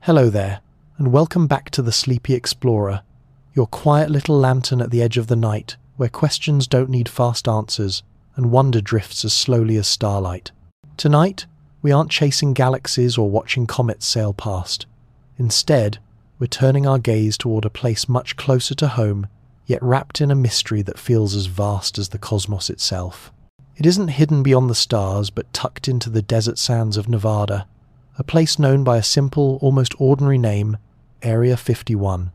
Hello there, and welcome back to the Sleepy Explorer, your quiet little lantern at the edge of the night, where questions don't need fast answers and wonder drifts as slowly as starlight. Tonight, we aren't chasing galaxies or watching comets sail past. Instead, we're turning our gaze toward a place much closer to home, yet wrapped in a mystery that feels as vast as the cosmos itself. It isn't hidden beyond the stars, but tucked into the desert sands of Nevada, a place known by a simple, almost ordinary name, Area 51.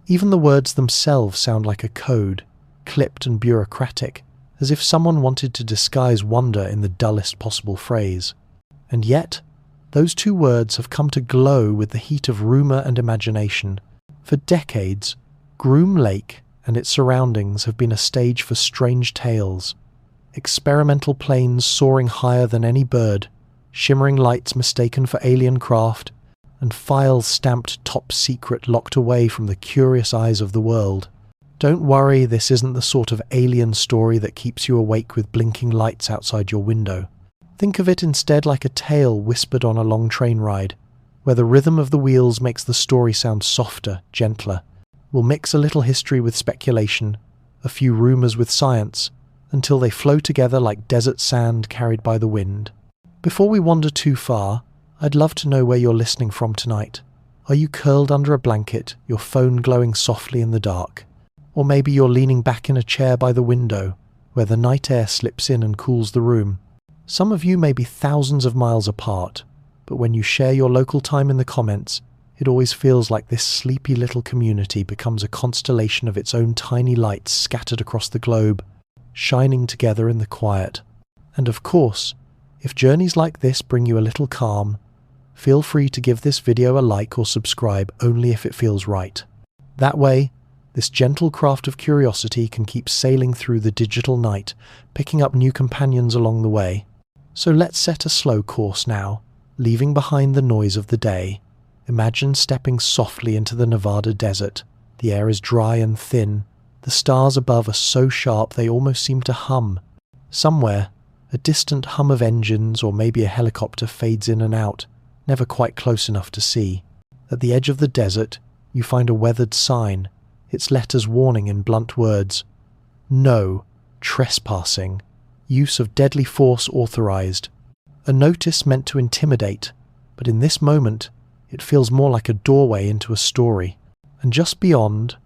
Even the words themselves sound like a code, clipped and bureaucratic, as if someone wanted to disguise wonder in the dullest possible phrase. And yet, those two words have come to glow with the heat of rumor and imagination. For decades, Groom Lake and its surroundings have been a stage for strange tales. Experimental planes soaring higher than any bird, shimmering lights mistaken for alien craft, and files stamped top secret locked away from the curious eyes of the world. Don't worry, this isn't the sort of alien story that keeps you awake with blinking lights outside your window. Think of it instead like a tale whispered on a long train ride, where the rhythm of the wheels makes the story sound softer, gentler. We'll mix a little history with speculation, a few rumors with science, until they flow together like desert sand carried by the wind. Before we wander too far, I'd love to know where you're listening from tonight. Are you curled under a blanket, your phone glowing softly in the dark? Or maybe you're leaning back in a chair by the window, where the night air slips in and cools the room. Some of you may be thousands of miles apart, but when you share your local time in the comments, it always feels like this sleepy little community becomes a constellation of its own tiny lights scattered across the globe, shining together in the quiet. And of course, if journeys like this bring you a little calm, feel free to give this video a like or subscribe only if it feels right. That way, this gentle craft of curiosity can keep sailing through the digital night, picking up new companions along the way. So let's set a slow course now, leaving behind the noise of the day. Imagine stepping softly into the Nevada desert. The air is dry and thin. The stars above are so sharp they almost seem to hum. Somewhere, a distant hum of engines or maybe a helicopter fades in and out, never quite close enough to see. At the edge of the desert, you find a weathered sign, its letters warning in blunt words. No trespassing. Use of deadly force authorized. A notice meant to intimidate, but in this moment, it feels more like a doorway into a story. And just beyond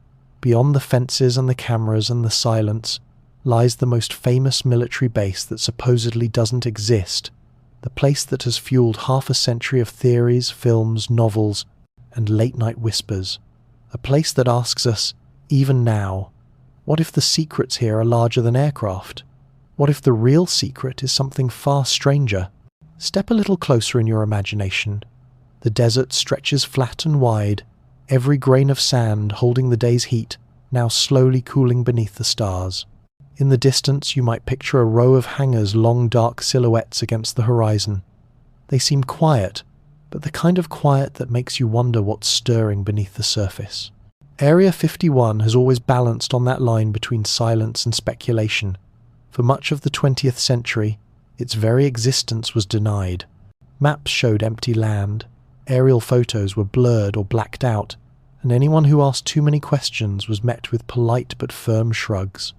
the fences and the cameras and the silence, lies the most famous military base that supposedly doesn't exist, the place that has fueled half a century of theories, films, novels, and late-night whispers. A place that asks us, even now, what if the secrets here are larger than aircraft? What if the real secret is something far stranger? Step a little closer in your imagination. The desert stretches flat and wide, every grain of sand holding the day's heat, now slowly cooling beneath the stars. In the distance, you might picture a row of hangars, long dark silhouettes against the horizon. They seem quiet, but the kind of quiet that makes you wonder what's stirring beneath the surface. Area 51 has always balanced on that line between silence and speculation. For much of the 20th century, its very existence was denied. Maps showed empty land, aerial photos were blurred or blacked out, and anyone who asked too many questions was met with polite but firm shrugs.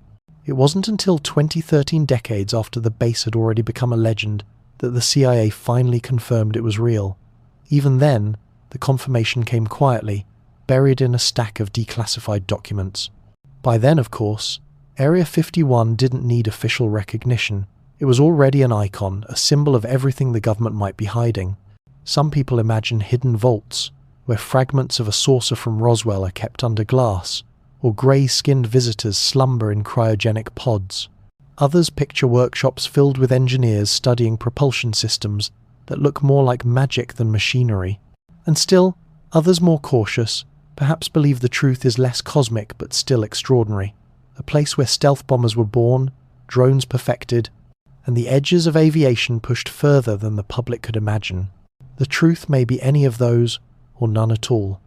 It wasn't until 2013, decades after the base had already become a legend, that the CIA finally confirmed it was real. Even then, the confirmation came quietly, buried in a stack of declassified documents. By then, of course, Area 51 didn't need official recognition. It was already an icon, a symbol of everything the government might be hiding. Some people imagine hidden vaults, where fragments of a saucer from Roswell are kept under glass, or grey-skinned visitors slumber in cryogenic pods. Others picture workshops filled with engineers studying propulsion systems that look more like magic than machinery. And still, others more cautious, perhaps believe the truth is less cosmic but still extraordinary. A place where stealth bombers were born, drones perfected, and the edges of aviation pushed further than the public could imagine. The truth may be any of those, or none at all.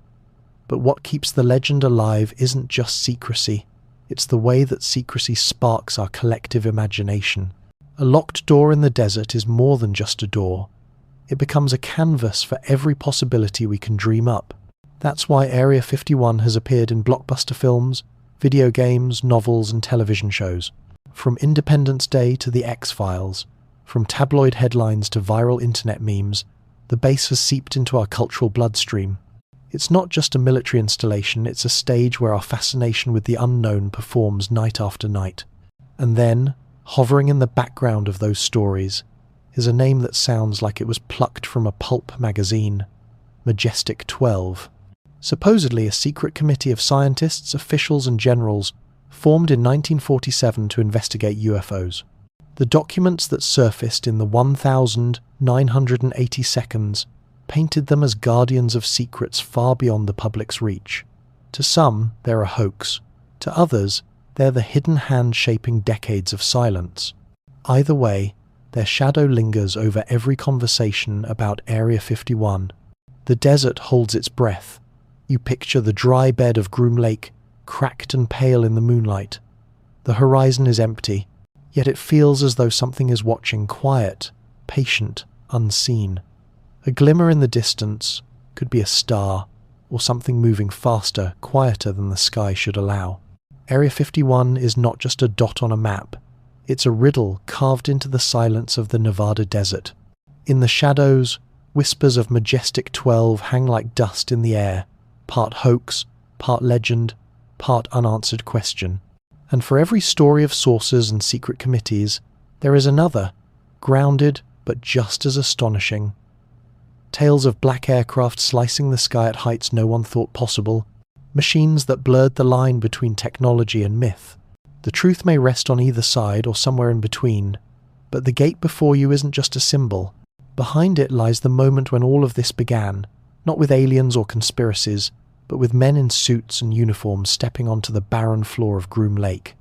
But what keeps the legend alive isn't just secrecy, it's the way that secrecy sparks our collective imagination. A locked door in the desert is more than just a door. It becomes a canvas for every possibility we can dream up. That's why Area 51 has appeared in blockbuster films, video games, novels, and television shows. From Independence Day to The X-Files, from tabloid headlines to viral internet memes, the base has seeped into our cultural bloodstream. It's not just a military installation, it's a stage where our fascination with the unknown performs night after night. And then, hovering in the background of those stories, is a name that sounds like it was plucked from a pulp magazine: Majestic 12. Supposedly a secret committee of scientists, officials and generals formed in 1947 to investigate UFOs. The documents that surfaced in the 1,980 seconds painted them as guardians of secrets far beyond the public's reach. To some, they're a hoax. To others, they're the hidden hand shaping decades of silence. Either way, their shadow lingers over every conversation about Area 51. The desert holds its breath. You picture the dry bed of Groom Lake, cracked and pale in the moonlight. The horizon is empty, yet it feels as though something is watching, quiet, patient, unseen. A glimmer in the distance could be a star, or something moving faster, quieter than the sky should allow. Area 51 is not just a dot on a map. It's a riddle carved into the silence of the Nevada desert. In the shadows, whispers of Majestic 12 hang like dust in the air, part hoax, part legend, part unanswered question. And for every story of saucers and secret committees, there is another, grounded but just as astonishing. Tales of black aircraft slicing the sky at heights no one thought possible, machines that blurred the line between technology and myth. The truth may rest on either side or somewhere in between, but the gate before you isn't just a symbol. Behind it lies the moment when all of this began, not with aliens or conspiracies, but with men in suits and uniforms stepping onto the barren floor of Groom Lake.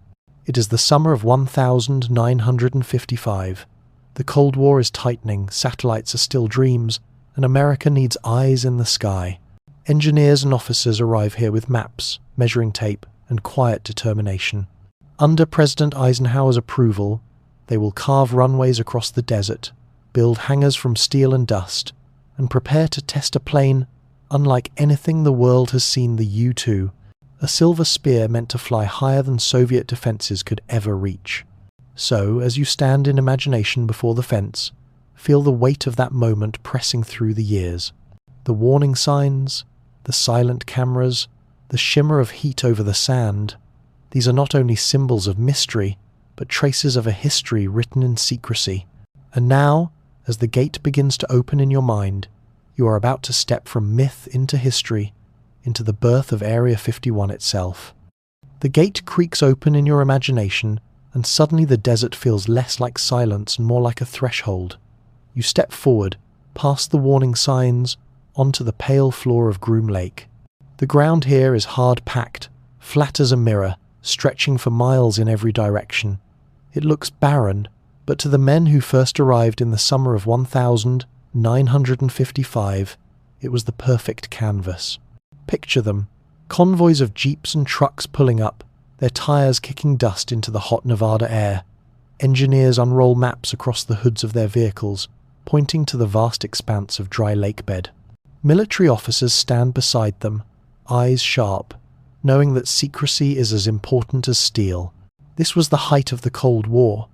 It is the summer of 1955. The Cold War is tightening, satellites are still dreams, and America needs eyes in the sky. Engineers and officers arrive here with maps, measuring tape, and quiet determination. Under President Eisenhower's approval, they will carve runways across the desert, build hangars from steel and dust, and prepare to test a plane unlike anything the world has seen, the U-2, a silver spear meant to fly higher than Soviet defenses could ever reach. So, as you stand in imagination before the fence, feel the weight of that moment pressing through the years. The warning signs, the silent cameras, the shimmer of heat over the sand. These are not only symbols of mystery, but traces of a history written in secrecy. And now, as the gate begins to open in your mind, you are about to step from myth into history, into the birth of Area 51 itself. The gate creaks open in your imagination, and suddenly the desert feels less like silence and more like a threshold. You step forward, past the warning signs, onto the pale floor of Groom Lake. The ground here is hard-packed, flat as a mirror, stretching for miles in every direction. It looks barren, but to the men who first arrived in the summer of 1955, it was the perfect canvas. Picture them, convoys of jeeps and trucks pulling up, their tires kicking dust into the hot Nevada air. Engineers unroll maps across the hoods of their vehicles, pointing to the vast expanse of dry lake bed. Military officers stand beside them, eyes sharp, knowing that secrecy is as important as steel. This was the height of the Cold War.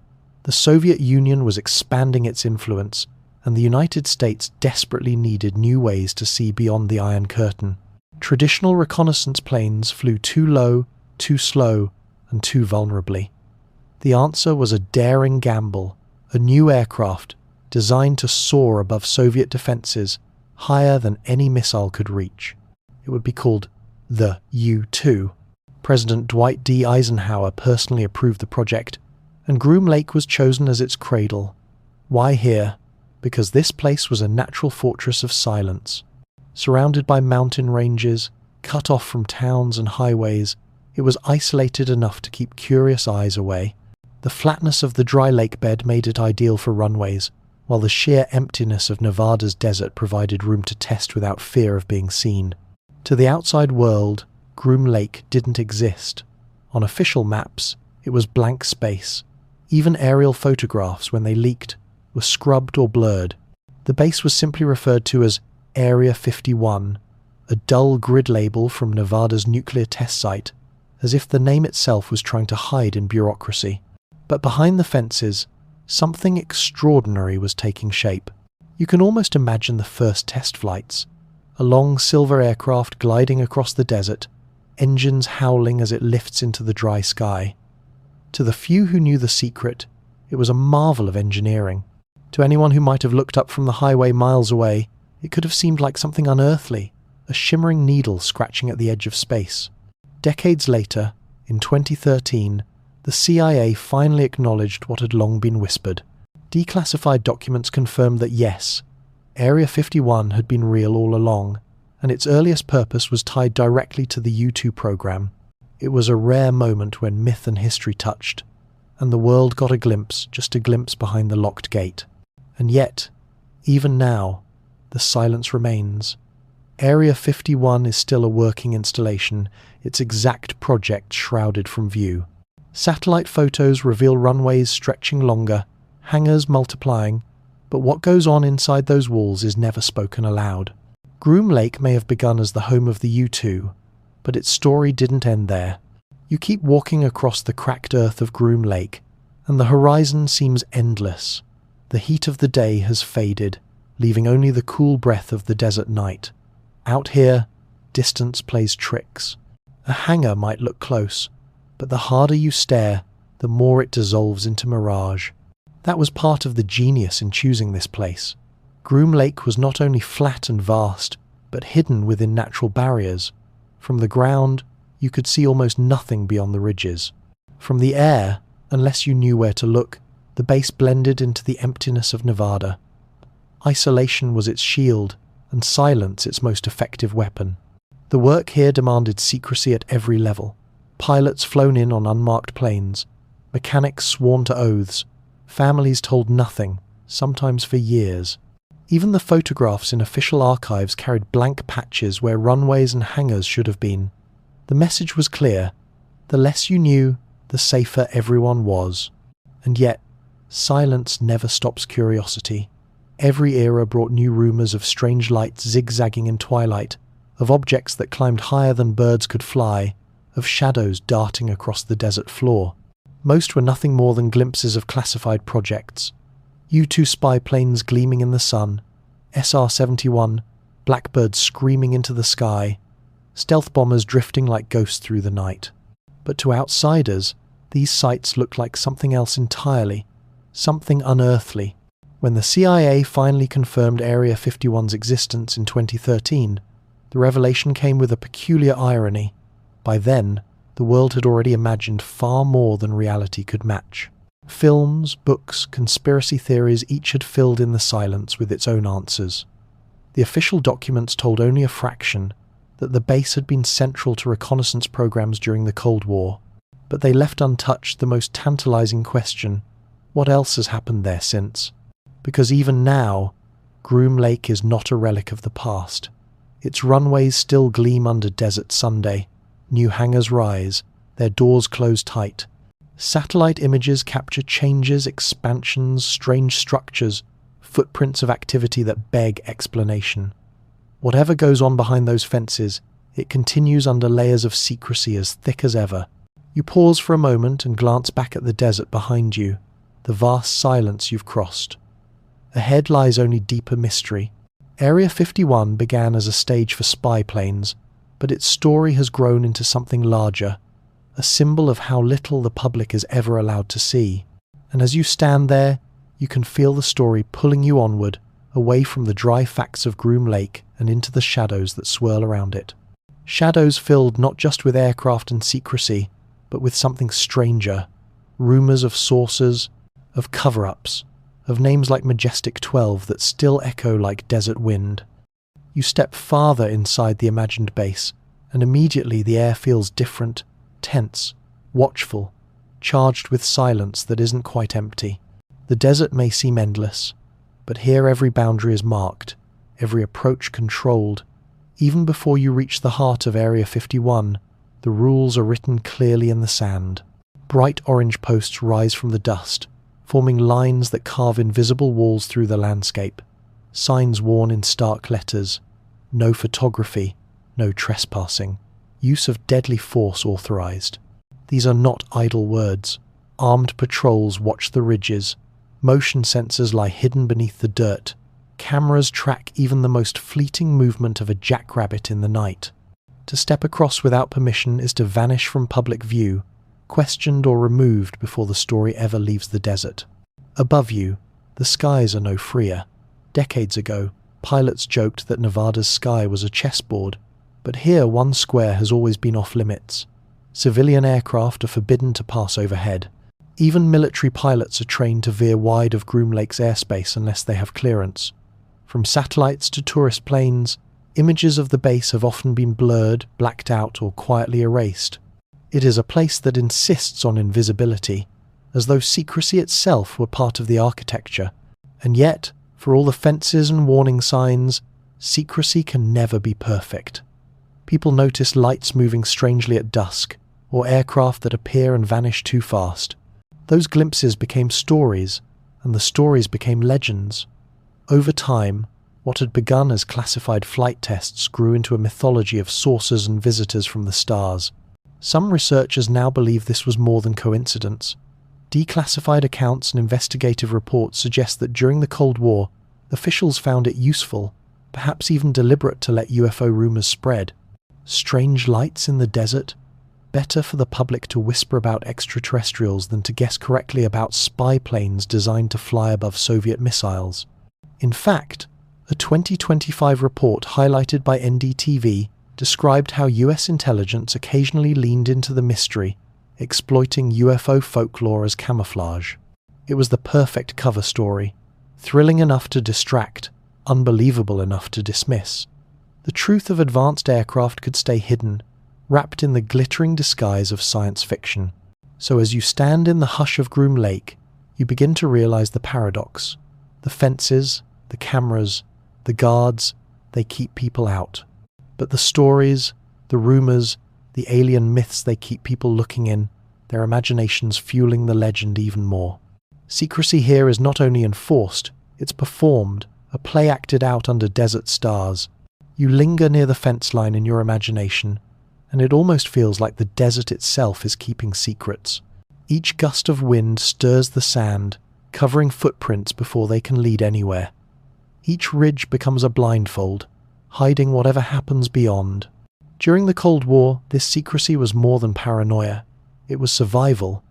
The Soviet Union was expanding its influence, and the United States desperately needed new ways to see beyond the Iron Curtain. Traditional reconnaissance planes flew too low, too slow, and too vulnerably. The answer was a daring gamble, a new aircraft designed to soar above Soviet defenses, higher than any missile could reach. It would be called the U-2. President Dwight D. Eisenhower personally approved the project, and Groom Lake was chosen as its cradle. Why here? Because this place was a natural fortress of silence. Surrounded by mountain ranges, cut off from towns and highways, it was isolated enough to keep curious eyes away. The flatness of the dry lake bed made it ideal for runways, while the sheer emptiness of Nevada's desert provided room to test without fear of being seen. To the outside world, Groom Lake didn't exist. On official maps, it was blank space. Even aerial photographs, when they leaked, were scrubbed or blurred. The base was simply referred to as Area 51, a dull grid label from Nevada's nuclear test site, as if the name itself was trying to hide in bureaucracy. But behind the fences, something extraordinary was taking shape. You can almost imagine the first test flights. A long silver aircraft gliding across the desert, engines howling as it lifts into the dry sky. To the few who knew the secret, it was a marvel of engineering. To anyone who might have looked up from the highway miles away, it could have seemed like something unearthly, a shimmering needle scratching at the edge of space. Decades later, in 2013, the CIA finally acknowledged what had long been whispered. Declassified documents confirmed that yes, Area 51 had been real all along, and its earliest purpose was tied directly to the U-2 program. It was a rare moment when myth and history touched, and the world got a glimpse, just a glimpse behind the locked gate. And yet, even now, the silence remains. Area 51 is still a working installation, its exact project shrouded from view. Satellite photos reveal runways stretching longer, hangars multiplying, but what goes on inside those walls is never spoken aloud. Groom Lake may have begun as the home of the U-2, but its story didn't end there. You keep walking across the cracked earth of Groom Lake, and the horizon seems endless. The heat of the day has faded, leaving only the cool breath of the desert night. Out here, distance plays tricks. A hangar might look close, but the harder you stare, the more it dissolves into mirage. That was part of the genius in choosing this place. Groom Lake was not only flat and vast, but hidden within natural barriers. From the ground, you could see almost nothing beyond the ridges. From the air, unless you knew where to look, the base blended into the emptiness of Nevada. Isolation was its shield, and silence its most effective weapon. The work here demanded secrecy at every level. Pilots flown in on unmarked planes, mechanics sworn to oaths, families told nothing, sometimes for years. Even the photographs in official archives carried blank patches where runways and hangars should have been. The message was clear: the less you knew, the safer everyone was. And yet, silence never stops curiosity. Every era brought new rumours of strange lights zigzagging in twilight, of objects that climbed higher than birds could fly, of shadows darting across the desert floor. Most were nothing more than glimpses of classified projects. U-2 spy planes gleaming in the sun, SR-71, blackbirds screaming into the sky, stealth bombers drifting like ghosts through the night. But to outsiders, these sights looked like something else entirely, something unearthly. When the CIA finally confirmed Area 51's existence in 2013, the revelation came with a peculiar irony. By then, the world had already imagined far more than reality could match. Films, books, conspiracy theories each had filled in the silence with its own answers. The official documents told only a fraction, that the base had been central to reconnaissance programs during the Cold War, but they left untouched the most tantalizing question: what else has happened there since? Because even now, Groom Lake is not a relic of the past. Its runways still gleam under desert Sunday, new hangars rise, their doors close tight. Satellite images capture changes, expansions, strange structures, footprints of activity that beg explanation. Whatever goes on behind those fences, it continues under layers of secrecy as thick as ever. You pause for a moment and glance back at the desert behind you, the vast silence you've crossed. Ahead lies only deeper mystery. Area 51 began as a stage for spy planes, but its story has grown into something larger, a symbol of how little the public is ever allowed to see. And as you stand there, you can feel the story pulling you onward, away from the dry facts of Groom Lake and into the shadows that swirl around it. Shadows filled not just with aircraft and secrecy, but with something stranger. Rumours of saucers, of cover-ups, of names like Majestic 12 that still echo like desert wind. You step farther inside the imagined base, and immediately the air feels different, tense, watchful, charged with silence that isn't quite empty. The desert may seem endless, but here every boundary is marked, every approach controlled. Even before you reach the heart of Area 51, the rules are written clearly in the sand. Bright orange posts rise from the dust, forming lines that carve invisible walls through the landscape. signs worn in stark letters: no photography, no trespassing, use of deadly force authorized. These are not idle words. Armed patrols watch the ridges, motion sensors lie hidden beneath the dirt, cameras track even the most fleeting movement of a jackrabbit in the night. To step across without permission is to vanish from public view, questioned or removed before the story ever leaves the desert. Above you, the skies are no freer. Decades ago, pilots joked that Nevada's sky was a chessboard, but here one square has always been off limits. Civilian aircraft are forbidden to pass overhead. Even military pilots are trained to veer wide of Groom Lake's airspace unless they have clearance. From satellites to tourist planes, images of the base have often been blurred, blacked out, or quietly erased. It is a place that insists on invisibility, as though secrecy itself were part of the architecture. And yet, for all the fences and warning signs, secrecy can never be perfect. People notice lights moving strangely at dusk, or aircraft that appear and vanish too fast. Those glimpses became stories, and the stories became legends. Over time, what had begun as classified flight tests grew into a mythology of saucers and visitors from the stars. Some researchers now believe this was more than coincidence. Declassified accounts and investigative reports suggest that during the Cold War, officials found it useful, perhaps even deliberate, to let UFO rumors spread. Strange lights in the desert? Better for the public to whisper about extraterrestrials than to guess correctly about spy planes designed to fly above Soviet missiles. In fact, a 2025 report highlighted by NDTV described how US intelligence occasionally leaned into the mystery, exploiting UFO folklore as camouflage. It was the perfect cover story, thrilling enough to distract, unbelievable enough to dismiss. The truth of advanced aircraft could stay hidden, wrapped in the glittering disguise of science fiction. So as you stand in the hush of Groom Lake, you begin to realize the paradox. The fences, the cameras, the guards, they keep people out. But the stories, the rumors, the alien myths, they keep people looking in, their imaginations fueling the legend even more. Secrecy here is not only enforced, it's performed, a play acted out under desert stars. You linger near the fence line in your imagination, and it almost feels like the desert itself is keeping secrets. Each gust of wind stirs the sand, covering footprints before they can lead anywhere. Each ridge becomes a blindfold, hiding whatever happens beyond. During the Cold War, this secrecy was more than paranoia. It was survival.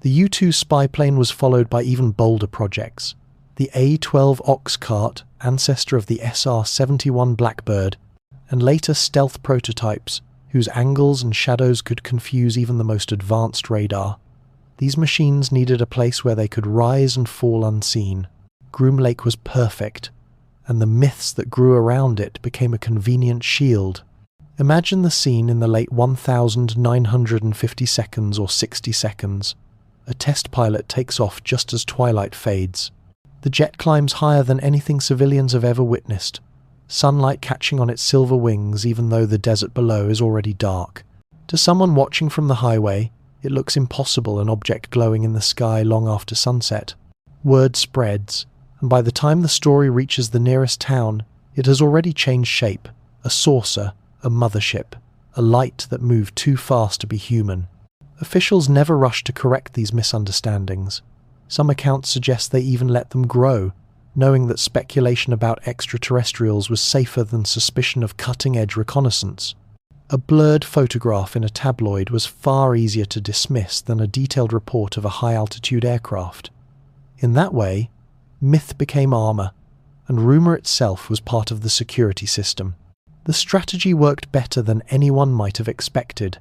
The U-2 spy plane was followed by even bolder projects. The A-12 Ox Cart, ancestor of the SR-71 Blackbird, and later stealth prototypes whose angles and shadows could confuse even the most advanced radar. These machines needed a place where they could rise and fall unseen. Groom Lake was perfect, and the myths that grew around it became a convenient shield. Imagine the scene in the late 1950 seconds or 60 seconds. A test pilot takes off just as twilight fades. The jet climbs higher than anything civilians have ever witnessed, sunlight catching on its silver wings even though the desert below is already dark. To someone watching from the highway, it looks impossible, an object glowing in the sky long after sunset. Word spreads, and by the time the story reaches the nearest town, it has already changed shape. A saucer, a mothership, a light that moved too fast to be human. Officials never rush to correct these misunderstandings. Some accounts suggest they even let them grow, knowing that speculation about extraterrestrials was safer than suspicion of cutting-edge reconnaissance. A blurred photograph in a tabloid was far easier to dismiss than a detailed report of a high-altitude aircraft. In that way, myth became armor, and rumor itself was part of the security system. The strategy worked better than anyone might have expected.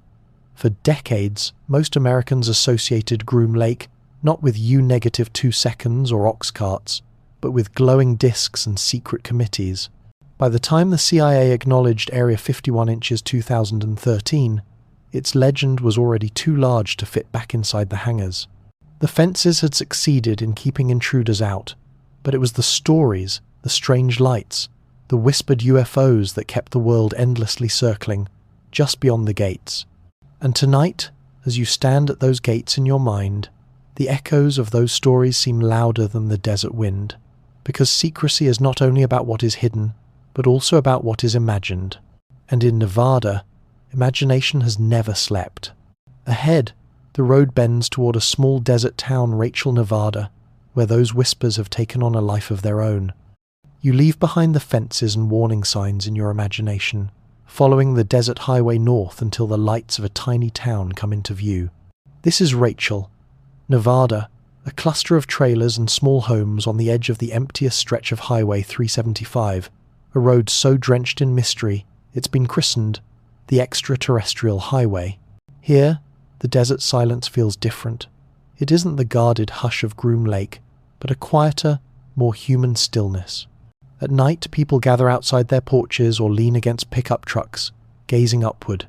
For decades, most Americans associated Groom Lake not with U-2 seconds or ox carts, but with glowing discs and secret committees. By the time the CIA acknowledged Area 51 Inches 2013, its legend was already too large to fit back inside the hangars. The fences had succeeded in keeping intruders out, but it was the stories, the strange lights, the whispered UFOs that kept the world endlessly circling, just beyond the gates. And tonight, as you stand at those gates in your mind, the echoes of those stories seem louder than the desert wind. Because secrecy is not only about what is hidden, but also about what is imagined. And in Nevada, imagination has never slept. Ahead, the road bends toward a small desert town, Rachel, Nevada, where those whispers have taken on a life of their own. You leave behind the fences and warning signs in your imagination, following the desert highway north until the lights of a tiny town come into view. This is Rachel, Nevada, a cluster of trailers and small homes on the edge of the emptiest stretch of Highway 375, a road so drenched in mystery it's been christened the Extraterrestrial Highway. Here, the desert silence feels different. It isn't the guarded hush of Groom Lake, but a quieter, more human stillness. At night, people gather outside their porches or lean against pickup trucks, gazing upward.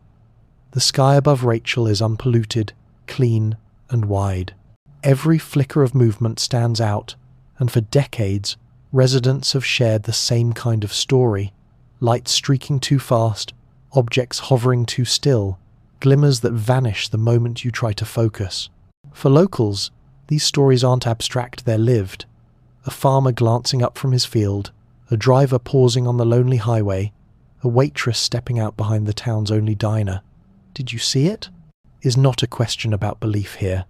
The sky above Rachel is unpolluted, clean, and wide. Every flicker of movement stands out, and for decades, residents have shared the same kind of story. Lights streaking too fast, objects hovering too still, glimmers that vanish the moment you try to focus. For locals, these stories aren't abstract, they're lived. A farmer glancing up from his field, a driver pausing on the lonely highway, a waitress stepping out behind the town's only diner. "Did you see it?" is not a question about belief here.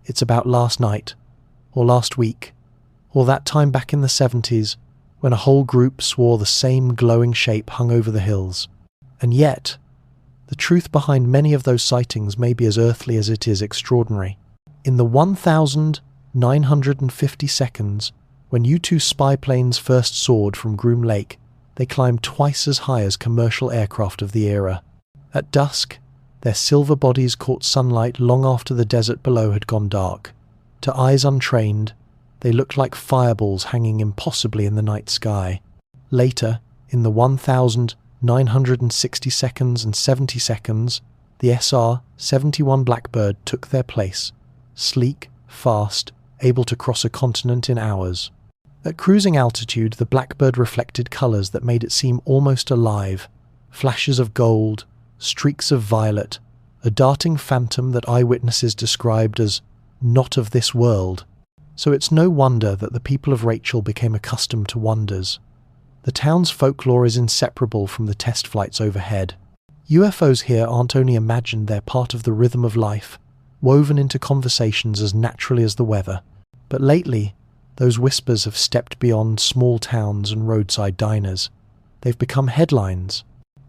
It's about last night, or last week, or that time back in the 70s when a whole group swore the same glowing shape hung over the hills. And yet, the truth behind many of those sightings may be as earthly as it is extraordinary. In the 1,950 seconds when U-2 spy planes first soared from Groom Lake, they climbed twice as high as commercial aircraft of the era. At dusk, their silver bodies caught sunlight long after the desert below had gone dark. To eyes untrained, they looked like fireballs hanging impossibly in the night sky. Later, in the 1,960 seconds and 70 seconds, the SR-71 Blackbird took their place, sleek, fast, able to cross a continent in hours. At cruising altitude, the Blackbird reflected colours that made it seem almost alive, flashes of gold, streaks of violet, a darting phantom that eyewitnesses described as not of this world. So it's no wonder that the people of Rachel became accustomed to wonders. The town's folklore is inseparable from the test flights overhead. UFOs here aren't only imagined, they're part of the rhythm of life, woven into conversations as naturally as the weather. But lately, those whispers have stepped beyond small towns and roadside diners. They've become headlines.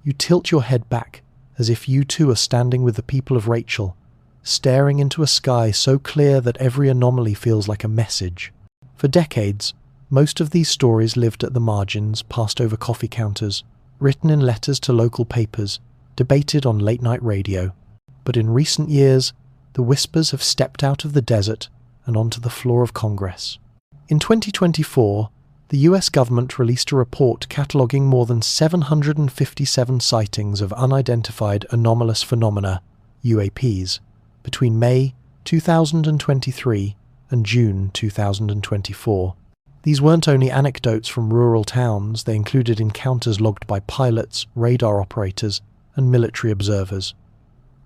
You tilt your head back, as if you too are standing with the people of Rachel, staring into a sky so clear that every anomaly feels like a message. For decades, most of these stories lived at the margins, passed over coffee counters, written in letters to local papers, debated on late-night radio. But in recent years, the whispers have stepped out of the desert and onto the floor of Congress. In 2024, the US government released a report cataloguing more than 757 sightings of unidentified anomalous phenomena, UAPs, between May 2023 and June 2024. These weren't only anecdotes from rural towns, they included encounters logged by pilots, radar operators, and military observers.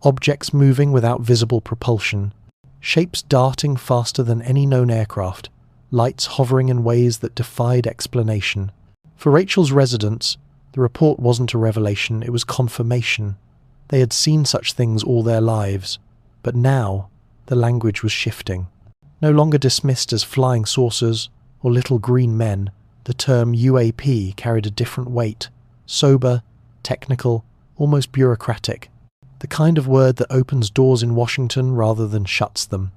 Objects moving without visible propulsion, shapes darting faster than any known aircraft, lights hovering in ways that defied explanation. For Rachel's residents, the report wasn't a revelation, it was confirmation. They had seen such things all their lives, but now the language was shifting. No longer dismissed as flying saucers or little green men, the term UAP carried a different weight, sober, technical, almost bureaucratic, the kind of word that opens doors in Washington rather than shuts them.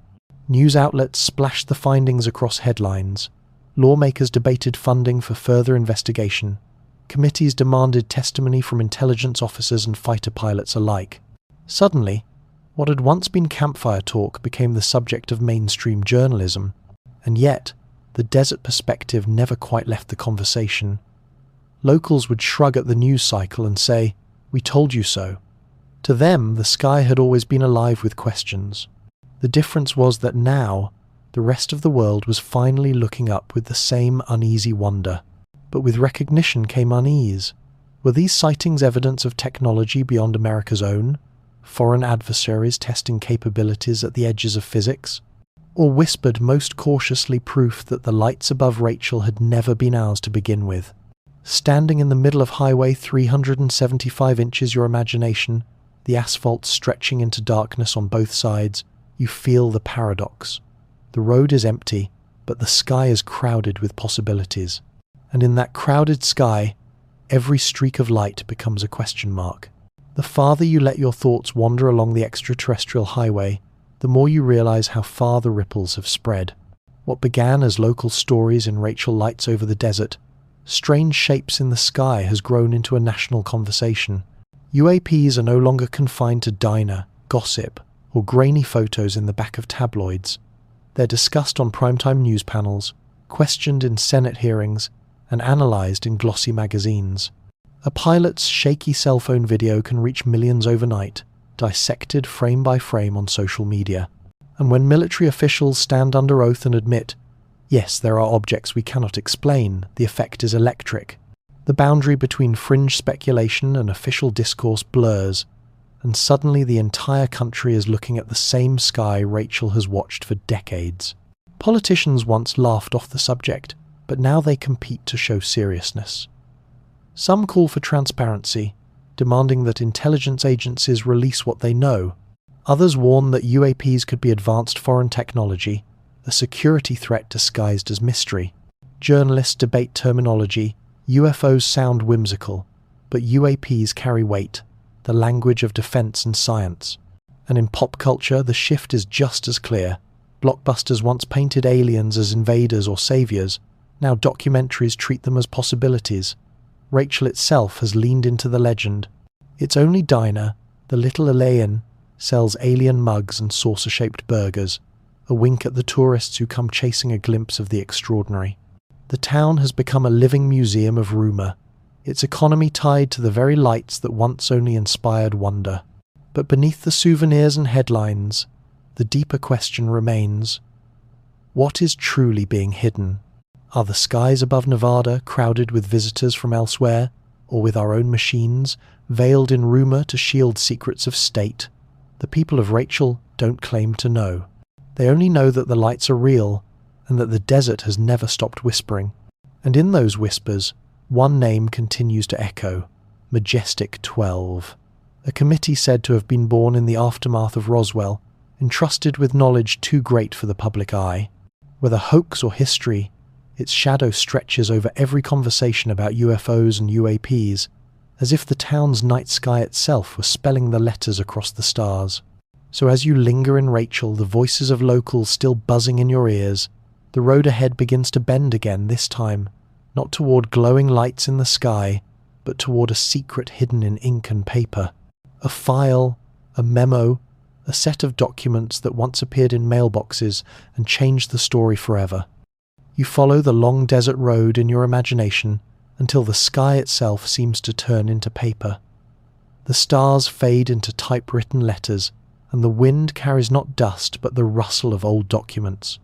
News outlets splashed the findings across headlines. Lawmakers debated funding for further investigation. Committees demanded testimony from intelligence officers and fighter pilots alike. Suddenly, what had once been campfire talk became the subject of mainstream journalism. And yet, the desert perspective never quite left the conversation. Locals would shrug at the news cycle and say, "We told you so." To them, the sky had always been alive with questions. The difference was that now, the rest of the world was finally looking up with the same uneasy wonder. But with recognition came unease. Were these sightings evidence of technology beyond America's own? Foreign adversaries testing capabilities at the edges of physics? or whispered most cautiously proof that the lights above Rachel had never been ours to begin with. Standing in the middle of Highway 375 inches your imagination, the asphalt stretching into darkness on both sides, you feel the paradox. The road is empty, but the sky is crowded with possibilities. And in that crowded sky, every streak of light becomes a question mark. The farther you let your thoughts wander along the extraterrestrial highway, the more you realize how far the ripples have spread. What began as local stories in Rachel lights over the desert, strange shapes in the sky has grown into a national conversation. UAPs are no longer confined to diner, gossip, or grainy photos in the back of tabloids. They're discussed on primetime news panels, questioned in Senate hearings, and analysed in glossy magazines. A pilot's shaky cell phone video can reach millions overnight, dissected frame by frame on social media. And when military officials stand under oath and admit, yes, there are objects we cannot explain, the effect is electric. The boundary between fringe speculation and official discourse blurs, and suddenly the entire country is looking at the same sky Rachel has watched for decades. Politicians once laughed off the subject, but now they compete to show seriousness. Some call for transparency, demanding that intelligence agencies release what they know. Others warn that UAPs could be advanced foreign technology, a security threat disguised as mystery. Journalists debate terminology. UFOs sound whimsical, but UAPs carry weight, the language of defense and science. And in pop culture, the shift is just as clear. Blockbusters once painted aliens as invaders or saviors. Now documentaries treat them as possibilities. Rachel itself has leaned into the legend. Its only diner, the Little Elaine, sells alien mugs and saucer-shaped burgers, a wink at the tourists who come chasing a glimpse of the extraordinary. The town has become a living museum of rumour, its economy tied to the very lights that once only inspired wonder. But beneath the souvenirs and headlines, the deeper question remains: what is truly being hidden? Are the skies above Nevada crowded with visitors from elsewhere, or with our own machines, veiled in rumour to shield secrets of state? The people of Rachel don't claim to know. They only know that the lights are real, and that the desert has never stopped whispering. And in those whispers, one name continues to echo: Majestic 12. A committee said to have been born in the aftermath of Roswell, entrusted with knowledge too great for the public eye. Whether hoax or history, its shadow stretches over every conversation about UFOs and UAPs, as if the town's night sky itself were spelling the letters across the stars. So as you linger in Rachel, the voices of locals still buzzing in your ears, the road ahead begins to bend again, this time, not toward glowing lights in the sky, but toward a secret hidden in ink and paper. A file, a memo, a set of documents that once appeared in mailboxes and changed the story forever. You follow the long desert road in your imagination until the sky itself seems to turn into paper. The stars fade into typewritten letters, and the wind carries not dust but the rustle of old documents.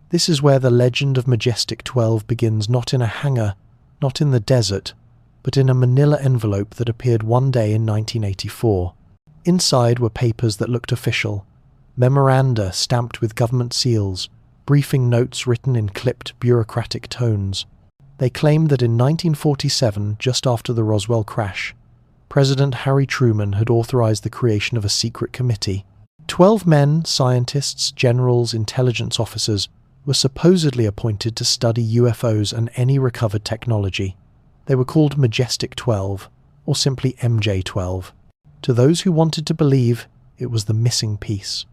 This is where the legend of Majestic 12 begins, not in a hangar, not in the desert, but in a manila envelope that appeared one day in 1984. Inside were papers that looked official, memoranda stamped with government seals, briefing notes written in clipped bureaucratic tones. They claimed that in 1947, just after the Roswell crash, President Harry Truman had authorized the creation of a secret committee. 12 men, scientists, generals, intelligence officers, were supposedly appointed to study UFOs and any recovered technology. They were called Majestic 12, or simply MJ-12. To those who wanted to believe, it was the missing piece.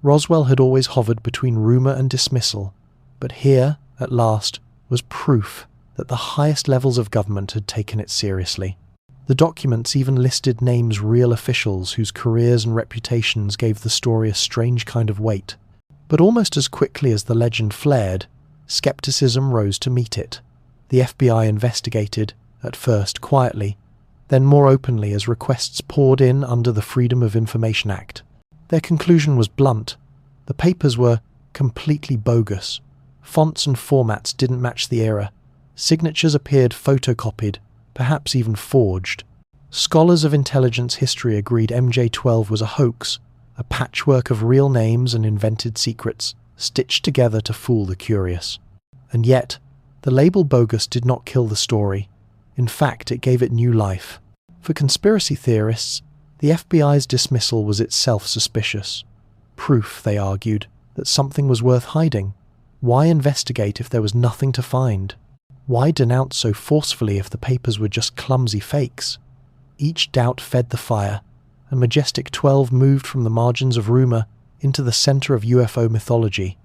Roswell had always hovered between rumour and dismissal, but here, at last, was proof that the highest levels of government had taken it seriously. The documents even listed names real officials whose careers and reputations gave the story a strange kind of weight. But almost as quickly as the legend flared, skepticism rose to meet it. The FBI investigated, at first quietly, then more openly as requests poured in under the Freedom of Information Act. Their conclusion was blunt. The papers were completely bogus. Fonts and formats didn't match the era. Signatures appeared photocopied, perhaps even forged. Scholars of intelligence history agreed MJ-12 was a hoax, a patchwork of real names and invented secrets, stitched together to fool the curious. And yet, the label bogus did not kill the story. In fact, it gave it new life. For conspiracy theorists, the FBI's dismissal was itself suspicious. Proof, they argued, that something was worth hiding. Why investigate if there was nothing to find? Why denounce so forcefully if the papers were just clumsy fakes? Each doubt fed the fire, and Majestic 12 moved from the margins of rumor into the center of UFO mythology.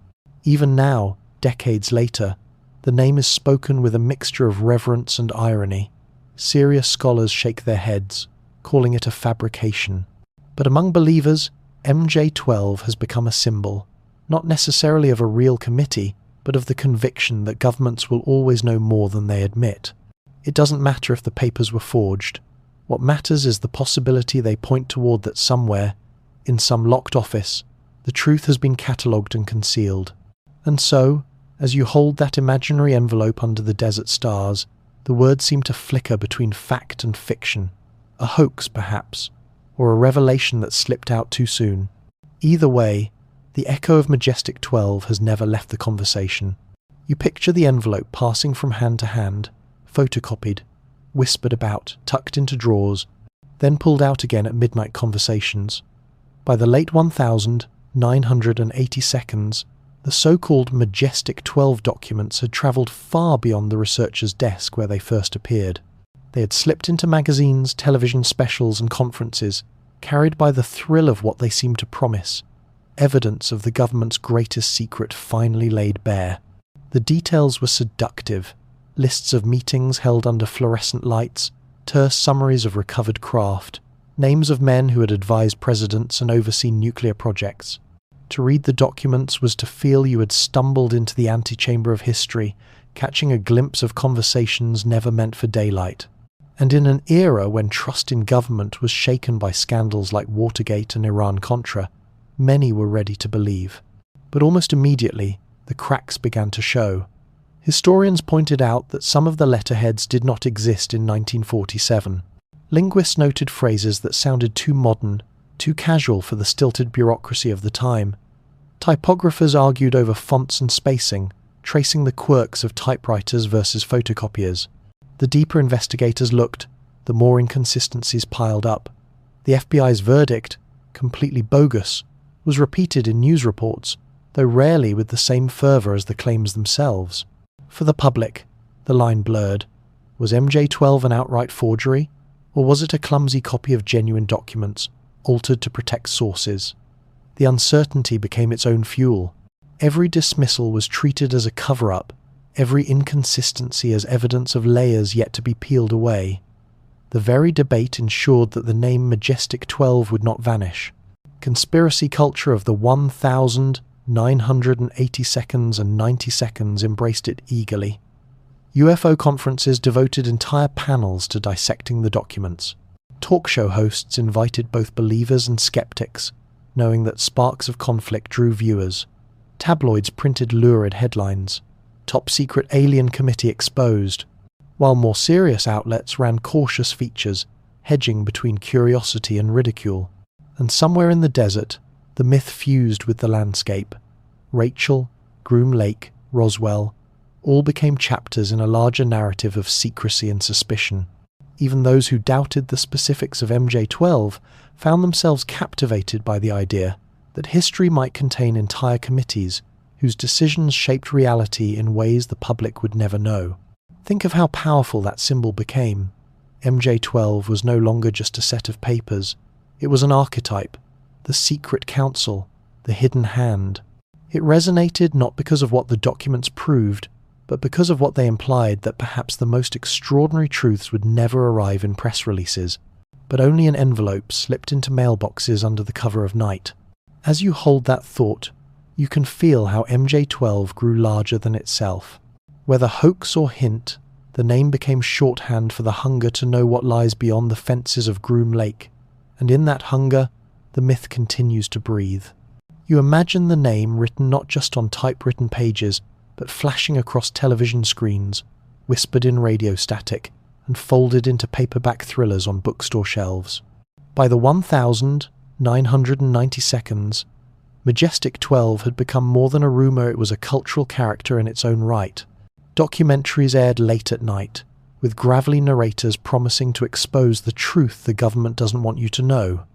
Even now, decades later, the name is spoken with a mixture of reverence and irony. Serious scholars shake their heads, calling it a fabrication. But among believers, MJ12 has become a symbol, not necessarily of a real committee, but of the conviction that governments will always know more than they admit. It doesn't matter if the papers were forged. What matters is the possibility they point toward that somewhere, in some locked office, the truth has been catalogued and concealed. And so, as you hold that imaginary envelope under the desert stars, the words seem to flicker between fact and fiction. A hoax, perhaps, or a revelation that slipped out too soon. Either way, the echo of Majestic 12 has never left the conversation. You picture the envelope passing from hand to hand, photocopied, whispered about, tucked into drawers, then pulled out again at midnight conversations. By the late 1980 seconds, the so-called Majestic 12 documents had travelled far beyond the researcher's desk where they first appeared. They had slipped into magazines, television specials and conferences, carried by the thrill of what they seemed to promise. Evidence of the government's greatest secret finally laid bare. The details were seductive. Lists of meetings held under fluorescent lights, terse summaries of recovered craft, names of men who had advised presidents and overseen nuclear projects. To read the documents was to feel you had stumbled into the antechamber of history, catching a glimpse of conversations never meant for daylight. And in an era when trust in government was shaken by scandals like Watergate and Iran-Contra, many were ready to believe. But almost immediately, the cracks began to show. Historians pointed out that some of the letterheads did not exist in 1947. Linguists noted phrases that sounded too modern, too casual for the stilted bureaucracy of the time. Typographers argued over fonts and spacing, tracing the quirks of typewriters versus photocopiers. The deeper investigators looked, the more inconsistencies piled up. The FBI's verdict, completely bogus, was repeated in news reports, though rarely with the same fervour as the claims themselves. For the public, the line blurred. Was MJ12 an outright forgery, or was it a clumsy copy of genuine documents, altered to protect sources? The uncertainty became its own fuel. Every dismissal was treated as a cover-up, every inconsistency as evidence of layers yet to be peeled away. The very debate ensured that the name Majestic 12 would not vanish. Conspiracy culture of the 1,980 seconds and 90 seconds embraced it eagerly. UFO conferences devoted entire panels to dissecting the documents. Talk show hosts invited both believers and skeptics, knowing that sparks of conflict drew viewers. Tabloids printed lurid headlines. Top secret alien committee exposed, while more serious outlets ran cautious features, hedging between curiosity and ridicule. And somewhere in the desert, the myth fused with the landscape. Rachel, Groom Lake, Roswell, all became chapters in a larger narrative of secrecy and suspicion. Even those who doubted the specifics of MJ12 found themselves captivated by the idea that history might contain entire committees whose decisions shaped reality in ways the public would never know. Think of how powerful that symbol became. MJ12 was no longer just a set of papers. It was an archetype, the secret counsel, the hidden hand. It resonated not because of what the documents proved, but because of what they implied, that perhaps the most extraordinary truths would never arrive in press releases, but only in envelopes slipped into mailboxes under the cover of night. As you hold that thought, you can feel how MJ12 grew larger than itself. Whether hoax or hint, the name became shorthand for the hunger to know what lies beyond the fences of Groom Lake. And in that hunger, the myth continues to breathe. You imagine the name written not just on typewritten pages, but flashing across television screens, whispered in radio static, and folded into paperback thrillers on bookstore shelves. By the 1,990 seconds, Majestic 12 had become more than a rumor, it was a cultural character in its own right. Documentaries aired late at night, with gravelly narrators promising to expose the truth the government doesn't want you to know.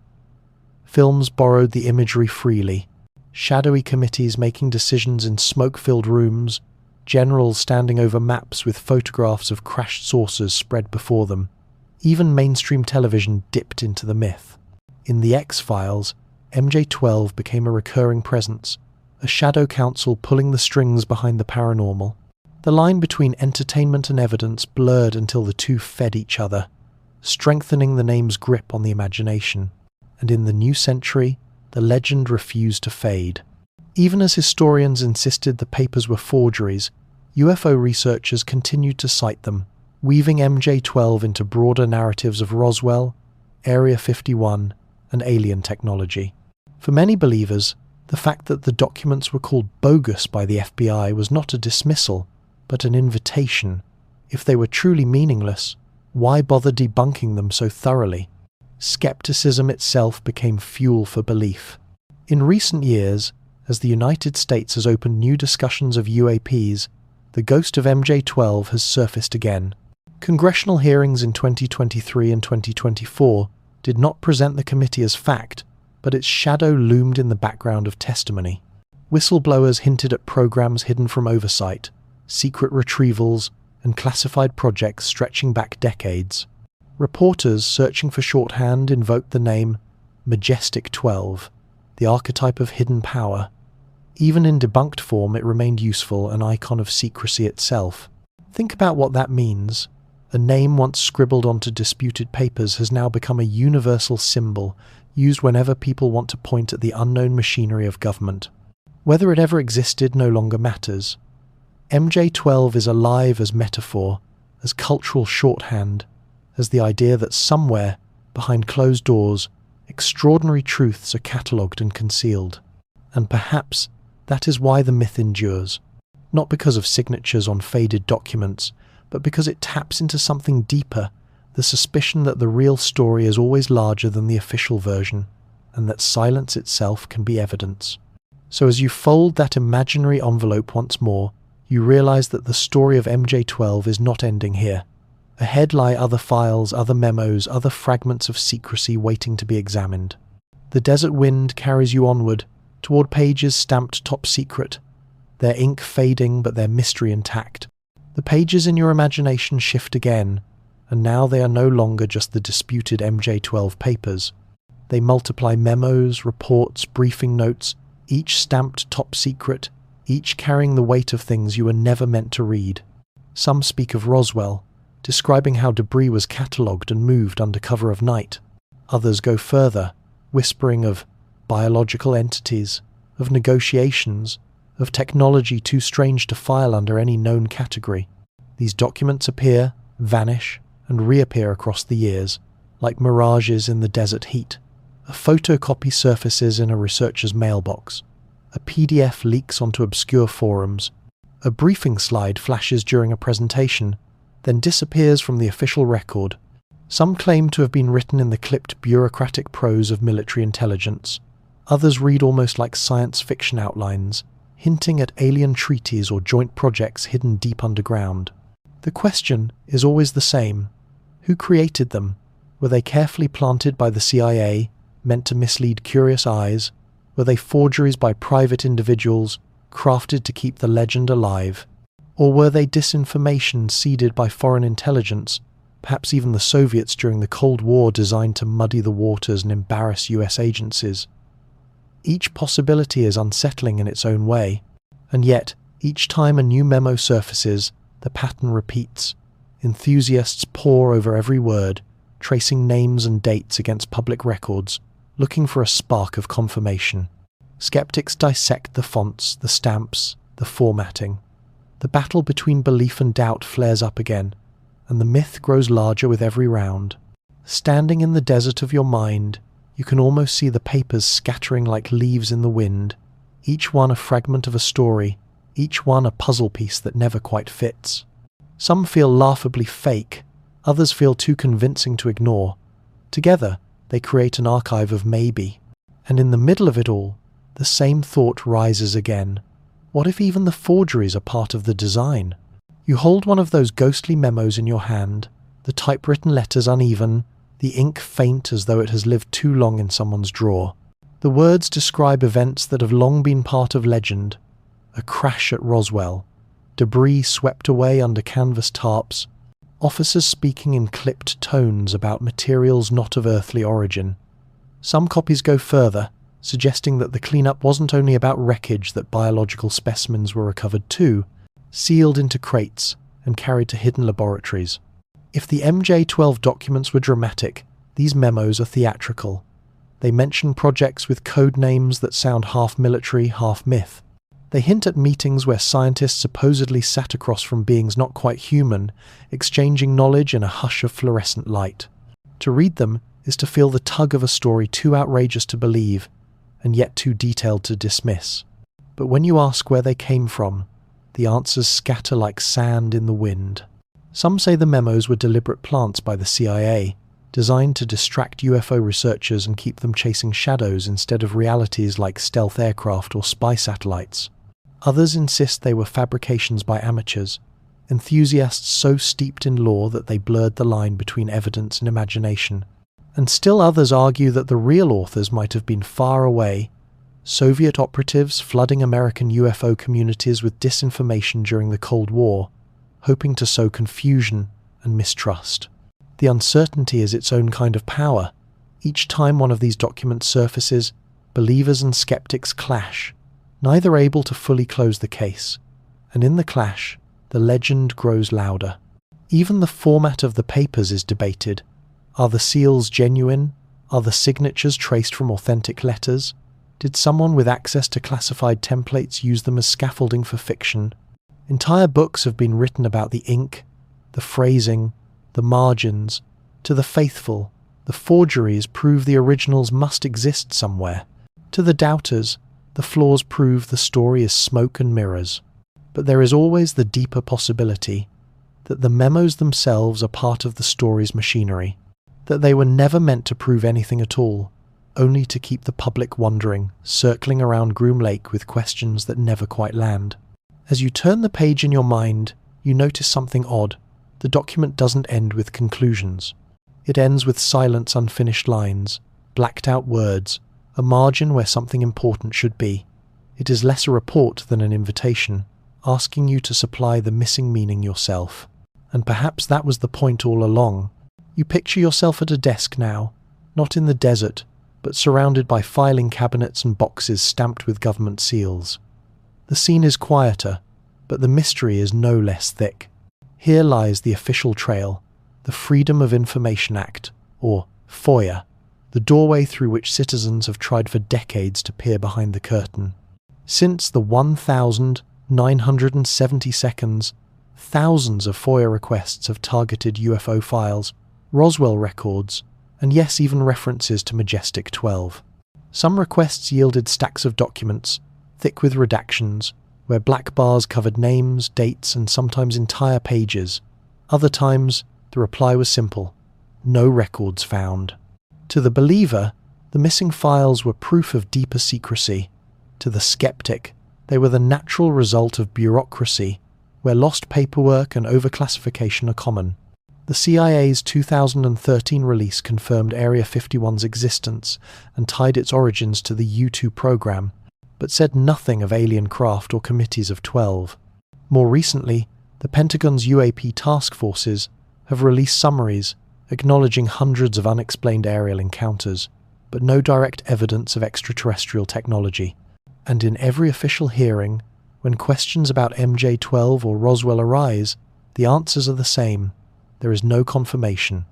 Films borrowed the imagery freely, shadowy committees making decisions in smoke-filled rooms, generals standing over maps with photographs of crashed saucers spread before them. Even mainstream television dipped into the myth. In The X-Files, MJ-12 became a recurring presence, a shadow council pulling the strings behind the paranormal. The line between entertainment and evidence blurred until the two fed each other, strengthening the name's grip on the imagination. And in the new century, the legend refused to fade. Even as historians insisted the papers were forgeries, UFO researchers continued to cite them, weaving MJ-12 into broader narratives of Roswell, Area 51, and alien technology. For many believers, the fact that the documents were called bogus by the FBI was not a dismissal, but an invitation. If they were truly meaningless, why bother debunking them so thoroughly? Skepticism itself became fuel for belief. In recent years, as the United States has opened new discussions of UAPs, the ghost of MJ-12 has surfaced again. Congressional hearings in 2023 and 2024 did not present the committee as fact, but its shadow loomed in the background of testimony. Whistleblowers hinted at programs hidden from oversight, secret retrievals, and classified projects stretching back decades. Reporters searching for shorthand invoked the name Majestic 12, the archetype of hidden power. Even in debunked form, it remained useful, an icon of secrecy itself. Think about what that means. A name once scribbled onto disputed papers has now become a universal symbol, used whenever people want to point at the unknown machinery of government. Whether it ever existed no longer matters. MJ-12 is alive as metaphor, as cultural shorthand, as the idea that somewhere, behind closed doors, extraordinary truths are catalogued and concealed. And perhaps that is why the myth endures, not because of signatures on faded documents, but because it taps into something deeper, the suspicion that the real story is always larger than the official version, and that silence itself can be evidence. So as you fold that imaginary envelope once more, you realize that the story of MJ-12 is not ending here. Ahead lie other files, other memos, other fragments of secrecy waiting to be examined. The desert wind carries you onward, toward pages stamped top secret, their ink fading but their mystery intact. The pages in your imagination shift again, and now they are no longer just the disputed MJ-12 papers. They multiply memos, reports, briefing notes, each stamped top secret, each carrying the weight of things you were never meant to read. Some speak of Roswell, describing how debris was catalogued and moved under cover of night. Others go further, whispering of biological entities, of negotiations, of technology too strange to file under any known category. These documents appear, vanish, and reappear across the years, like mirages in the desert heat. A photocopy surfaces in a researcher's mailbox. A PDF leaks onto obscure forums. A briefing slide flashes during a presentation, then disappears from the official record. Some claim to have been written in the clipped bureaucratic prose of military intelligence. Others read almost like science fiction outlines, hinting at alien treaties or joint projects hidden deep underground. The question is always the same. Who created them? Were they carefully planted by the CIA, meant to mislead curious eyes? Were they forgeries by private individuals, crafted to keep the legend alive? Or were they disinformation seeded by foreign intelligence, perhaps even the Soviets during the Cold War, designed to muddy the waters and embarrass US agencies? Each possibility is unsettling in its own way, and yet, each time a new memo surfaces, the pattern repeats. Enthusiasts pore over every word, tracing names and dates against public records, looking for a spark of confirmation. Skeptics dissect the fonts, the stamps, the formatting. The battle between belief and doubt flares up again, and the myth grows larger with every round. Standing in the desert of your mind, you can almost see the papers scattering like leaves in the wind, each one a fragment of a story, each one a puzzle piece that never quite fits. Some feel laughably fake, others feel too convincing to ignore. Together, they create an archive of maybe. And in the middle of it all, the same thought rises again. What if even the forgeries are part of the design? You hold one of those ghostly memos in your hand, the typewritten letters uneven, the ink faint as though it has lived too long in someone's drawer. The words describe events that have long been part of legend. A crash at Roswell, debris swept away under canvas tarps, officers speaking in clipped tones about materials not of earthly origin. Some copies go further, suggesting that the cleanup wasn't only about wreckage, that biological specimens were recovered too, sealed into crates and carried to hidden laboratories. If the MJ-12 documents were dramatic, these memos are theatrical. They mention projects with code names that sound half military, half myth. They hint at meetings where scientists supposedly sat across from beings not quite human, exchanging knowledge in a hush of fluorescent light. To read them is to feel the tug of a story too outrageous to believe, and yet too detailed to dismiss. But when you ask where they came from, the answers scatter like sand in the wind. Some say the memos were deliberate plants by the CIA, designed to distract UFO researchers and keep them chasing shadows instead of realities like stealth aircraft or spy satellites. Others insist they were fabrications by amateurs, enthusiasts so steeped in lore that they blurred the line between evidence and imagination. And still others argue that the real authors might have been far away, Soviet operatives flooding American UFO communities with disinformation during the Cold War, hoping to sow confusion and mistrust. The uncertainty is its own kind of power. Each time one of these documents surfaces, believers and skeptics clash, neither able to fully close the case. And in the clash, the legend grows louder. Even the format of the papers is debated. Are the seals genuine? Are the signatures traced from authentic letters? Did someone with access to classified templates use them as scaffolding for fiction? Entire books have been written about the ink, the phrasing, the margins. To the faithful, the forgeries prove the originals must exist somewhere. To the doubters, the flaws prove the story is smoke and mirrors. But there is always the deeper possibility that the memos themselves are part of the story's machinery, that they were never meant to prove anything at all, only to keep the public wondering, circling around Groom Lake with questions that never quite land. As you turn the page in your mind, you notice something odd. The document doesn't end with conclusions. It ends with silence, unfinished lines, blacked out words, a margin where something important should be. It is less a report than an invitation, asking you to supply the missing meaning yourself. And perhaps that was the point all along. You picture yourself at a desk now, not in the desert, but surrounded by filing cabinets and boxes stamped with government seals. The scene is quieter, but the mystery is no less thick. Here lies the official trail, the Freedom of Information Act, or FOIA, the doorway through which citizens have tried for decades to peer behind the curtain. Since the 1,970 seconds, thousands of FOIA requests have targeted UFO files, Roswell records, and yes, even references to Majestic 12. Some requests yielded stacks of documents, thick with redactions, where black bars covered names, dates, and sometimes entire pages. Other times, the reply was simple: no records found. To the believer, the missing files were proof of deeper secrecy. To the skeptic, they were the natural result of bureaucracy, where lost paperwork and overclassification are common. The CIA's 2013 release confirmed Area 51's existence and tied its origins to the U-2 program, but said nothing of alien craft or committees of 12. More recently, the Pentagon's UAP task forces have released summaries acknowledging hundreds of unexplained aerial encounters, but no direct evidence of extraterrestrial technology. And in every official hearing, when questions about MJ-12 or Roswell arise, the answers are the same. There is no confirmation.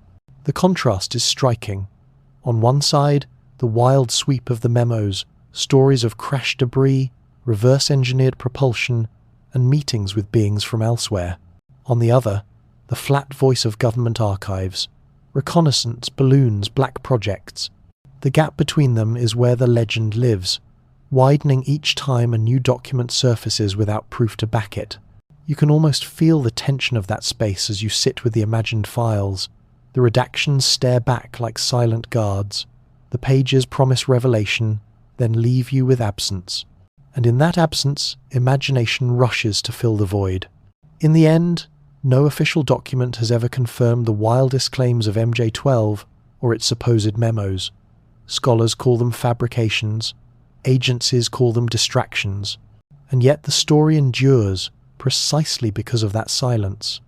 The contrast is striking. On one side, the wild sweep of the memos, stories of crashed debris, reverse-engineered propulsion, and meetings with beings from elsewhere. On the other, the flat voice of government archives, reconnaissance, balloons, black projects. The gap between them is where the legend lives, widening each time a new document surfaces without proof to back it. You can almost feel the tension of that space as you sit with the imagined files. The redactions stare back like silent guards. The pages promise revelation, then leave you with absence. And in that absence, imagination rushes to fill the void. In the end, no official document has ever confirmed the wildest claims of MJ12 or its supposed memos. Scholars call them fabrications, agencies call them distractions, and yet the story endures precisely because of that silence.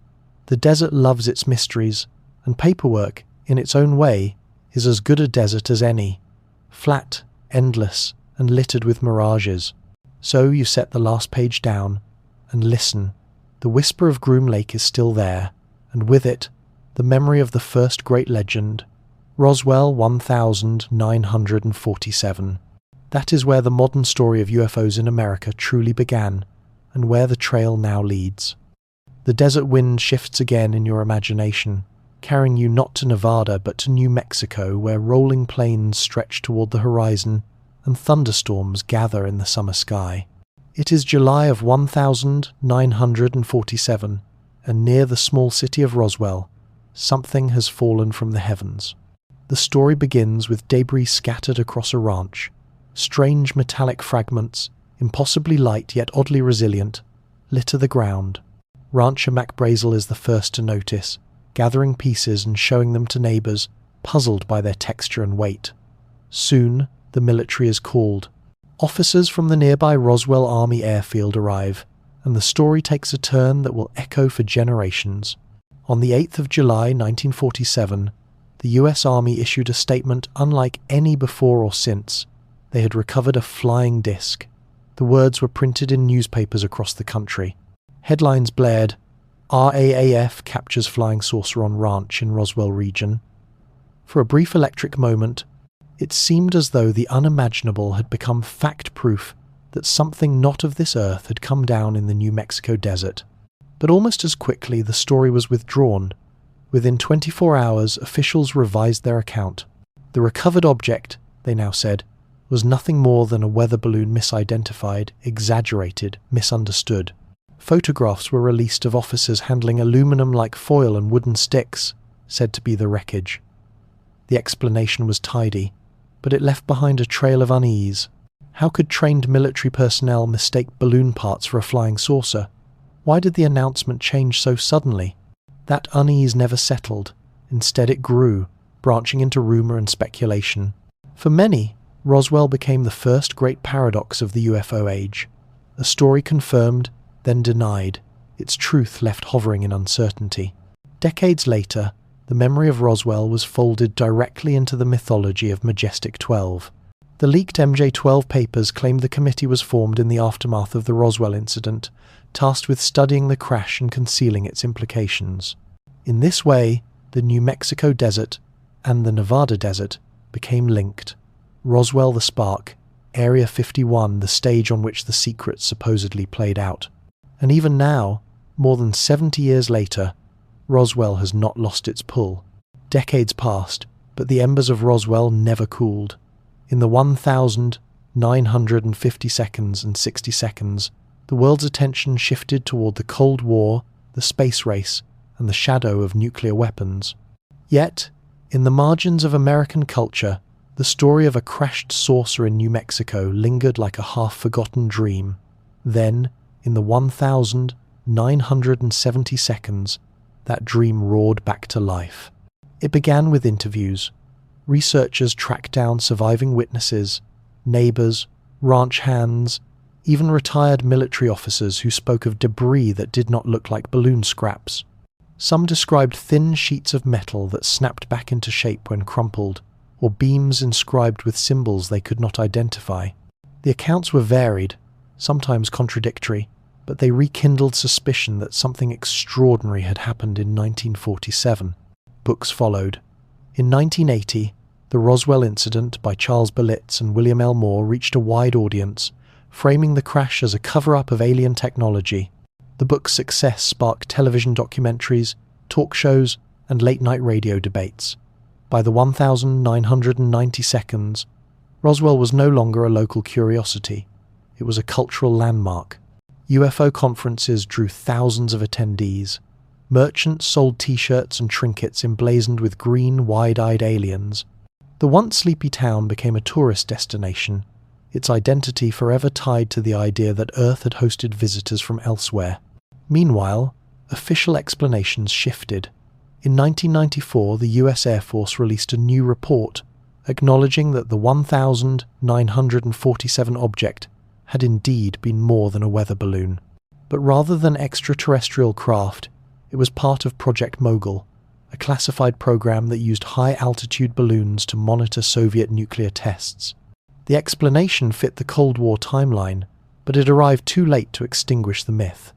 The desert loves its mysteries, and paperwork, in its own way, is as good a desert as any. Flat, endless, and littered with mirages. So you set the last page down, and listen. The whisper of Groom Lake is still there, and with it, the memory of the first great legend, Roswell 1947. That is where the modern story of UFOs in America truly began, and where the trail now leads. The desert wind shifts again in your imagination, carrying you not to Nevada but to New Mexico, where rolling plains stretch toward the horizon and thunderstorms gather in the summer sky. It is July of 1947, and near the small city of Roswell, something has fallen from the heavens. The story begins with debris scattered across a ranch. Strange metallic fragments, impossibly light yet oddly resilient, litter the ground. Rancher Mac Brazel is the first to notice, gathering pieces and showing them to neighbors, puzzled by their texture and weight. Soon, the military is called. Officers from the nearby Roswell Army Airfield arrive, and the story takes a turn that will echo for generations. On the 8th of July 1947, the US Army issued a statement unlike any before or since. They had recovered a flying disc. The words were printed in newspapers across the country. Headlines blared, "RAAF captures flying saucer on ranch in Roswell region." For a brief electric moment, it seemed as though the unimaginable had become fact-proof that something not of this earth had come down in the New Mexico desert. But almost as quickly the story was withdrawn. Within 24 hours, officials revised their account. The recovered object, they now said, was nothing more than a weather balloon misidentified, exaggerated, misunderstood. Photographs were released of officers handling aluminum-like foil and wooden sticks, said to be the wreckage. The explanation was tidy, but it left behind a trail of unease. How could trained military personnel mistake balloon parts for a flying saucer? Why did the announcement change so suddenly? That unease never settled. Instead it grew, branching into rumor and speculation. For many, Roswell became the first great paradox of the UFO age. A story confirmed, then denied, its truth left hovering in uncertainty. Decades later, the memory of Roswell was folded directly into the mythology of Majestic 12. The leaked MJ-12 papers claimed the committee was formed in the aftermath of the Roswell incident, tasked with studying the crash and concealing its implications. In this way, the New Mexico desert and the Nevada desert became linked. Roswell the spark, Area 51 the stage on which the secret supposedly played out. And even now, more than 70 years later, Roswell has not lost its pull. Decades passed, but the embers of Roswell never cooled. In the 1,950 seconds and 60 seconds, the world's attention shifted toward the Cold War, the space race, and the shadow of nuclear weapons. Yet, in the margins of American culture, the story of a crashed saucer in New Mexico lingered like a half-forgotten dream. Then, in the 1,970 seconds, that dream roared back to life. It began with interviews. Researchers tracked down surviving witnesses, neighbors, ranch hands, even retired military officers who spoke of debris that did not look like balloon scraps. Some described thin sheets of metal that snapped back into shape when crumpled, or beams inscribed with symbols they could not identify. The accounts were varied, sometimes contradictory, but they rekindled suspicion that something extraordinary had happened in 1947. Books followed. In 1980, The Roswell Incident by Charles Berlitz and William L. Moore reached a wide audience, framing the crash as a cover-up of alien technology. The book's success sparked television documentaries, talk shows, and late-night radio debates. By the 1,990 seconds, Roswell was no longer a local curiosity. It was a cultural landmark. UFO conferences drew thousands of attendees. Merchants sold T-shirts and trinkets emblazoned with green, wide-eyed aliens. The once sleepy town became a tourist destination. its identity forever tied to the idea that Earth had hosted visitors from elsewhere. Meanwhile, official explanations shifted. In 1994, the US Air Force released a new report acknowledging that the 1,947 object had indeed been more than a weather balloon. But rather than extraterrestrial craft, it was part of Project Mogul, a classified program that used high-altitude balloons to monitor Soviet nuclear tests. The explanation fit the Cold War timeline, but it arrived too late to extinguish the myth.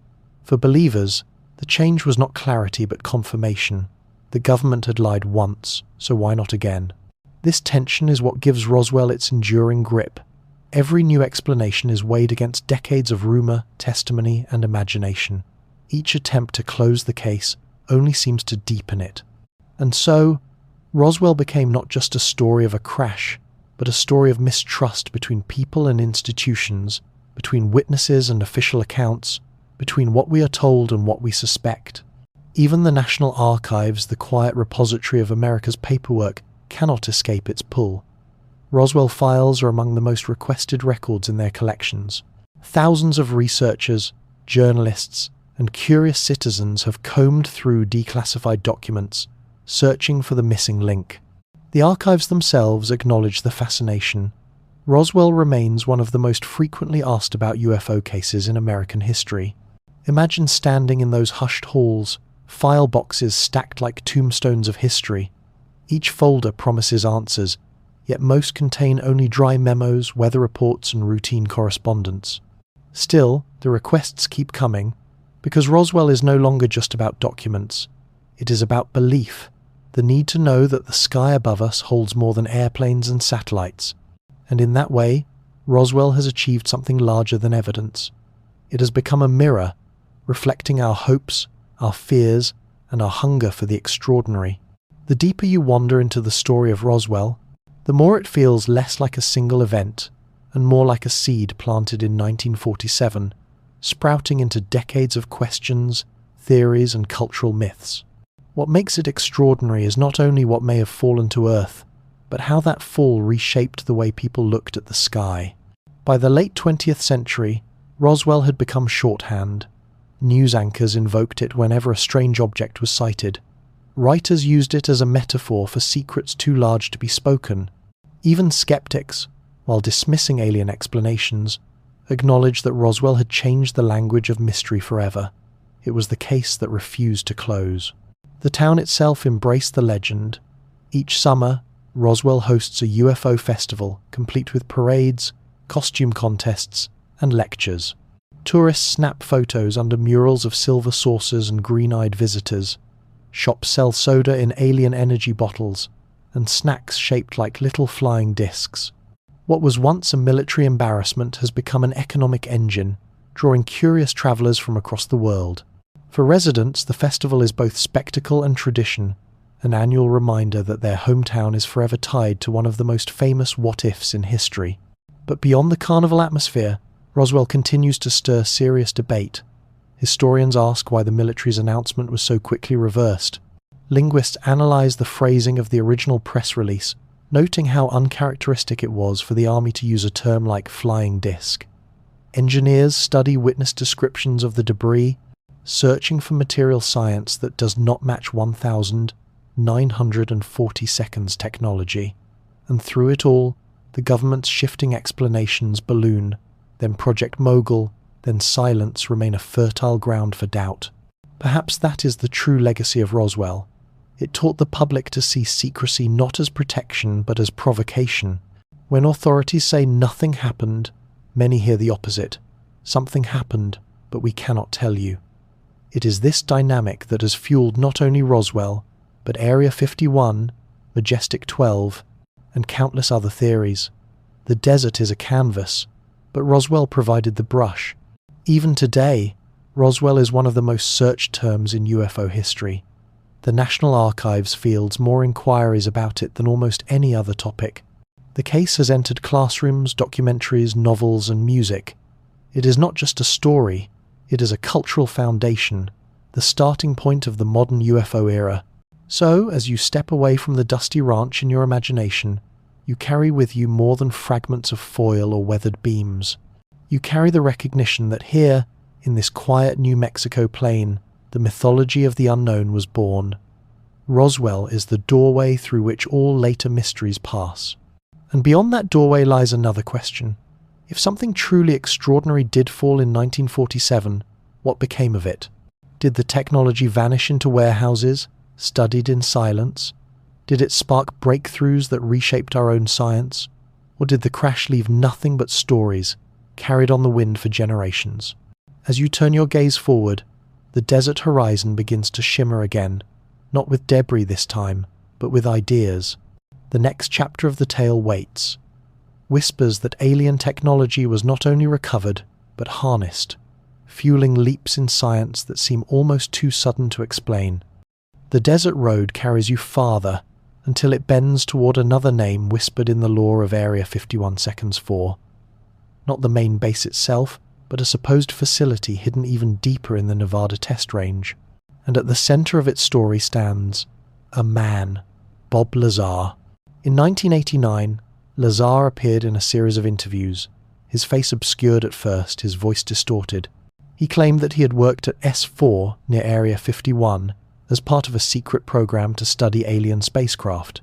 For believers, the change was not clarity but confirmation. The government had lied once, so why not again? This tension is what gives Roswell its enduring grip. Every new explanation is weighed against decades of rumor, testimony, and imagination. Each attempt to close the case only seems to deepen it. And so, Roswell became not just a story of a crash, but a story of mistrust between people and institutions, between witnesses and official accounts, between what we are told and what we suspect. Even the National Archives, the quiet repository of America's paperwork, cannot escape its pull. Roswell files are among the most requested records in their collections. Thousands of researchers, journalists, and curious citizens have combed through declassified documents, searching for the missing link. The archives themselves acknowledge the fascination. Roswell remains one of the most frequently asked about UFO cases in American history. Imagine standing in those hushed halls, file boxes stacked like tombstones of history. Each folder promises answers, yet most contain only dry memos, weather reports, and routine correspondence. Still, the requests keep coming, because Roswell is no longer just about documents. It is about belief, the need to know that the sky above us holds more than airplanes and satellites. And in that way, Roswell has achieved something larger than evidence. It has become a mirror, reflecting our hopes, our fears, and our hunger for the extraordinary. The deeper you wander into the story of Roswell, the more it feels less like a single event and more like a seed planted in 1947, sprouting into decades of questions, theories, and cultural myths. What makes it extraordinary is not only what may have fallen to Earth, but how that fall reshaped the way people looked at the sky. By the late 20th century, Roswell had become shorthand. News anchors invoked it whenever a strange object was sighted. Writers used it as a metaphor for secrets too large to be spoken. Even skeptics, while dismissing alien explanations, acknowledged that Roswell had changed the language of mystery forever. It was the case that refused to close. The town itself embraced the legend. Each summer, Roswell hosts a UFO festival, complete with parades, costume contests, and lectures. Tourists snap photos under murals of silver saucers and green-eyed visitors. Shops sell soda in alien energy bottles, and snacks shaped like little flying discs. What was once a military embarrassment has become an economic engine, drawing curious travelers from across the world. For residents, the festival is both spectacle and tradition, an annual reminder that their hometown is forever tied to one of the most famous what-ifs in history. But beyond the carnival atmosphere, Roswell continues to stir serious debate. Historians ask why the military's announcement was so quickly reversed. Linguists analyze the phrasing of the original press release, noting how uncharacteristic it was for the army to use a term like flying disc. Engineers study witness descriptions of the debris, searching for material science that does not match 1,940 seconds technology. And through it all, the government's shifting explanations balloon, then Project Mogul, then silence remain a fertile ground for doubt. Perhaps that is the true legacy of Roswell. It taught the public to see secrecy not as protection but as provocation. When authorities say nothing happened, many hear the opposite. Something happened, but we cannot tell you. It is this dynamic that has fueled not only Roswell, but Area 51, Majestic 12, and countless other theories. The desert is a canvas, but Roswell provided the brush. Even today, Roswell is one of the most searched terms in UFO history. The National Archives fields more inquiries about it than almost any other topic. The case has entered classrooms, documentaries, novels, and music. It is not just a story, it is a cultural foundation, the starting point of the modern UFO era. So, as you step away from the dusty ranch in your imagination, you carry with you more than fragments of foil or weathered beams. You carry the recognition that here, in this quiet New Mexico plain, the mythology of the unknown was born. Roswell is the doorway through which all later mysteries pass. And beyond that doorway lies another question. If something truly extraordinary did fall in 1947, what became of it? Did the technology vanish into warehouses, studied in silence? Did it spark breakthroughs that reshaped our own science? Or did the crash leave nothing but stories, carried on the wind for generations? As you turn your gaze forward, the desert horizon begins to shimmer again, not with debris this time, but with ideas. The next chapter of the tale waits. Whispers that alien technology was not only recovered, but harnessed, fueling leaps in science that seem almost too sudden to explain. The desert road carries you farther, until it bends toward another name whispered in the lore of Area 51 Seconds 4. Not the main base itself, but a supposed facility hidden even deeper in the Nevada test range. And at the center of its story stands a man, Bob Lazar. In 1989, Lazar appeared in a series of interviews, his face obscured at first, his voice distorted. He claimed that he had worked at S4 near Area 51 as part of a secret program to study alien spacecraft.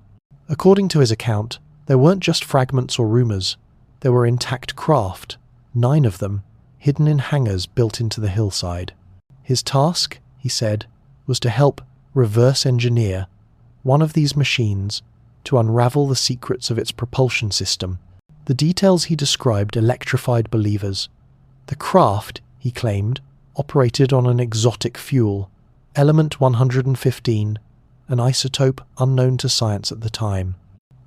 According to his account, there weren't just fragments or rumors. There were intact craft, 9 of them, hidden in hangars built into the hillside. His task, he said, was to help reverse engineer one of these machines to unravel the secrets of its propulsion system. The details he described electrified believers. The craft, he claimed, operated on an exotic fuel, element 115, an isotope unknown to science at the time.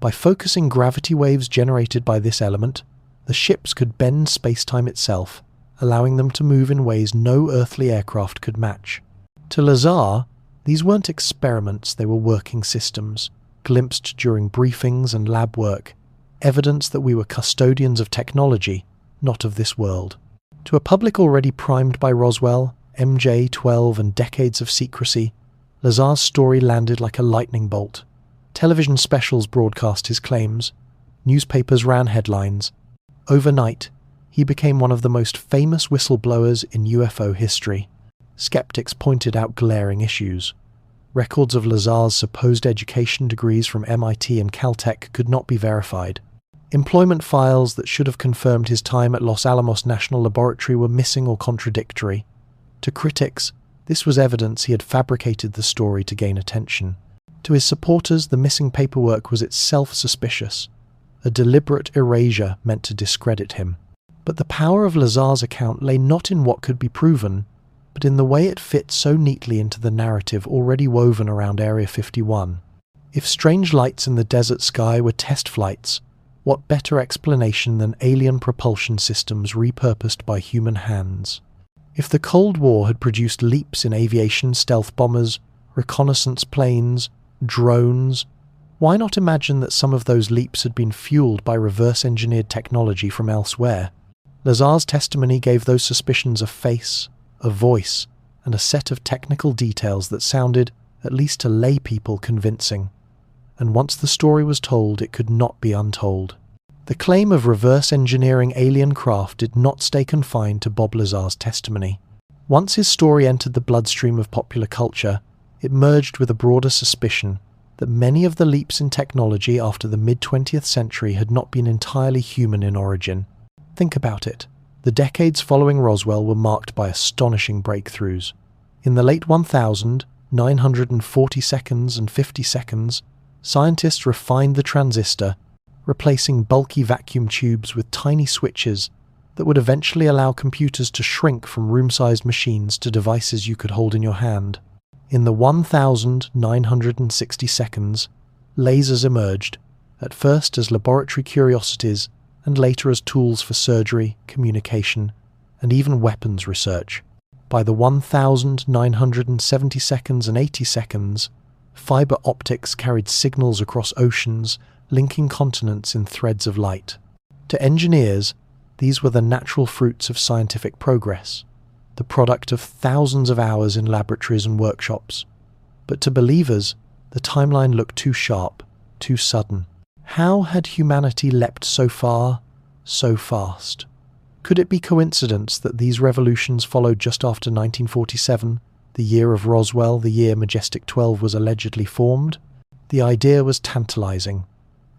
By focusing gravity waves generated by this element, the ships could bend spacetime itself, allowing them to move in ways no earthly aircraft could match. To Lazar, these weren't experiments, they were working systems, glimpsed during briefings and lab work, evidence that we were custodians of technology, not of this world. To a public already primed by Roswell, MJ-12 and decades of secrecy, Lazar's story landed like a lightning bolt. Television specials broadcast his claims. Newspapers ran headlines. Overnight, he became one of the most famous whistleblowers in UFO history. Skeptics pointed out glaring issues. Records of Lazar's supposed education degrees from MIT and Caltech could not be verified. Employment files that should have confirmed his time at Los Alamos National Laboratory were missing or contradictory. To critics, this was evidence he had fabricated the story to gain attention. To his supporters, the missing paperwork was itself suspicious, a deliberate erasure meant to discredit him. But the power of Lazar's account lay not in what could be proven, but in the way it fit so neatly into the narrative already woven around Area 51. If strange lights in the desert sky were test flights, what better explanation than alien propulsion systems repurposed by human hands? If the Cold War had produced leaps in aviation stealth bombers, reconnaissance planes, drones, why not imagine that some of those leaps had been fueled by reverse-engineered technology from elsewhere? Lazar's testimony gave those suspicions a face, a voice, and a set of technical details that sounded, at least to lay people, convincing. And once the story was told, it could not be untold. The claim of reverse engineering alien craft did not stay confined to Bob Lazar's testimony. Once his story entered the bloodstream of popular culture, it merged with a broader suspicion that many of the leaps in technology after the mid-20th century had not been entirely human in origin. Think about it. The decades following Roswell were marked by astonishing breakthroughs. In the late 940 seconds and 50 seconds, scientists refined the transistor, replacing bulky vacuum tubes with tiny switches that would eventually allow computers to shrink from room-sized machines to devices you could hold in your hand. In the 1960 seconds, lasers emerged, at first as laboratory curiosities and later as tools for surgery, communication, and even weapons research. By the 1970 seconds and 80 seconds, fiber optics carried signals across oceans, linking continents in threads of light. To engineers, these were the natural fruits of scientific progress, the product of thousands of hours in laboratories and workshops. But to believers, the timeline looked too sharp, too sudden. How had humanity leapt so far, so fast? Could it be coincidence that these revolutions followed just after 1947, the year of Roswell, the year Majestic 12 was allegedly formed? The idea was tantalizing.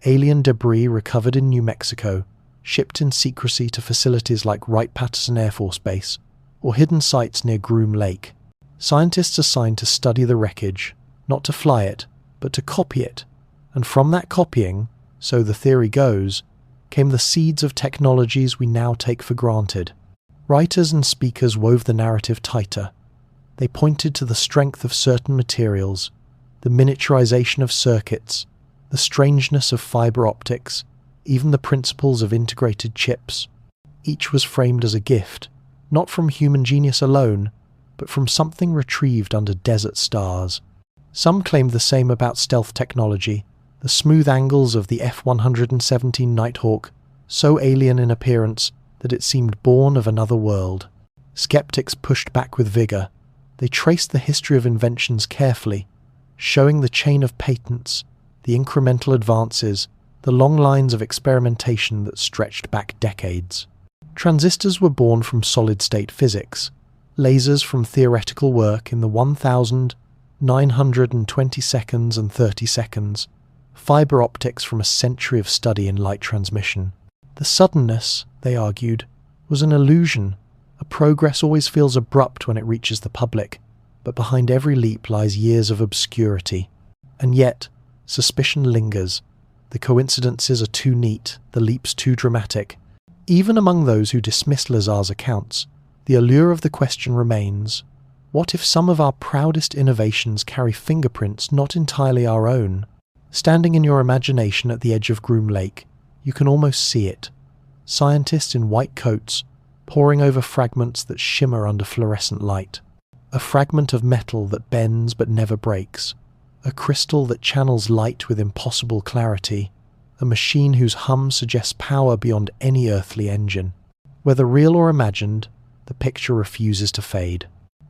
Alien debris recovered in New Mexico, shipped in secrecy to facilities like Wright-Patterson Air Force Base, or hidden sites near Groom Lake. Scientists assigned to study the wreckage, not to fly it, but to copy it. And from that copying, so the theory goes, came the seeds of technologies we now take for granted. Writers and speakers wove the narrative tighter. They pointed to the strength of certain materials, the miniaturization of circuits, the strangeness of fiber optics, even the principles of integrated chips. Each was framed as a gift, not from human genius alone, but from something retrieved under desert stars. Some claimed the same about stealth technology, the smooth angles of the F-117 Nighthawk, so alien in appearance that it seemed born of another world. Skeptics pushed back with vigor. They traced the history of inventions carefully, showing the chain of patents, the incremental advances, the long lines of experimentation that stretched back decades. Transistors were born from solid-state physics, lasers from theoretical work in the 1,920 seconds and 30 seconds, fiber optics from a century of study in light transmission. The suddenness, they argued, was an illusion. A progress always feels abrupt when it reaches the public, but behind every leap lies years of obscurity. And yet, suspicion lingers. The coincidences are too neat, the leaps too dramatic. Even among those who dismiss Lazar's accounts, the allure of the question remains, what if some of our proudest innovations carry fingerprints not entirely our own? Standing in your imagination at the edge of Groom Lake, you can almost see it. Scientists in white coats, poring over fragments that shimmer under fluorescent light. A fragment of metal that bends but never breaks. A crystal that channels light with impossible clarity. A machine whose hum suggests power beyond any earthly engine. Whether real or imagined, the picture refuses to fade.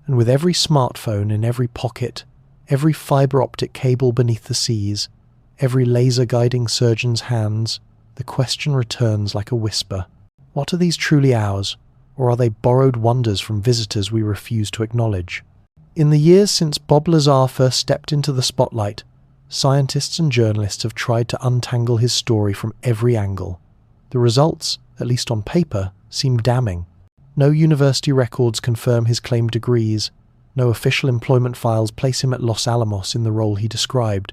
And with every smartphone in every pocket, every fiber optic cable beneath the seas, every laser guiding surgeon's hands, the question returns like a whisper. What are these truly ours, or are they borrowed wonders from visitors we refuse to acknowledge? In the years since Bob Lazar first stepped into the spotlight, scientists and journalists have tried to untangle his story from every angle. The results, at least on paper, seem damning. No university records confirm his claimed degrees. No official employment files place him at Los Alamos in the role he described.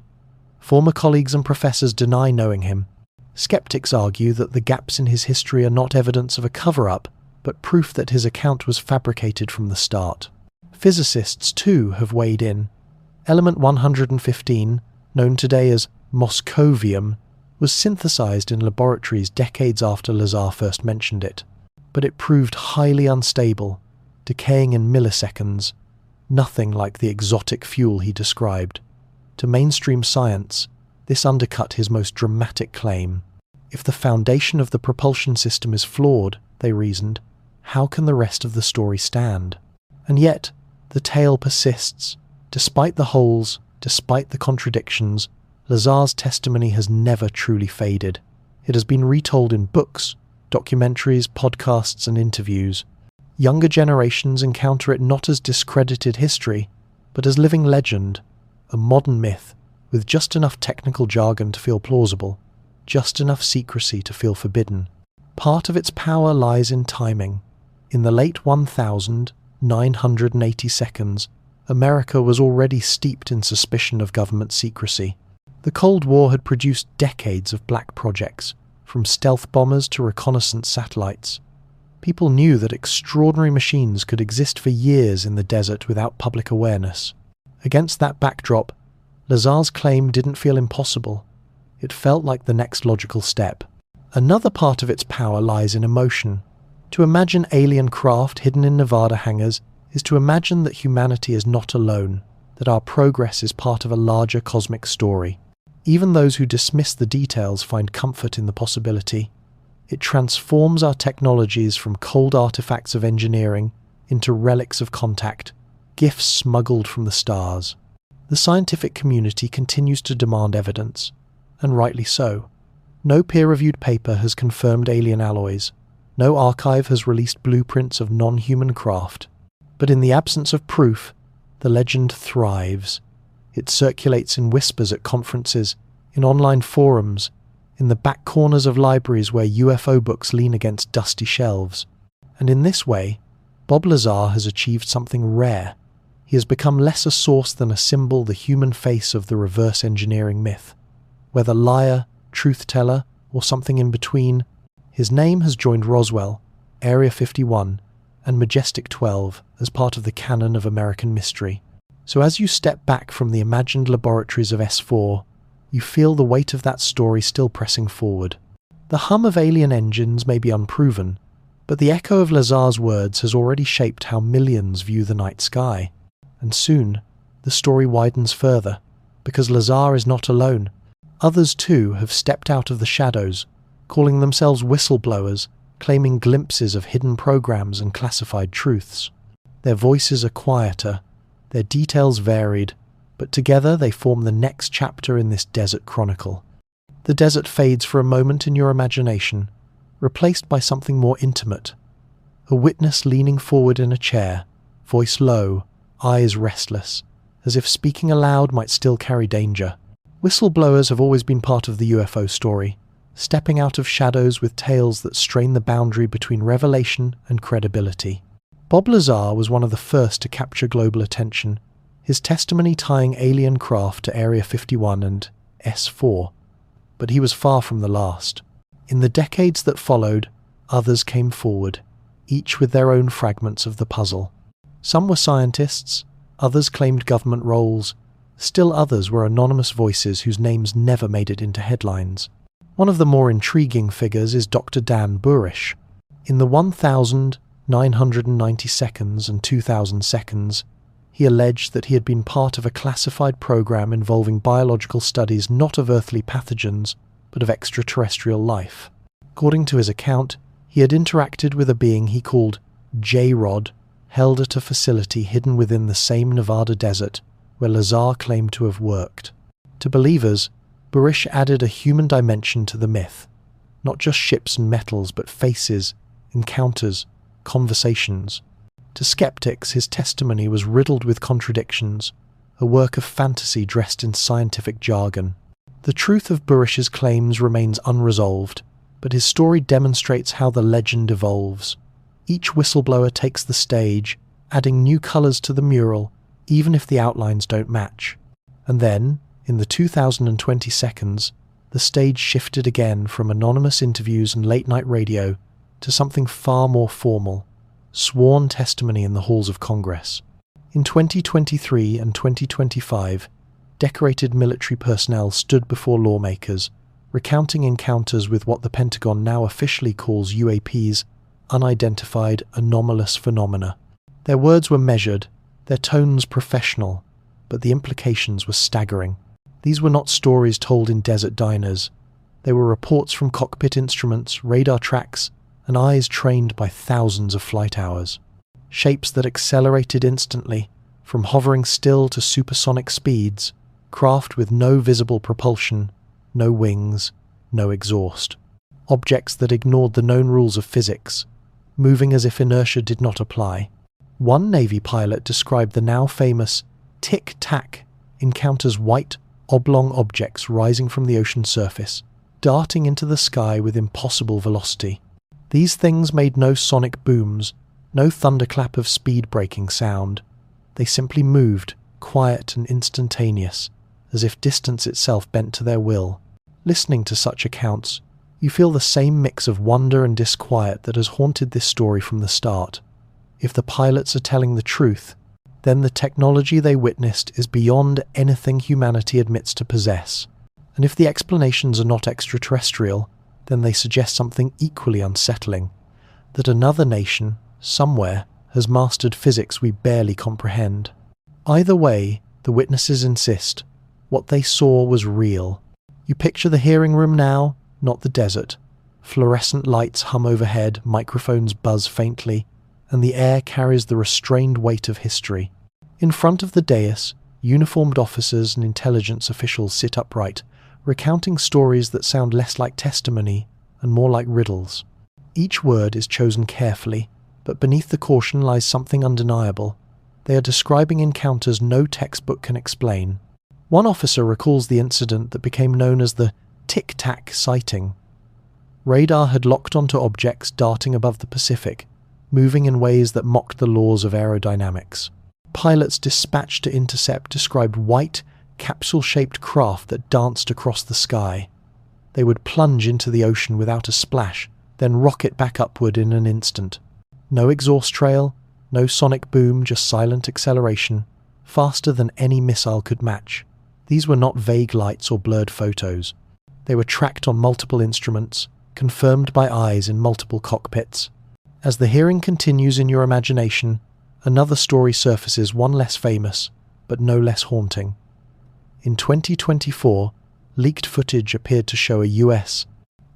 Former colleagues and professors deny knowing him. Skeptics argue that the gaps in his history are not evidence of a cover-up, but proof that his account was fabricated from the start. Physicists, too, have weighed in. Element 115, known today as moscovium, was synthesized in laboratories decades after Lazar first mentioned it. But it proved highly unstable, decaying in milliseconds, nothing like the exotic fuel he described. To mainstream science, this undercut his most dramatic claim. If the foundation of the propulsion system is flawed, they reasoned, how can the rest of the story stand? And yet, the tale persists. Despite the holes, despite the contradictions, Lazar's testimony has never truly faded. It has been retold in books, documentaries, podcasts, and interviews. Younger generations encounter it not as discredited history, but as living legend, a modern myth, with just enough technical jargon to feel plausible, just enough secrecy to feel forbidden. Part of its power lies in timing. In the late 1,980 seconds, America was already steeped in suspicion of government secrecy. The Cold War had produced decades of black projects, from stealth bombers to reconnaissance satellites. People knew that extraordinary machines could exist for years in the desert without public awareness. Against that backdrop, Lazar's claim didn't feel impossible. It felt like the next logical step. Another part of its power lies in emotion. To imagine alien craft hidden in Nevada hangars is to imagine that humanity is not alone, that our progress is part of a larger cosmic story. Even those who dismiss the details find comfort in the possibility. It transforms our technologies from cold artifacts of engineering into relics of contact, gifts smuggled from the stars. The scientific community continues to demand evidence, and rightly so. No peer-reviewed paper has confirmed alien alloys. No archive has released blueprints of non-human craft. But in the absence of proof, the legend thrives. It circulates in whispers at conferences, in online forums, in the back corners of libraries where UFO books lean against dusty shelves. And in this way, Bob Lazar has achieved something rare. He has become less a source than a symbol, the human face of the reverse engineering myth. Whether liar, truth-teller, or something in between, his name has joined Roswell, Area 51, and Majestic 12 as part of the canon of American mystery. So as you step back from the imagined laboratories of S4, you feel the weight of that story still pressing forward. The hum of alien engines may be unproven, but the echo of Lazar's words has already shaped how millions view the night sky. And soon, the story widens further, because Lazar is not alone. Others too have stepped out of the shadows, calling themselves whistleblowers, claiming glimpses of hidden programs and classified truths. Their voices are quieter, their details varied, but together they form the next chapter in this desert chronicle. The desert fades for a moment in your imagination, replaced by something more intimate. A witness leaning forward in a chair, voice low, eyes restless, as if speaking aloud might still carry danger. Whistleblowers have always been part of the UFO story, stepping out of shadows with tales that strain the boundary between revelation and credibility. Bob Lazar was one of the first to capture global attention, his testimony tying alien craft to Area 51 and S4. But he was far from the last. In the decades that followed, others came forward, each with their own fragments of the puzzle. Some were scientists, others claimed government roles, still others were anonymous voices whose names never made it into headlines. One of the more intriguing figures is Dr. Dan Burish. In the 1,990 seconds and 2,000 seconds, he alleged that he had been part of a classified program involving biological studies not of earthly pathogens, but of extraterrestrial life. According to his account, he had interacted with a being he called J-Rod, held at a facility hidden within the same Nevada desert where Lazar claimed to have worked. To believers, Burish added a human dimension to the myth, not just ships and metals, but faces, encounters, conversations. To skeptics, his testimony was riddled with contradictions, a work of fantasy dressed in scientific jargon. The truth of Burish's claims remains unresolved, but his story demonstrates how the legend evolves. Each whistleblower takes the stage, adding new colours to the mural, even if the outlines don't match. And then, in the 2020 seconds, the stage shifted again from anonymous interviews and late-night radio to something far more formal, sworn testimony in the halls of Congress. In 2023 and 2025, decorated military personnel stood before lawmakers, recounting encounters with what the Pentagon now officially calls UAPs, unidentified anomalous phenomena. Their words were measured, their tones professional, but the implications were staggering. These were not stories told in desert diners. They were reports from cockpit instruments, radar tracks, and eyes trained by thousands of flight hours. Shapes that accelerated instantly, from hovering still to supersonic speeds, craft with no visible propulsion, no wings, no exhaust. Objects that ignored the known rules of physics, moving as if inertia did not apply. One Navy pilot described the now famous Tic Tac encounters white, oblong objects rising from the ocean surface, darting into the sky with impossible velocity. These things made no sonic booms, no thunderclap of speed-breaking sound. They simply moved, quiet and instantaneous, as if distance itself bent to their will. Listening to such accounts, you feel the same mix of wonder and disquiet that has haunted this story from the start. If the pilots are telling the truth, then the technology they witnessed is beyond anything humanity admits to possess. And if the explanations are not extraterrestrial, then they suggest something equally unsettling, that another nation, somewhere, has mastered physics we barely comprehend. Either way, the witnesses insist, what they saw was real. You picture the hearing room now, not the desert. Fluorescent lights hum overhead, microphones buzz faintly, and the air carries the restrained weight of history. In front of the dais, uniformed officers and intelligence officials sit upright, recounting stories that sound less like testimony and more like riddles. Each word is chosen carefully, but beneath the caution lies something undeniable. They are describing encounters no textbook can explain. One officer recalls the incident that became known as the Tic Tac sighting. Radar had locked onto objects darting above the Pacific, moving in ways that mocked the laws of aerodynamics. Pilots dispatched to intercept described white, capsule-shaped craft that danced across the sky. They would plunge into the ocean without a splash, then rocket back upward in an instant. No exhaust trail, no sonic boom, just silent acceleration, faster than any missile could match. These were not vague lights or blurred photos. They were tracked on multiple instruments, confirmed by eyes in multiple cockpits. As the hearing continues in your imagination, another story surfaces, one less famous, but no less haunting. In 2024, leaked footage appeared to show a US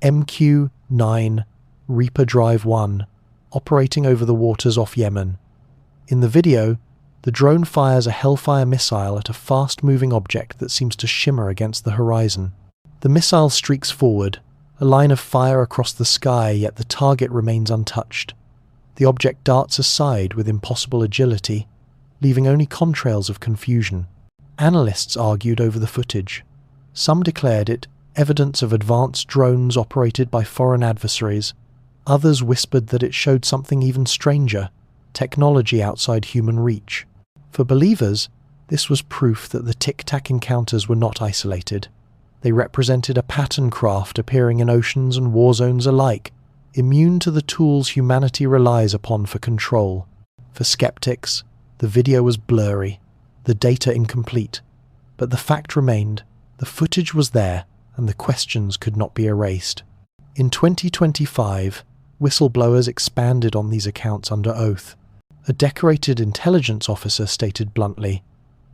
MQ-9 Reaper Drive 1 operating over the waters off Yemen. In the video, the drone fires a Hellfire missile at a fast-moving object that seems to shimmer against the horizon. The missile streaks forward, a line of fire across the sky, yet the target remains untouched. The object darts aside with impossible agility, leaving only contrails of confusion. Analysts argued over the footage. Some declared it evidence of advanced drones operated by foreign adversaries. Others whispered that it showed something even stranger, technology outside human reach. For believers, this was proof that the Tic Tac encounters were not isolated. They represented a pattern craft appearing in oceans and war zones alike, immune to the tools humanity relies upon for control. For skeptics, the video was blurry, the data incomplete, but the fact remained: the footage was there and the questions could not be erased. In 2025, whistleblowers expanded on these accounts under oath. A decorated intelligence officer stated bluntly,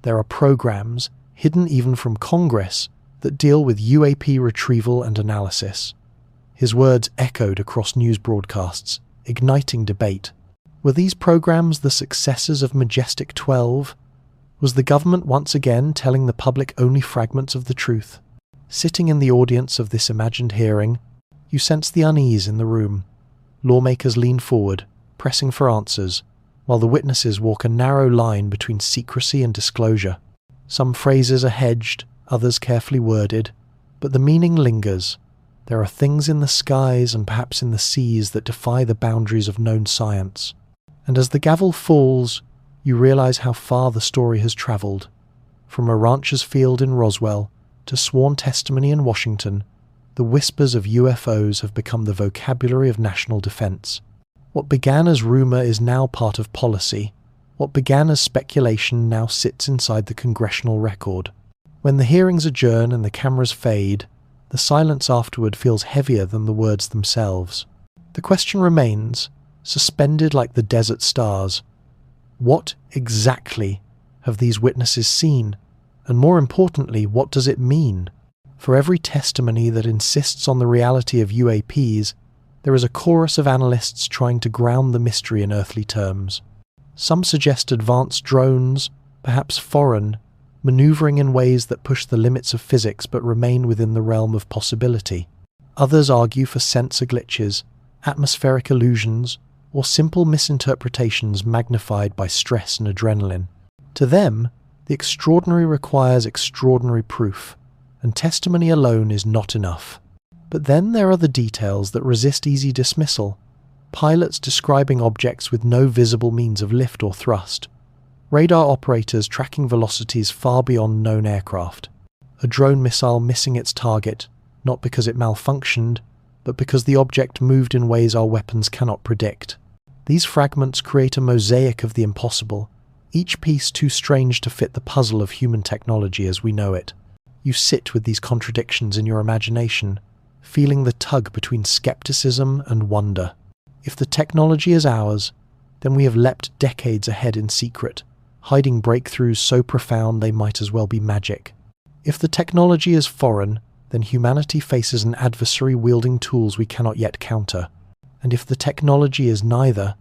"There are programs, hidden even from Congress, that deal with UAP retrieval and analysis." His words echoed across news broadcasts, igniting debate. Were these programs the successors of Majestic 12? Was the government once again telling the public only fragments of the truth? Sitting in the audience of this imagined hearing, you sense the unease in the room. Lawmakers lean forward, pressing for answers, while the witnesses walk a narrow line between secrecy and disclosure. Some phrases are hedged, others carefully worded, but the meaning lingers. There are things in the skies and perhaps in the seas that defy the boundaries of known science. And as the gavel falls, you realize how far the story has traveled. From a rancher's field in Roswell to sworn testimony in Washington, the whispers of UFOs have become the vocabulary of national defense. What began as rumor is now part of policy. What began as speculation now sits inside the congressional record. When the hearings adjourn and the cameras fade, the silence afterward feels heavier than the words themselves. The question remains, suspended like the desert stars. What exactly have these witnesses seen? And more importantly, what does it mean? For every testimony that insists on the reality of UAPs, there is a chorus of analysts trying to ground the mystery in earthly terms. Some suggest advanced drones, perhaps foreign, maneuvering in ways that push the limits of physics but remain within the realm of possibility. Others argue for sensor glitches, atmospheric illusions, or simple misinterpretations magnified by stress and adrenaline. To them, the extraordinary requires extraordinary proof, and testimony alone is not enough. But then there are the details that resist easy dismissal. Pilots describing objects with no visible means of lift or thrust. Radar operators tracking velocities far beyond known aircraft. A drone missile missing its target, not because it malfunctioned, but because the object moved in ways our weapons cannot predict. These fragments create a mosaic of the impossible, each piece too strange to fit the puzzle of human technology as we know it. You sit with these contradictions in your imagination, feeling the tug between skepticism and wonder. If the technology is ours, then we have leapt decades ahead in secret, hiding breakthroughs so profound they might as well be magic. If the technology is foreign, then humanity faces an adversary wielding tools we cannot yet counter. And if the technology is neither,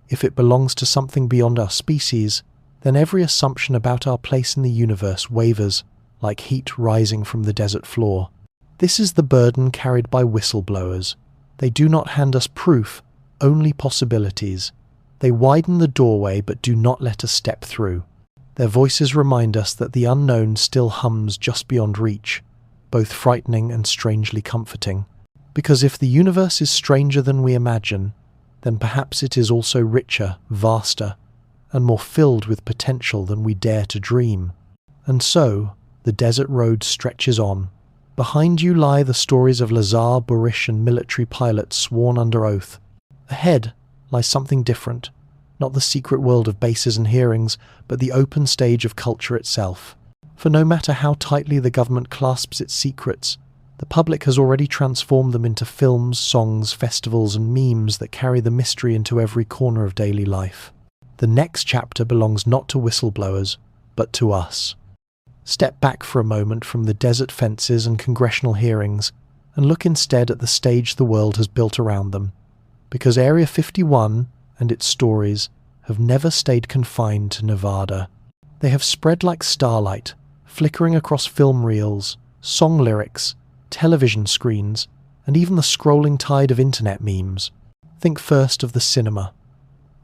if it belongs to something beyond our species, then every assumption about our place in the universe wavers like heat rising from the desert floor. This is the burden carried by whistleblowers. They do not hand us proof, only possibilities. They widen the doorway but do not let us step through. Their voices remind us that the unknown still hums just beyond reach, both frightening and strangely comforting. Because if the universe is stranger than we imagine, then perhaps it is also richer, vaster, and more filled with potential than we dare to dream. And so, the desert road stretches on. Behind you lie the stories of Lazar, Burish, and military pilots sworn under oath. Ahead lies something different, not the secret world of bases and hearings, but the open stage of culture itself. For no matter how tightly the government clasps its secrets, the public has already transformed them into films, songs, festivals, and memes that carry the mystery into every corner of daily life. The next chapter belongs not to whistleblowers, but to us. Step back for a moment from the desert fences and congressional hearings, and look instead at the stage the world has built around them. Because Area 51 and its stories have never stayed confined to Nevada. They have spread like starlight, flickering across film reels, song lyrics, television screens, and even the scrolling tide of internet memes. Think first of the cinema.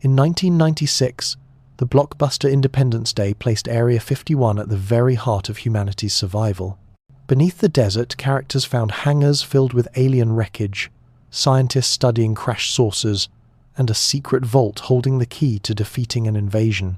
In 1996, the blockbuster Independence Day placed Area 51 at the very heart of humanity's survival. Beneath the desert, characters found hangars filled with alien wreckage, scientists studying crash saucers, and a secret vault holding the key to defeating an invasion.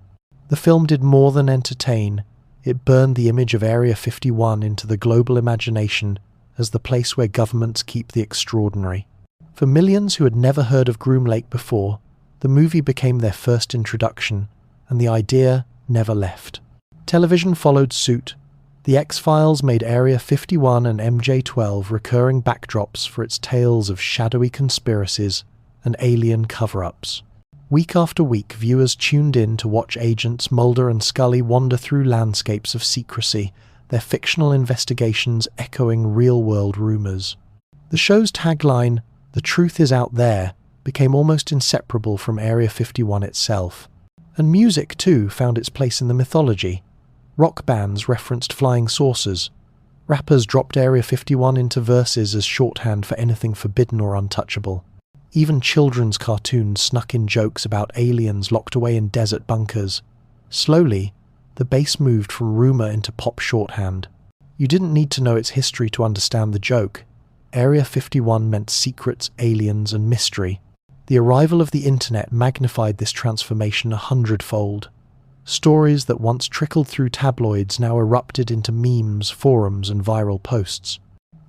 The film did more than entertain. It burned the image of Area 51 into the global imagination as the place where governments keep the extraordinary. For millions who had never heard of Groom Lake before, the movie became their first introduction, and the idea never left. Television followed suit. The X-Files made Area 51 and MJ-12 recurring backdrops for its tales of shadowy conspiracies and alien cover-ups. Week after week, viewers tuned in to watch agents Mulder and Scully wander through landscapes of secrecy, their fictional investigations echoing real-world rumors. The show's tagline, "The truth is out there," became almost inseparable from Area 51 itself. And music, too, found its place in the mythology. Rock bands referenced flying saucers. Rappers dropped Area 51 into verses as shorthand for anything forbidden or untouchable. Even children's cartoons snuck in jokes about aliens locked away in desert bunkers. Slowly, the base moved from rumor into pop shorthand. You didn't need to know its history to understand the joke. Area 51 meant secrets, aliens, and mystery. The arrival of the internet magnified this transformation 100-fold. Stories that once trickled through tabloids now erupted into memes, forums, and viral posts.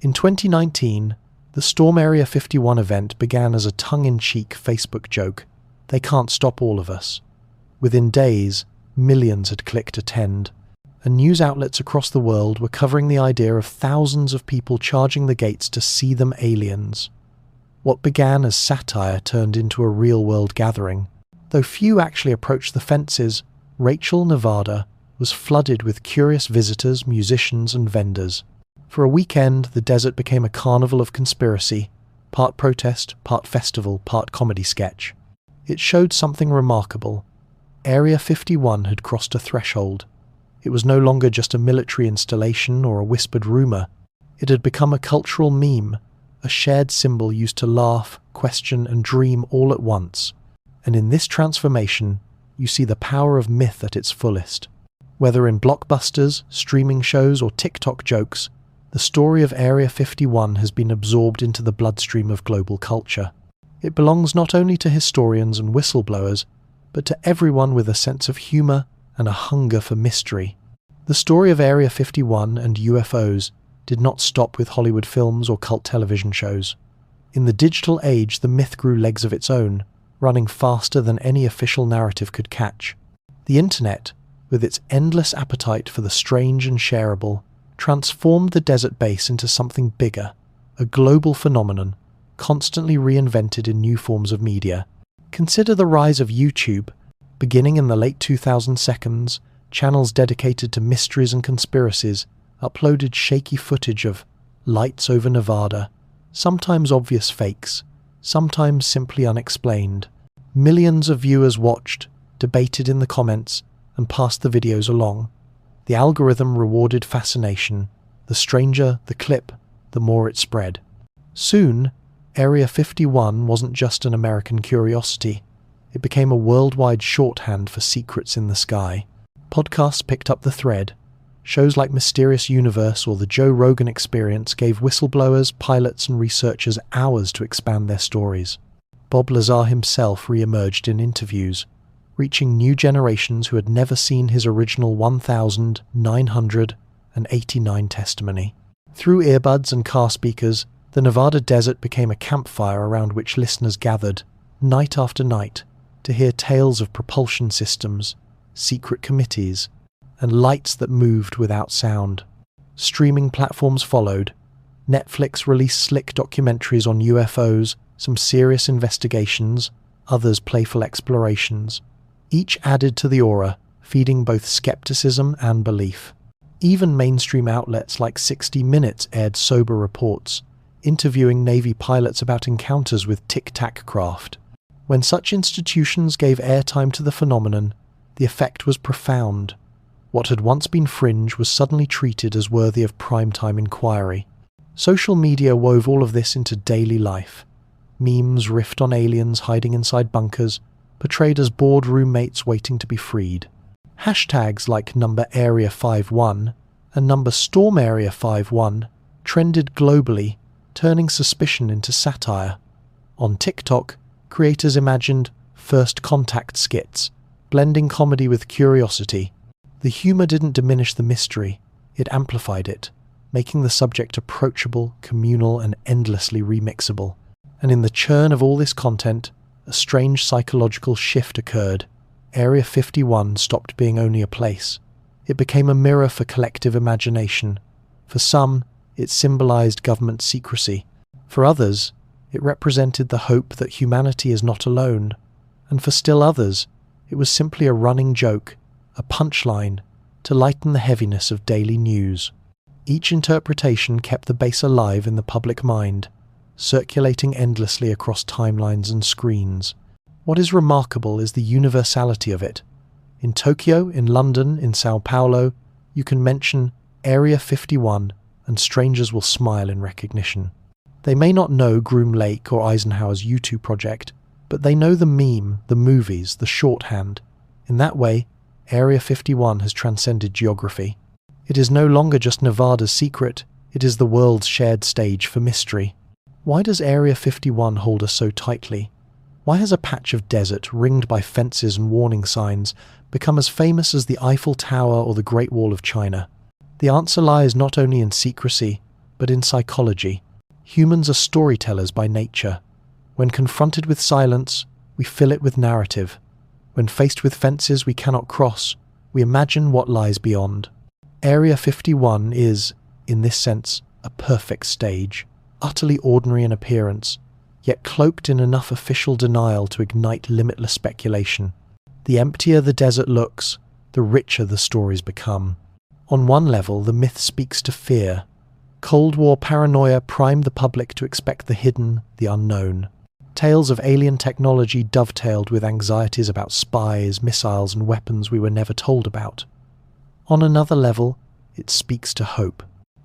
In 2019, the Storm Area 51 event began as a tongue-in-cheek Facebook joke. They can't stop all of us. Within days, millions had clicked attend, and news outlets across the world were covering the idea of thousands of people charging the gates to see them aliens. What began as satire turned into a real-world gathering. Though few actually approached the fences, Rachel, Nevada, was flooded with curious visitors, musicians, and vendors. For a weekend, the desert became a carnival of conspiracy, part protest, part festival, part comedy sketch. It showed something remarkable. Area 51 had crossed a threshold. It was no longer just a military installation or a whispered rumor. It had become a cultural meme, a shared symbol used to laugh, question, and dream all at once. And in this transformation, you see the power of myth at its fullest. Whether in blockbusters, streaming shows, or TikTok jokes, the story of Area 51 has been absorbed into the bloodstream of global culture. It belongs not only to historians and whistleblowers, but to everyone with a sense of humor and a hunger for mystery. The story of Area 51 and UFOs did not stop with Hollywood films or cult television shows. In the digital age, the myth grew legs of its own, running faster than any official narrative could catch. The internet, with its endless appetite for the strange and shareable, transformed the desert base into something bigger, a global phenomenon, constantly reinvented in new forms of media. Consider the rise of YouTube. Beginning in the late 2000s, channels dedicated to mysteries and conspiracies uploaded shaky footage of lights over Nevada, sometimes obvious fakes, sometimes simply unexplained. Millions of viewers watched, debated in the comments, and passed the videos along. The algorithm rewarded fascination. The stranger, the clip, the more it spread. Soon, Area 51 wasn't just an American curiosity. It became a worldwide shorthand for secrets in the sky. Podcasts picked up the thread. Shows like Mysterious Universe or The Joe Rogan Experience gave whistleblowers, pilots, and researchers hours to expand their stories. Bob Lazar himself re-emerged in interviews, reaching new generations who had never seen his original 1,989 testimony. Through earbuds and car speakers, the Nevada desert became a campfire around which listeners gathered, night after night, to hear tales of propulsion systems, secret committees, and lights that moved without sound. Streaming platforms followed. Netflix released slick documentaries on UFOs, some serious investigations, others playful explorations. Each added to the aura, feeding both skepticism and belief. Even mainstream outlets like 60 Minutes aired sober reports, interviewing Navy pilots about encounters with Tic Tac craft. When such institutions gave airtime to the phenomenon, the effect was profound. What had once been fringe was suddenly treated as worthy of primetime inquiry. Social media wove all of this into daily life. Memes riffed on aliens hiding inside bunkers, portrayed as bored roommates waiting to be freed. Hashtags like #Area 51 and #Storm Area 51 trended globally, turning suspicion into satire. On TikTok, creators imagined first contact skits, blending comedy with curiosity. The humor didn't diminish the mystery, it amplified it, making the subject approachable, communal, and endlessly remixable. And in the churn of all this content, a strange psychological shift occurred. Area 51 stopped being only a place. It became a mirror for collective imagination. For some, it symbolized government secrecy. For others, it represented the hope that humanity is not alone. And for still others, it was simply a running joke, a punchline, to lighten the heaviness of daily news. Each interpretation kept the base alive in the public mind, circulating endlessly across timelines and screens. What is remarkable is the universality of it. In Tokyo, in London, in Sao Paulo, you can mention Area 51 and strangers will smile in recognition. They may not know Groom Lake or Eisenhower's U2 project, but they know the meme, the movies, the shorthand. In that way, Area 51 has transcended geography. It is no longer just Nevada's secret, it is the world's shared stage for mystery. Why does Area 51 hold us so tightly? Why has a patch of desert ringed by fences and warning signs become as famous as the Eiffel Tower or the Great Wall of China? The answer lies not only in secrecy, but in psychology. Humans are storytellers by nature. When confronted with silence, we fill it with narrative. When faced with fences we cannot cross, we imagine what lies beyond. Area 51 is, in this sense, a perfect stage, utterly ordinary in appearance, yet cloaked in enough official denial to ignite limitless speculation. The emptier the desert looks, the richer the stories become. On one level, the myth speaks to fear. Cold War paranoia primed the public to expect the hidden, the unknown. Tales of alien technology dovetailed with anxieties about spies, missiles, and weapons we were never told about. On another level, it speaks to hope.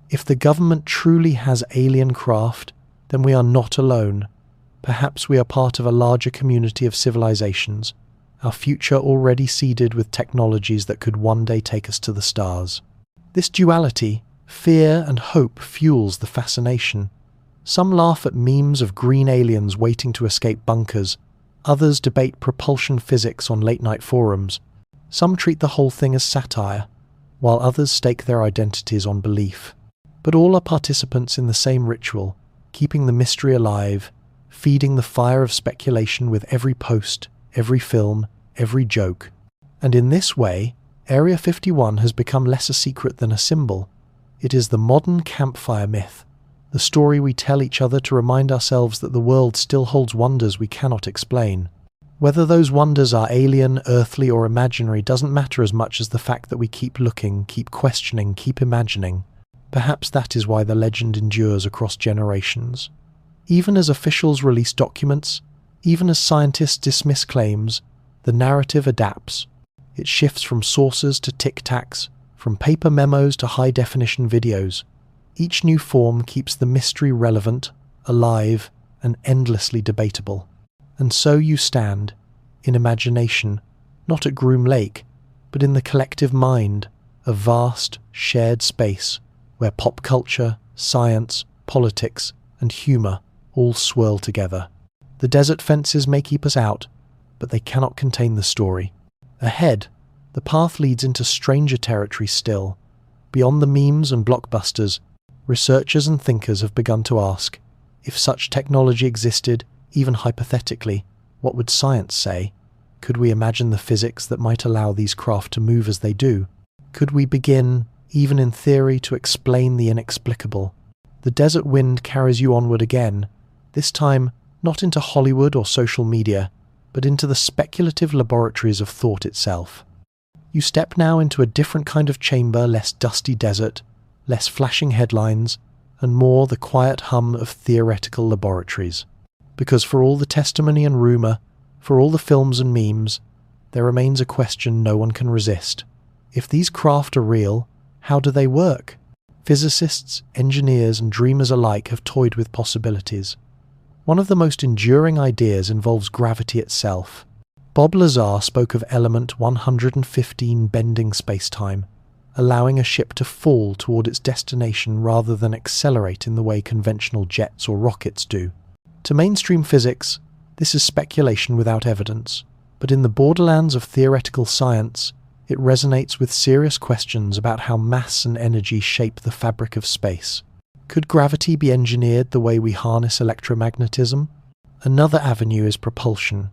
If the government truly has alien craft, then we are not alone. Perhaps we are part of a larger community of civilizations, our future already seeded with technologies that could one day take us to the stars. This duality, fear and hope, fuels the fascination. Some laugh at memes of green aliens waiting to escape bunkers. Others debate propulsion physics on late-night forums. Some treat the whole thing as satire, while others stake their identities on belief. But all are participants in the same ritual, keeping the mystery alive, feeding the fire of speculation with every post, every film, every joke. And in this way, Area 51 has become less a secret than a symbol. It is the modern campfire myth, the story we tell each other to remind ourselves that the world still holds wonders we cannot explain. Whether those wonders are alien, earthly, or imaginary doesn't matter as much as the fact that we keep looking, keep questioning, keep imagining. Perhaps that is why the legend endures across generations. Even as officials release documents, even as scientists dismiss claims, the narrative adapts. It shifts from sources to tic tacs, from paper memos to high-definition videos. Each new form keeps the mystery relevant, alive, and endlessly debatable. And so you stand, in imagination, not at Groom Lake, but in the collective mind, a vast, shared space where pop culture, science, politics, and humour all swirl together. The desert fences may keep us out, but they cannot contain the story. Ahead, the path leads into stranger territory still. Beyond the memes and blockbusters, researchers and thinkers have begun to ask, if such technology existed, even hypothetically, what would science say? Could we imagine the physics that might allow these craft to move as they do? Could we begin, even in theory, to explain the inexplicable? The desert wind carries you onward again, this time not into Hollywood or social media, but into the speculative laboratories of thought itself. You step now into a different kind of chamber, less dusty desert, less flashing headlines, and more the quiet hum of theoretical laboratories. Because for all the testimony and rumour, for all the films and memes, there remains a question no one can resist. If these craft are real, how do they work? Physicists, engineers, and dreamers alike have toyed with possibilities. One of the most enduring ideas involves gravity itself. Bob Lazar spoke of element 115 bending spacetime, allowing a ship to fall toward its destination rather than accelerate in the way conventional jets or rockets do. To mainstream physics, this is speculation without evidence, but in the borderlands of theoretical science, it resonates with serious questions about how mass and energy shape the fabric of space. Could gravity be engineered the way we harness electromagnetism? Another avenue is propulsion.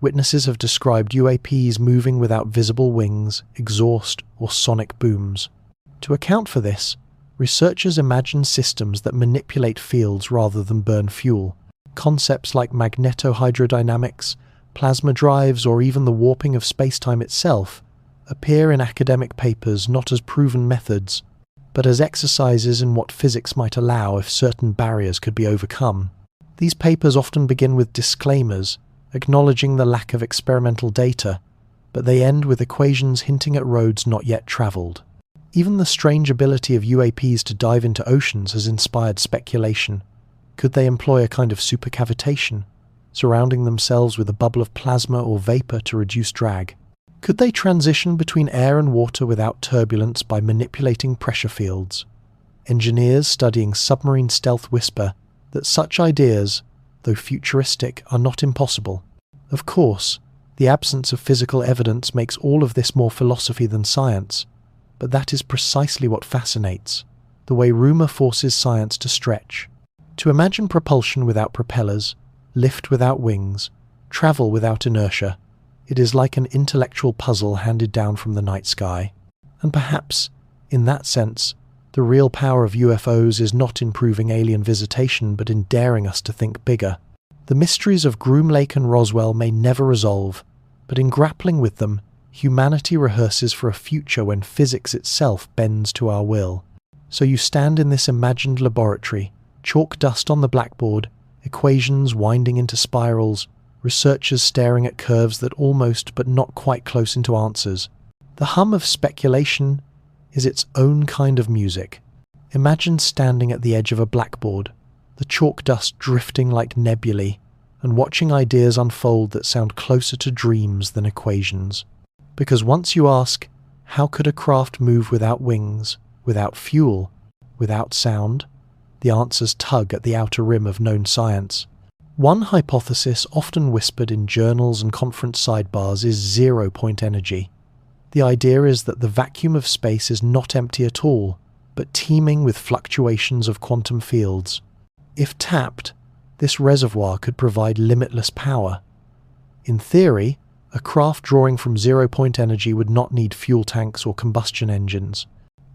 Witnesses have described UAPs moving without visible wings, exhaust, or sonic booms. To account for this, researchers imagine systems that manipulate fields rather than burn fuel. Concepts like magnetohydrodynamics, plasma drives, or even the warping of spacetime itself appear in academic papers not as proven methods, but as exercises in what physics might allow if certain barriers could be overcome. These papers often begin with disclaimers, acknowledging the lack of experimental data, but they end with equations hinting at roads not yet travelled. Even the strange ability of UAPs to dive into oceans has inspired speculation. Could they employ a kind of supercavitation, surrounding themselves with a bubble of plasma or vapour to reduce drag? Could they transition between air and water without turbulence by manipulating pressure fields? Engineers studying submarine stealth whisper that such ideas, though futuristic, are not impossible. Of course, the absence of physical evidence makes all of this more philosophy than science, but that is precisely what fascinates, the way rumour forces science to stretch. To imagine propulsion without propellers, lift without wings, travel without inertia, it is like an intellectual puzzle handed down from the night sky. And perhaps, in that sense, the real power of UFOs is not in proving alien visitation but in daring us to think bigger. The mysteries of Groom Lake and Roswell may never resolve, but in grappling with them, humanity rehearses for a future when physics itself bends to our will. So you stand in this imagined laboratory, chalk dust on the blackboard, equations winding into spirals, researchers staring at curves that almost but not quite close into answers. The hum of speculation is its own kind of music. Imagine standing at the edge of a blackboard, the chalk dust drifting like nebulae, and watching ideas unfold that sound closer to dreams than equations. Because once you ask, how could a craft move without wings, without fuel, without sound? The answers tug at the outer rim of known science. One hypothesis often whispered in journals and conference sidebars is zero-point energy. The idea is that the vacuum of space is not empty at all, but teeming with fluctuations of quantum fields. If tapped, this reservoir could provide limitless power. In theory, a craft drawing from zero-point energy would not need fuel tanks or combustion engines.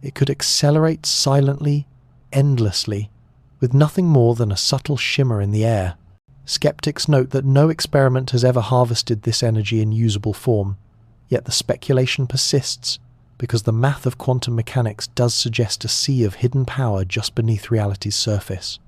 It could accelerate silently, endlessly, with nothing more than a subtle shimmer in the air. Skeptics note that no experiment has ever harvested this energy in usable form, yet the speculation persists because the math of quantum mechanics does suggest a sea of hidden power just beneath reality's surface.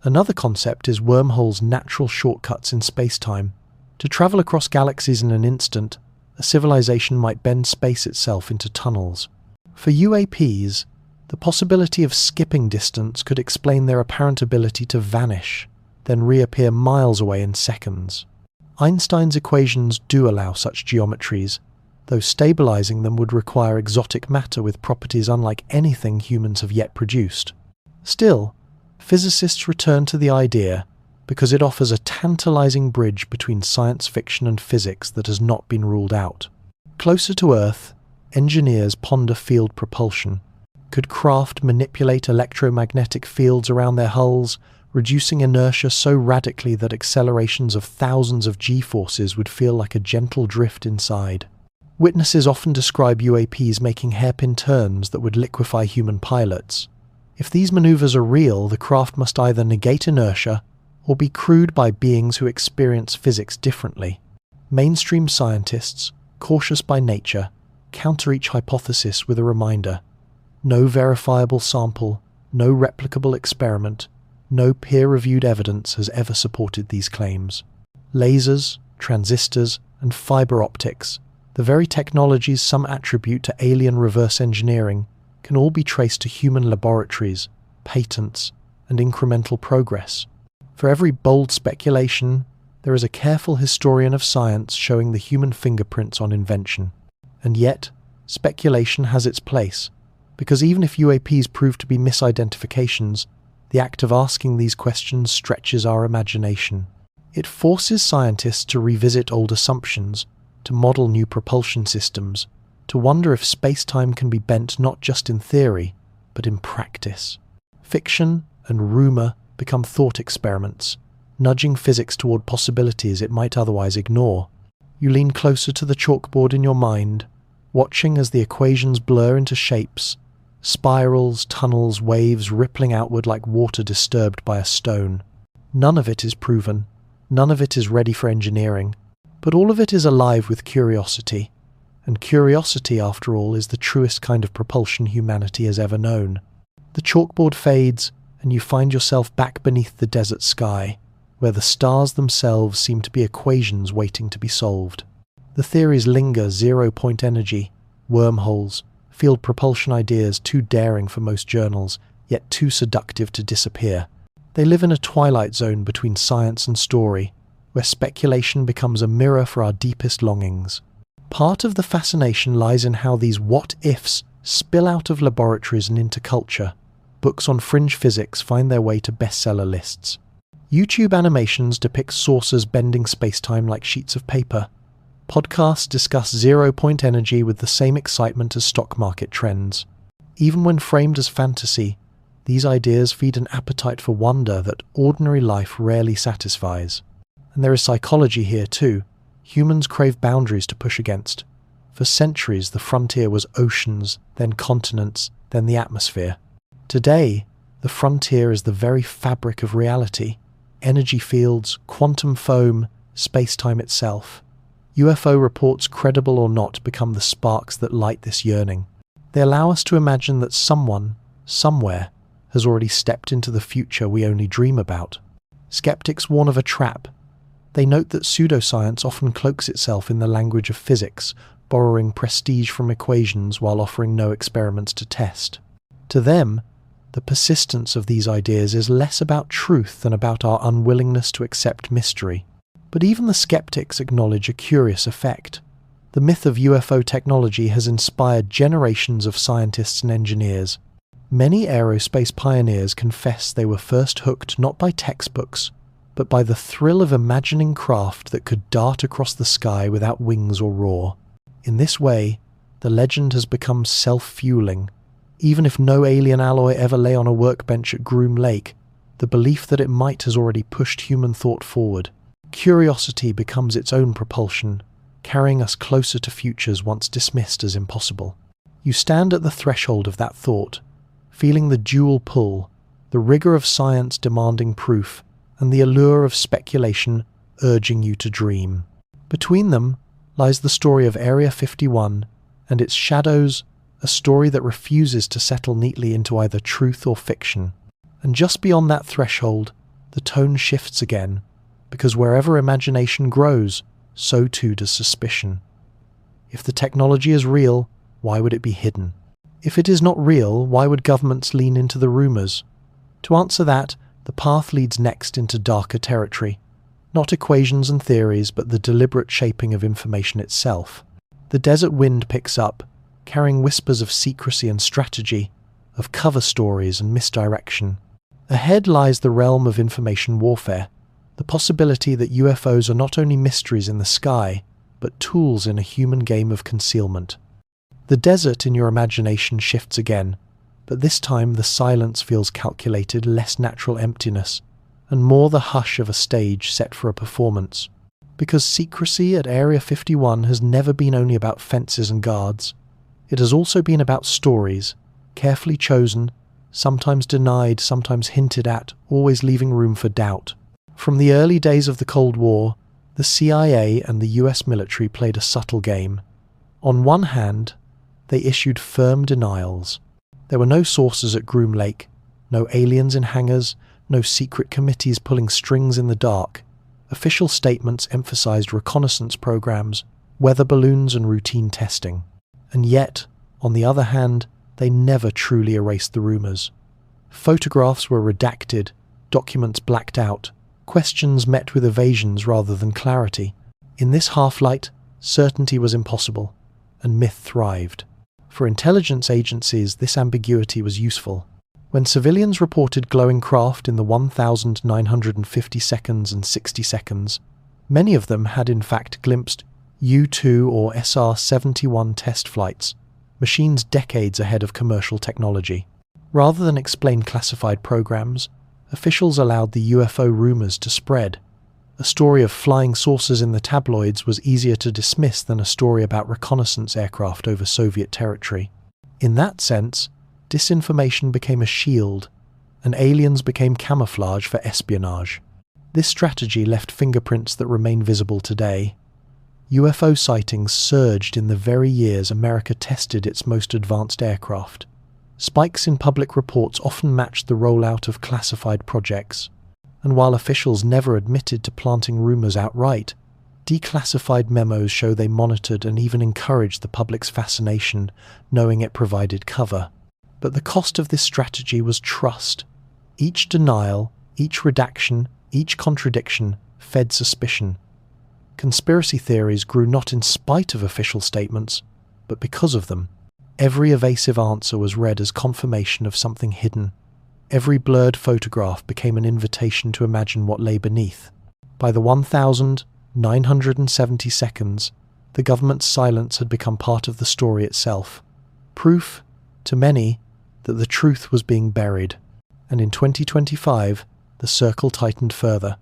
Another concept is wormholes' natural shortcuts in space-time. To travel across galaxies in an instant, a civilization might bend space itself into tunnels. For UAPs, The possibility of skipping distance could explain their apparent ability to vanish, then reappear miles away in seconds. Einstein's equations do allow such geometries, though stabilizing them would require exotic matter with properties unlike anything humans have yet produced. Still, physicists return to the idea because it offers a tantalizing bridge between science fiction and physics that has not been ruled out. Closer to Earth, engineers ponder field propulsion. Could craft manipulate electromagnetic fields around their hulls, reducing inertia so radically that accelerations of thousands of g-forces would feel like a gentle drift inside? Witnesses often describe UAPs making hairpin turns that would liquefy human pilots. If these maneuvers are real, the craft must either negate inertia or be crewed by beings who experience physics differently. Mainstream scientists, cautious by nature, counter each hypothesis with a reminder: no verifiable sample, no replicable experiment, no peer-reviewed evidence has ever supported these claims. Lasers, transistors, and fiber optics, the very technologies some attribute to alien reverse engineering, can all be traced to human laboratories, patents, and incremental progress. For every bold speculation, there is a careful historian of science showing the human fingerprints on invention. And yet, speculation has its place, because even if UAPs prove to be misidentifications, the act of asking these questions stretches our imagination. It forces scientists to revisit old assumptions, to model new propulsion systems, to wonder if space-time can be bent not just in theory, but in practice. Fiction and rumour become thought experiments, nudging physics toward possibilities it might otherwise ignore. You lean closer to the chalkboard in your mind, watching as the equations blur into shapes, spirals, tunnels, waves rippling outward like water disturbed by a stone. None of it is proven, none of it is ready for engineering, but all of it is alive with curiosity. And curiosity, after all, is the truest kind of propulsion humanity has ever known. The chalkboard fades, and you find yourself back beneath the desert sky, where the stars themselves seem to be equations waiting to be solved. The theories linger: zero-point energy, wormholes, field propulsion ideas too daring for most journals, yet too seductive to disappear. They live in a twilight zone between science and story, where speculation becomes a mirror for our deepest longings. Part of the fascination lies in how these what-ifs spill out of laboratories and into culture. Books on fringe physics find their way to bestseller lists. YouTube animations depict saucers bending space-time like sheets of paper. Podcasts discuss zero-point energy with the same excitement as stock market trends. Even when framed as fantasy, these ideas feed an appetite for wonder that ordinary life rarely satisfies. And there is psychology here too. Humans crave boundaries to push against. For centuries, the frontier was oceans, then continents, then the atmosphere. Today, the frontier is the very fabric of reality. Energy fields, quantum foam, space-time itself. UFO reports, credible or not, become the sparks that light this yearning. They allow us to imagine that someone, somewhere, has already stepped into the future we only dream about. Skeptics warn of a trap. They note that pseudoscience often cloaks itself in the language of physics, borrowing prestige from equations while offering no experiments to test. To them, the persistence of these ideas is less about truth than about our unwillingness to accept mystery. But even the skeptics acknowledge a curious effect. The myth of UFO technology has inspired generations of scientists and engineers. Many aerospace pioneers confess they were first hooked not by textbooks, but by the thrill of imagining craft that could dart across the sky without wings or roar. In this way, the legend has become self-fueling. Even if no alien alloy ever lay on a workbench at Groom Lake, the belief that it might has already pushed human thought forward. Curiosity becomes its own propulsion, carrying us closer to futures once dismissed as impossible. You stand at the threshold of that thought, feeling the dual pull, the rigor of science demanding proof, and the allure of speculation urging you to dream. Between them lies the story of Area 51 and its shadows, a story that refuses to settle neatly into either truth or fiction. And just beyond that threshold, the tone shifts again, because wherever imagination grows, so too does suspicion. If the technology is real, why would it be hidden? If it is not real, why would governments lean into the rumors? To answer that, the path leads next into darker territory. Not equations and theories, but the deliberate shaping of information itself. The desert wind picks up, carrying whispers of secrecy and strategy, of cover stories and misdirection. Ahead lies the realm of information warfare, the possibility that UFOs are not only mysteries in the sky, but tools in a human game of concealment. The desert in your imagination shifts again, but this time the silence feels calculated, less natural emptiness, and more the hush of a stage set for a performance. Because secrecy at Area 51 has never been only about fences and guards. It has also been about stories, carefully chosen, sometimes denied, sometimes hinted at, always leaving room for doubt. From the early days of the Cold War, the CIA and the US military played a subtle game. On one hand, they issued firm denials. There were no sources at Groom Lake, no aliens in hangars, no secret committees pulling strings in the dark. Official statements emphasized reconnaissance programs, weather balloons and routine testing. And yet, on the other hand, they never truly erased the rumors. Photographs were redacted, documents blacked out, questions met with evasions rather than clarity. In this half-light, certainty was impossible, and myth thrived. For intelligence agencies, this ambiguity was useful. When civilians reported glowing craft in the 1,950 seconds and 60 seconds, many of them had in fact glimpsed U-2 or SR-71 test flights, machines decades ahead of commercial technology. Rather than explain classified programs, officials allowed the UFO rumors to spread. A story of flying saucers in the tabloids was easier to dismiss than a story about reconnaissance aircraft over Soviet territory. In that sense, disinformation became a shield, and aliens became camouflage for espionage. This strategy left fingerprints that remain visible today. UFO sightings surged in the very years America tested its most advanced aircraft. Spikes in public reports often matched the rollout of classified projects, and while officials never admitted to planting rumors outright, declassified memos show they monitored and even encouraged the public's fascination, knowing it provided cover. But the cost of this strategy was trust. Each denial, each redaction, each contradiction fed suspicion. Conspiracy theories grew not in spite of official statements, but because of them. Every evasive answer was read as confirmation of something hidden. Every blurred photograph became an invitation to imagine what lay beneath. By the 1,970 seconds, the government's silence had become part of the story itself. Proof, to many, that the truth was being buried. And in 2025, the circle tightened further.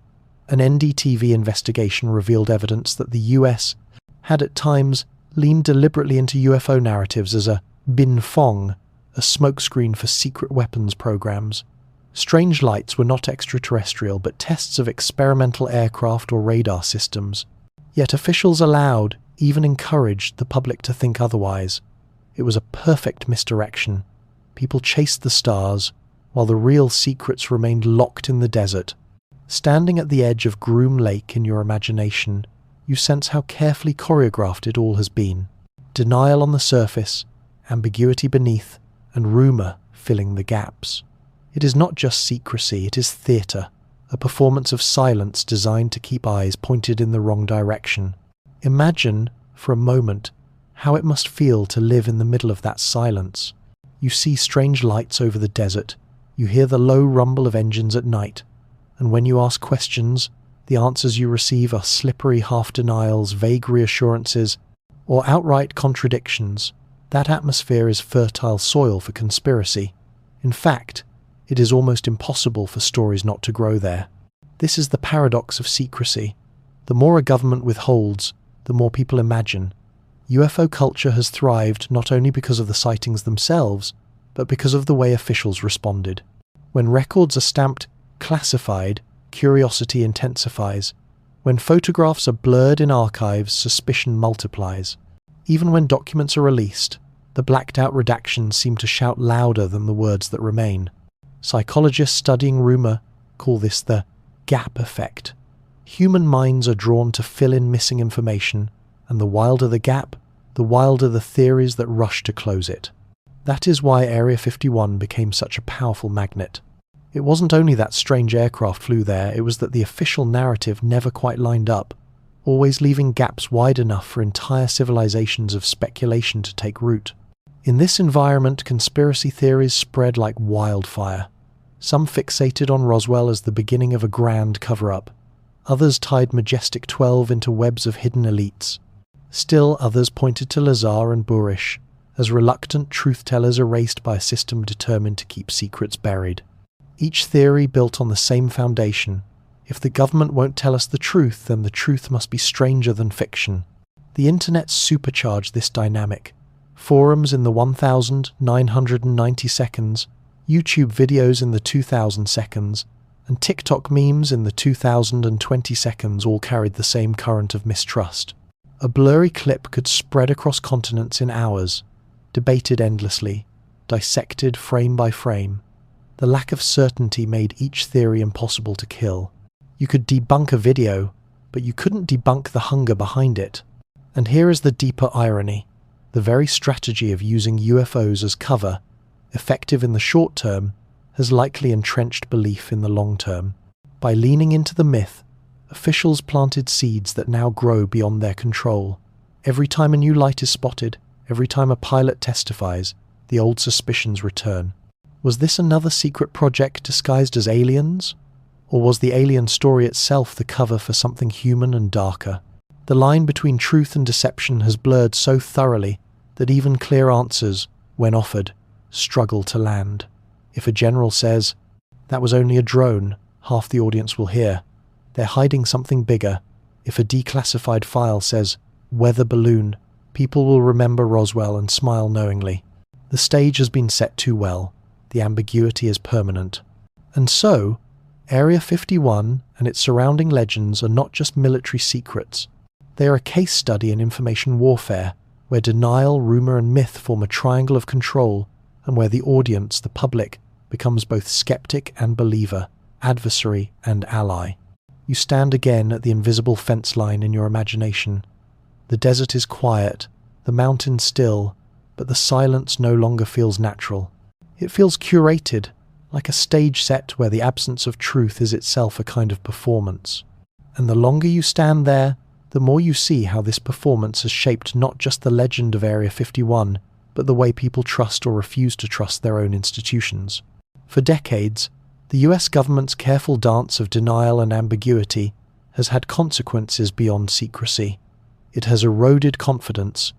An NDTV investigation revealed evidence that the US had at times leaned deliberately into UFO narratives as a bin fong, a smokescreen for secret weapons programs. Strange lights were not extraterrestrial, but tests of experimental aircraft or radar systems. Yet officials allowed, even encouraged, the public to think otherwise. It was a perfect misdirection. People chased the stars, while the real secrets remained locked in the desert. Standing at the edge of Groom Lake in your imagination, you sense how carefully choreographed it all has been. Denial on the surface, ambiguity beneath, and rumour filling the gaps. It is not just secrecy, it is theatre, a performance of silence designed to keep eyes pointed in the wrong direction. Imagine, for a moment, how it must feel to live in the middle of that silence. You see strange lights over the desert, you hear the low rumble of engines at night, and when you ask questions, the answers you receive are slippery half-denials, vague reassurances, or outright contradictions. That atmosphere is fertile soil for conspiracy. In fact, it is almost impossible for stories not to grow there. This is the paradox of secrecy. The more a government withholds, the more people imagine. UFO culture has thrived not only because of the sightings themselves, but because of the way officials responded. When records are stamped classified, curiosity intensifies. When photographs are blurred in archives, suspicion multiplies. Even when documents are released, the blacked-out redactions seem to shout louder than the words that remain. Psychologists studying rumour call this the gap effect. Human minds are drawn to fill in missing information, and the wilder the gap, the wilder the theories that rush to close it. That is why Area 51 became such a powerful magnet. It wasn't only that strange aircraft flew there, it was that the official narrative never quite lined up, always leaving gaps wide enough for entire civilizations of speculation to take root. In this environment, conspiracy theories spread like wildfire. Some fixated on Roswell as the beginning of a grand cover-up. Others tied Majestic 12 into webs of hidden elites. Still others pointed to Lazar and Burish as reluctant truth-tellers erased by a system determined to keep secrets buried. Each theory built on the same foundation. If the government won't tell us the truth, then the truth must be stranger than fiction. The internet supercharged this dynamic. Forums in the 1,990 seconds, YouTube videos in the 2,000 seconds, and TikTok memes in the 2,020 seconds all carried the same current of mistrust. A blurry clip could spread across continents in hours, debated endlessly, dissected frame by frame. The lack of certainty made each theory impossible to kill. You could debunk a video, but you couldn't debunk the hunger behind it. And here is the deeper irony. The very strategy of using UFOs as cover, effective in the short term, has likely entrenched belief in the long term. By leaning into the myth, officials planted seeds that now grow beyond their control. Every time a new light is spotted, every time a pilot testifies, the old suspicions return. Was this another secret project disguised as aliens? Or was the alien story itself the cover for something human and darker? The line between truth and deception has blurred so thoroughly that even clear answers, when offered, struggle to land. If a general says, "That was only a drone," half the audience will hear, "They're hiding something bigger." If a declassified file says, "weather balloon," people will remember Roswell and smile knowingly. The stage has been set too well. The ambiguity is permanent. And so, Area 51 and its surrounding legends are not just military secrets. They are a case study in information warfare, where denial, rumor, and myth form a triangle of control, and where the audience, the public, becomes both skeptic and believer, adversary and ally. You stand again at the invisible fence line in your imagination. The desert is quiet, the mountain still, but the silence no longer feels natural. It feels curated, like a stage set where the absence of truth is itself a kind of performance. And the longer you stand there, the more you see how this performance has shaped not just the legend of Area 51, but the way people trust or refuse to trust their own institutions. For decades, the US government's careful dance of denial and ambiguity has had consequences beyond secrecy. It has eroded confidence.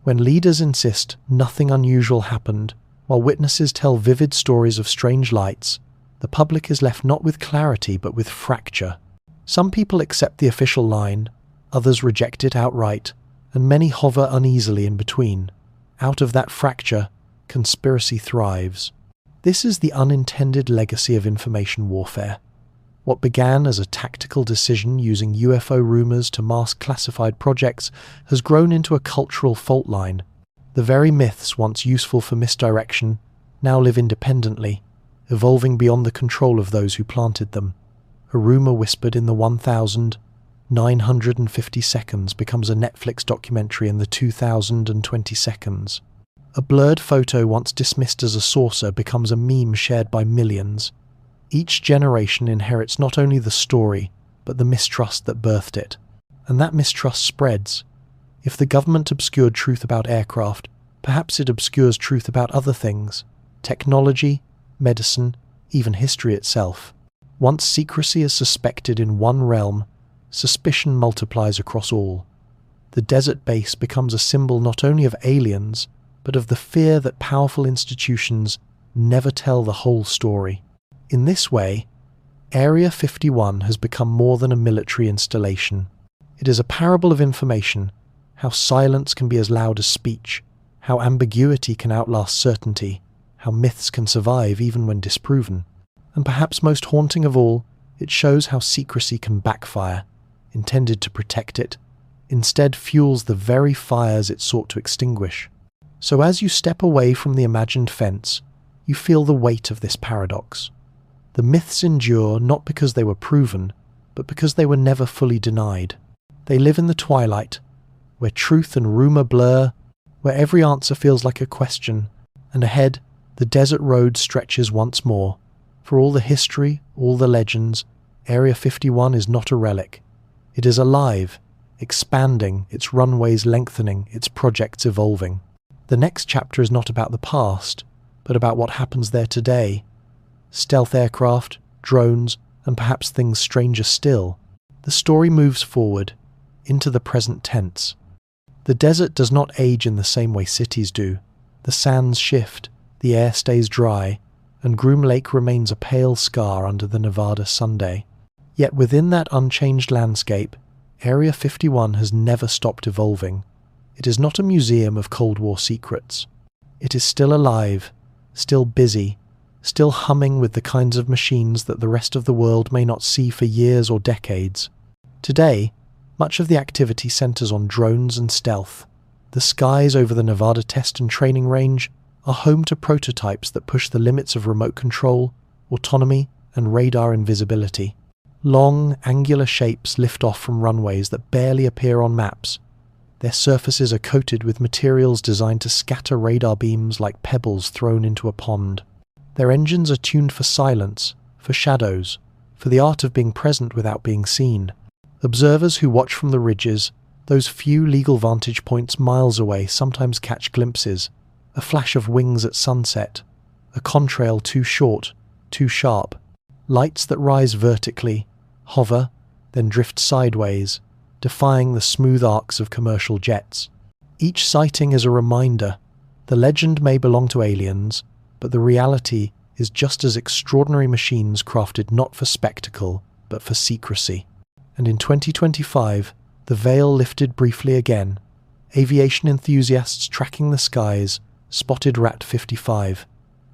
When leaders insist nothing unusual happened, while witnesses tell vivid stories of strange lights, the public is left not with clarity but with fracture. Some people accept the official line, others reject it outright, and many hover uneasily in between. Out of that fracture, conspiracy thrives. This is the unintended legacy of information warfare. What began as a tactical decision using UFO rumors to mask classified projects has grown into a cultural fault line. The very myths once useful for misdirection now live independently, evolving beyond the control of those who planted them. A rumor whispered in the 1,950 seconds becomes a Netflix documentary in the 2,020 seconds. A blurred photo once dismissed as a saucer becomes a meme shared by millions. Each generation inherits not only the story, but the mistrust that birthed it. And that mistrust spreads. If the government obscured truth about aircraft, perhaps it obscures truth about other things: technology, medicine, even history itself. Once secrecy is suspected in one realm, suspicion multiplies across all. The desert base becomes a symbol not only of aliens, but of the fear that powerful institutions never tell the whole story. In this way, Area 51 has become more than a military installation. It is a parable of information, how silence can be as loud as speech, how ambiguity can outlast certainty, how myths can survive even when disproven. And perhaps most haunting of all, it shows how secrecy can backfire, intended to protect it, instead fuels the very fires it sought to extinguish. So as you step away from the imagined fence, you feel the weight of this paradox. The myths endure not because they were proven, but because they were never fully denied. They live in the twilight, where truth and rumor blur, where every answer feels like a question, And ahead, the desert road stretches once more. For all the history, all the legends, Area 51 is not a relic. It is alive, expanding, its runways lengthening, its projects evolving. The next chapter is not about the past, but about what happens there today. Stealth aircraft, drones, and perhaps things stranger still. The story moves forward, into the present tense. The desert does not age in the same way cities do. The sands shift, the air stays dry, and Groom Lake remains a pale scar under the Nevada Sunday. Yet within that unchanged landscape, Area 51 has never stopped evolving. It is not a museum of Cold War secrets. It is still alive, still busy, still humming with the kinds of machines that the rest of the world may not see for years or decades. Today, much of the activity centers on drones and stealth. The skies over the Nevada Test and Training Range are home to prototypes that push the limits of remote control, autonomy, and radar invisibility. Long, angular shapes lift off from runways that barely appear on maps. Their surfaces are coated with materials designed to scatter radar beams like pebbles thrown into a pond. Their engines are tuned for silence, for shadows, for the art of being present without being seen. Observers who watch from the ridges, those few legal vantage points miles away, sometimes catch glimpses. A flash of wings at sunset, a contrail too short, too sharp, lights that rise vertically, hover, then drift sideways, defying the smooth arcs of commercial jets. Each sighting is a reminder. The legend may belong to aliens, but the reality is just as extraordinary machines crafted not for spectacle, but for secrecy. And in 2025, the veil lifted briefly again. Aviation enthusiasts tracking the skies spotted Rat 55,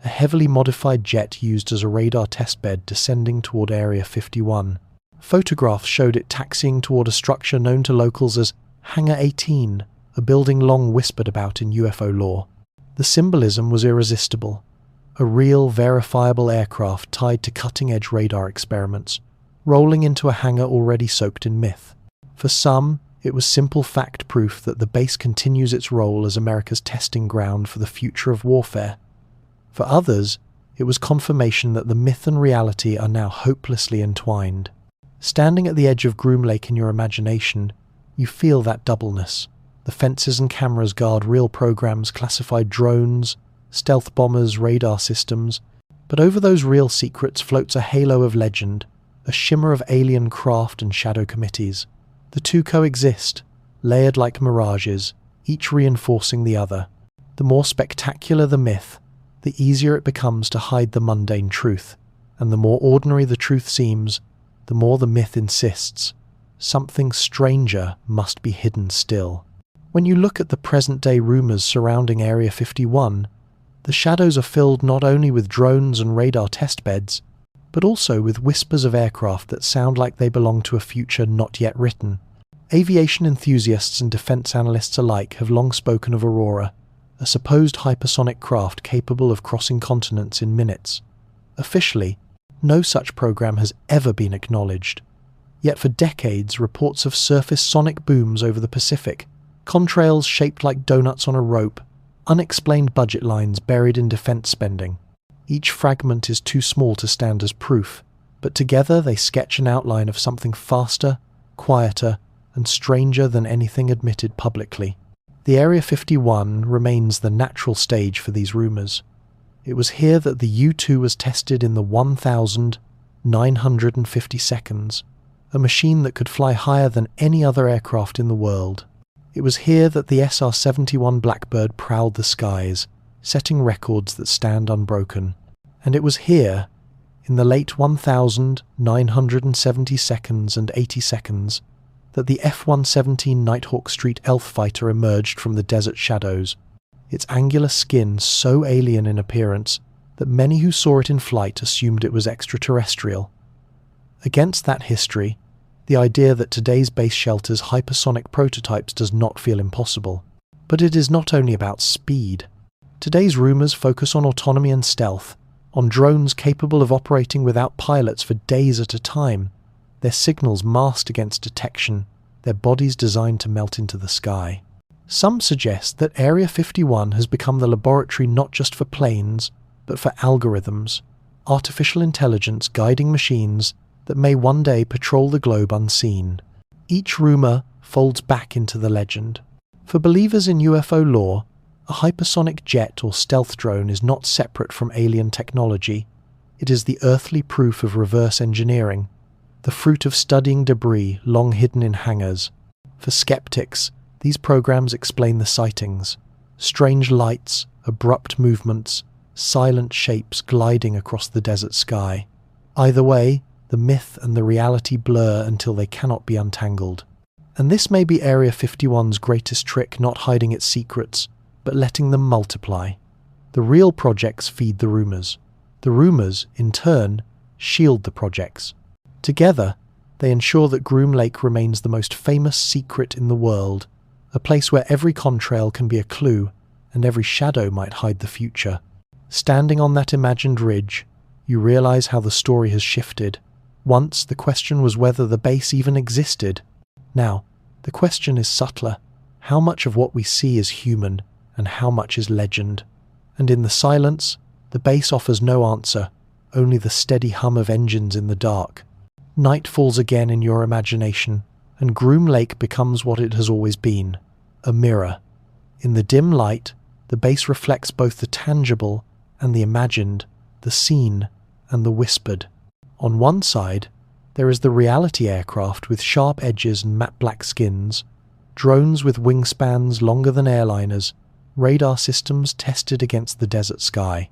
a heavily modified jet used as a radar testbed descending toward Area 51. Photographs showed it taxiing toward a structure known to locals as Hangar 18, a building long whispered about in UFO lore. The symbolism was irresistible. A real, verifiable aircraft tied to cutting-edge radar experiments, rolling into a hangar already soaked in myth. For some, it was simple fact proof that the base continues its role as America's testing ground for the future of warfare. For others, it was confirmation that the myth and reality are now hopelessly entwined. Standing at the edge of Groom Lake in your imagination, you feel that doubleness. The fences and cameras guard real programs, classified drones, stealth bombers, radar systems. But over those real secrets floats a halo of legend, a shimmer of alien craft and shadow committees. The two coexist, layered like mirages, each reinforcing the other. The more spectacular the myth, the easier it becomes to hide the mundane truth, and the more ordinary the truth seems, the more the myth insists. Something stranger must be hidden still. When you look at the present-day rumours surrounding Area 51, the shadows are filled not only with drones and radar testbeds, but also with whispers of aircraft that sound like they belong to a future not yet written. Aviation enthusiasts and defense analysts alike have long spoken of Aurora, a supposed hypersonic craft capable of crossing continents in minutes. Officially, no such program has ever been acknowledged. Yet for decades, reports of surface sonic booms over the Pacific, contrails shaped like donuts on a rope, unexplained budget lines buried in defense spending. Each fragment is too small to stand as proof, but together they sketch an outline of something faster, quieter, and stranger than anything admitted publicly. The Area 51 remains the natural stage for these rumours. It was here that the U-2 was tested in the 1,950 seconds, a machine that could fly higher than any other aircraft in the world. It was here that the SR-71 Blackbird prowled the skies, setting records that stand unbroken. And it was here, in the late 1,970 seconds and 80 seconds, that the F-117 Nighthawk Street Elf fighter emerged from the desert shadows, its angular skin so alien in appearance that many who saw it in flight assumed it was extraterrestrial. Against that history, the idea that today's base shelters hypersonic prototypes does not feel impossible. But it is not only about speed. Today's rumours focus on autonomy and stealth, on drones capable of operating without pilots for days at a time, their signals masked against detection, their bodies designed to melt into the sky. Some suggest that Area 51 has become the laboratory not just for planes, but for algorithms, artificial intelligence guiding machines that may one day patrol the globe unseen. Each rumour folds back into the legend. For believers in UFO lore, a hypersonic jet or stealth drone is not separate from alien technology. It is the earthly proof of reverse engineering, the fruit of studying debris long hidden in hangars. For skeptics, these programs explain the sightings: strange lights, abrupt movements, silent shapes gliding across the desert sky. Either way, the myth and the reality blur until they cannot be untangled. And this may be Area 51's greatest trick, not hiding its secrets, but letting them multiply. The real projects feed the rumours. The rumours, in turn, shield the projects. Together, they ensure that Groom Lake remains the most famous secret in the world, a place where every contrail can be a clue and every shadow might hide the future. Standing on that imagined ridge, you realise how the story has shifted. Once, the question was whether the base even existed. Now, the question is subtler. How much of what we see is human, and how much is legend? And in the silence, the base offers no answer, only the steady hum of engines in the dark. Night falls again in your imagination, and Groom Lake becomes what it has always been, a mirror. In the dim light, the base reflects both the tangible and the imagined, the seen and the whispered. On one side, there is the reality aircraft with sharp edges and matte black skins, drones with wingspans longer than airliners, radar systems tested against the desert sky.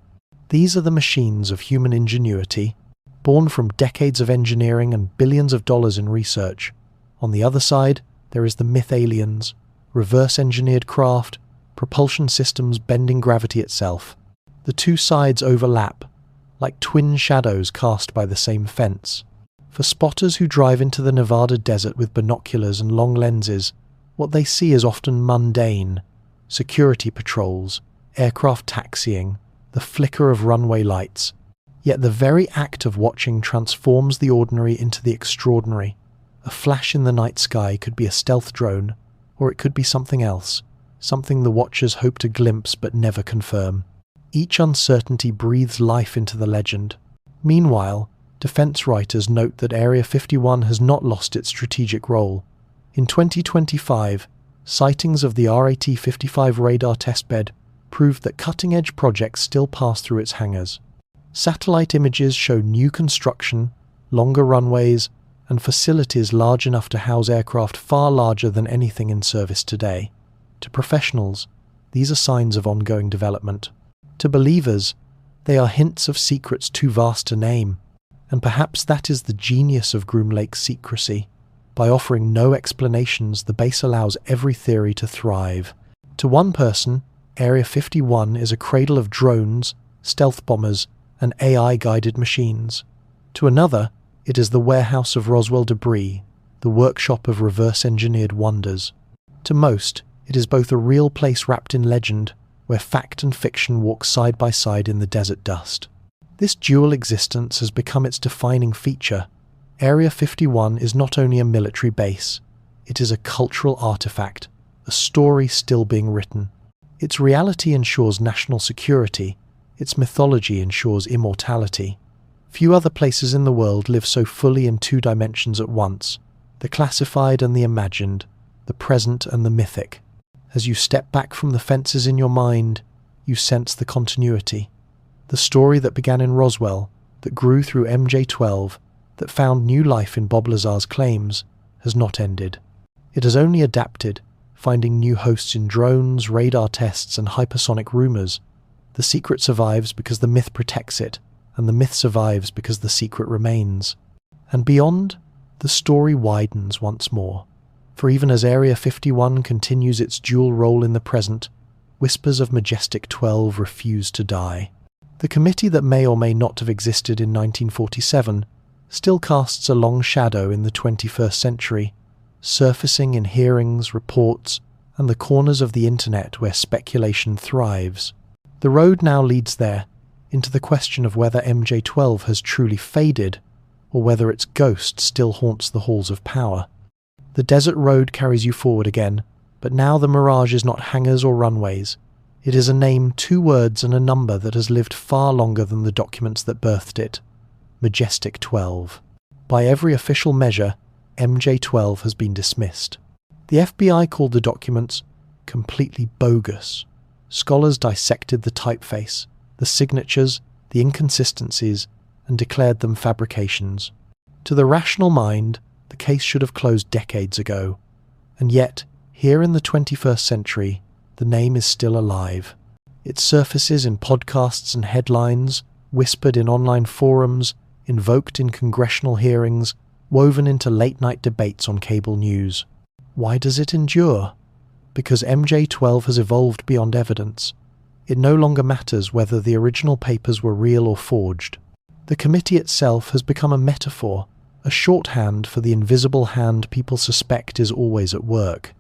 These are the machines of human ingenuity, born from decades of engineering and billions of dollars in research. On the other side, there is the myth aliens, reverse-engineered craft, propulsion systems bending gravity itself. The two sides overlap, like twin shadows cast by the same fence. For spotters who drive into the Nevada desert with binoculars and long lenses, what they see is often mundane: security patrols, aircraft taxiing, the flicker of runway lights. Yet the very act of watching transforms the ordinary into the extraordinary. A flash in the night sky could be a stealth drone, or it could be something else, something the watchers hope to glimpse but never confirm. Each uncertainty breathes life into the legend. Meanwhile, defense writers note that Area 51 has not lost its strategic role. In 2025, sightings of the RAT-55 radar testbed proved that cutting-edge projects still pass through its hangars. Satellite images show new construction, longer runways, and facilities large enough to house aircraft far larger than anything in service today. To professionals, these are signs of ongoing development. To believers, they are hints of secrets too vast to name. And perhaps that is the genius of Groom Lake's secrecy. By offering no explanations, the base allows every theory to thrive. To one person, Area 51 is a cradle of drones, stealth bombers, and AI-guided machines. To another, it is the warehouse of Roswell debris, the workshop of reverse-engineered wonders. To most, it is both a real place wrapped in legend, where fact and fiction walk side by side in the desert dust. This dual existence has become its defining feature. Area 51 is not only a military base, it is a cultural artifact, a story still being written. Its reality ensures national security, its mythology ensures immortality. Few other places in the world live so fully in two dimensions at once, the classified and the imagined, the present and the mythic. As you step back from the fences in your mind, you sense the continuity. The story that began in Roswell, that grew through MJ-12, that found new life in Bob Lazar's claims, has not ended. It has only adapted, finding new hosts in drones, radar tests, and hypersonic rumors. The secret survives because the myth protects it, and the myth survives because the secret remains. And beyond, the story widens once more. For even as Area 51 continues its dual role in the present, whispers of Majestic 12 refuse to die. The committee that may or may not have existed in 1947 still casts a long shadow in the 21st century, surfacing in hearings, reports, and the corners of the internet where speculation thrives. The road now leads there, into the question of whether MJ-12 has truly faded, or whether its ghost still haunts the halls of power. The desert road carries you forward again, But now the mirage is not hangars or runways. It is a name, 2 words and a number that has lived far longer than the documents that birthed it. Majestic 12. By every official measure, MJ12 has been dismissed. The FBI called the documents completely bogus. Scholars dissected the typeface, the signatures, the inconsistencies, and declared them fabrications. To the rational mind, the case should have closed decades ago. And yet, here in the 21st century, the name is still alive. It surfaces in podcasts and headlines, whispered in online forums, invoked in congressional hearings, woven into late-night debates on cable news. Why does it endure? Because MJ12 has evolved beyond evidence. It no longer matters whether the original papers were real or forged. The committee itself has become a metaphor, a shorthand for the invisible hand people suspect is always at work.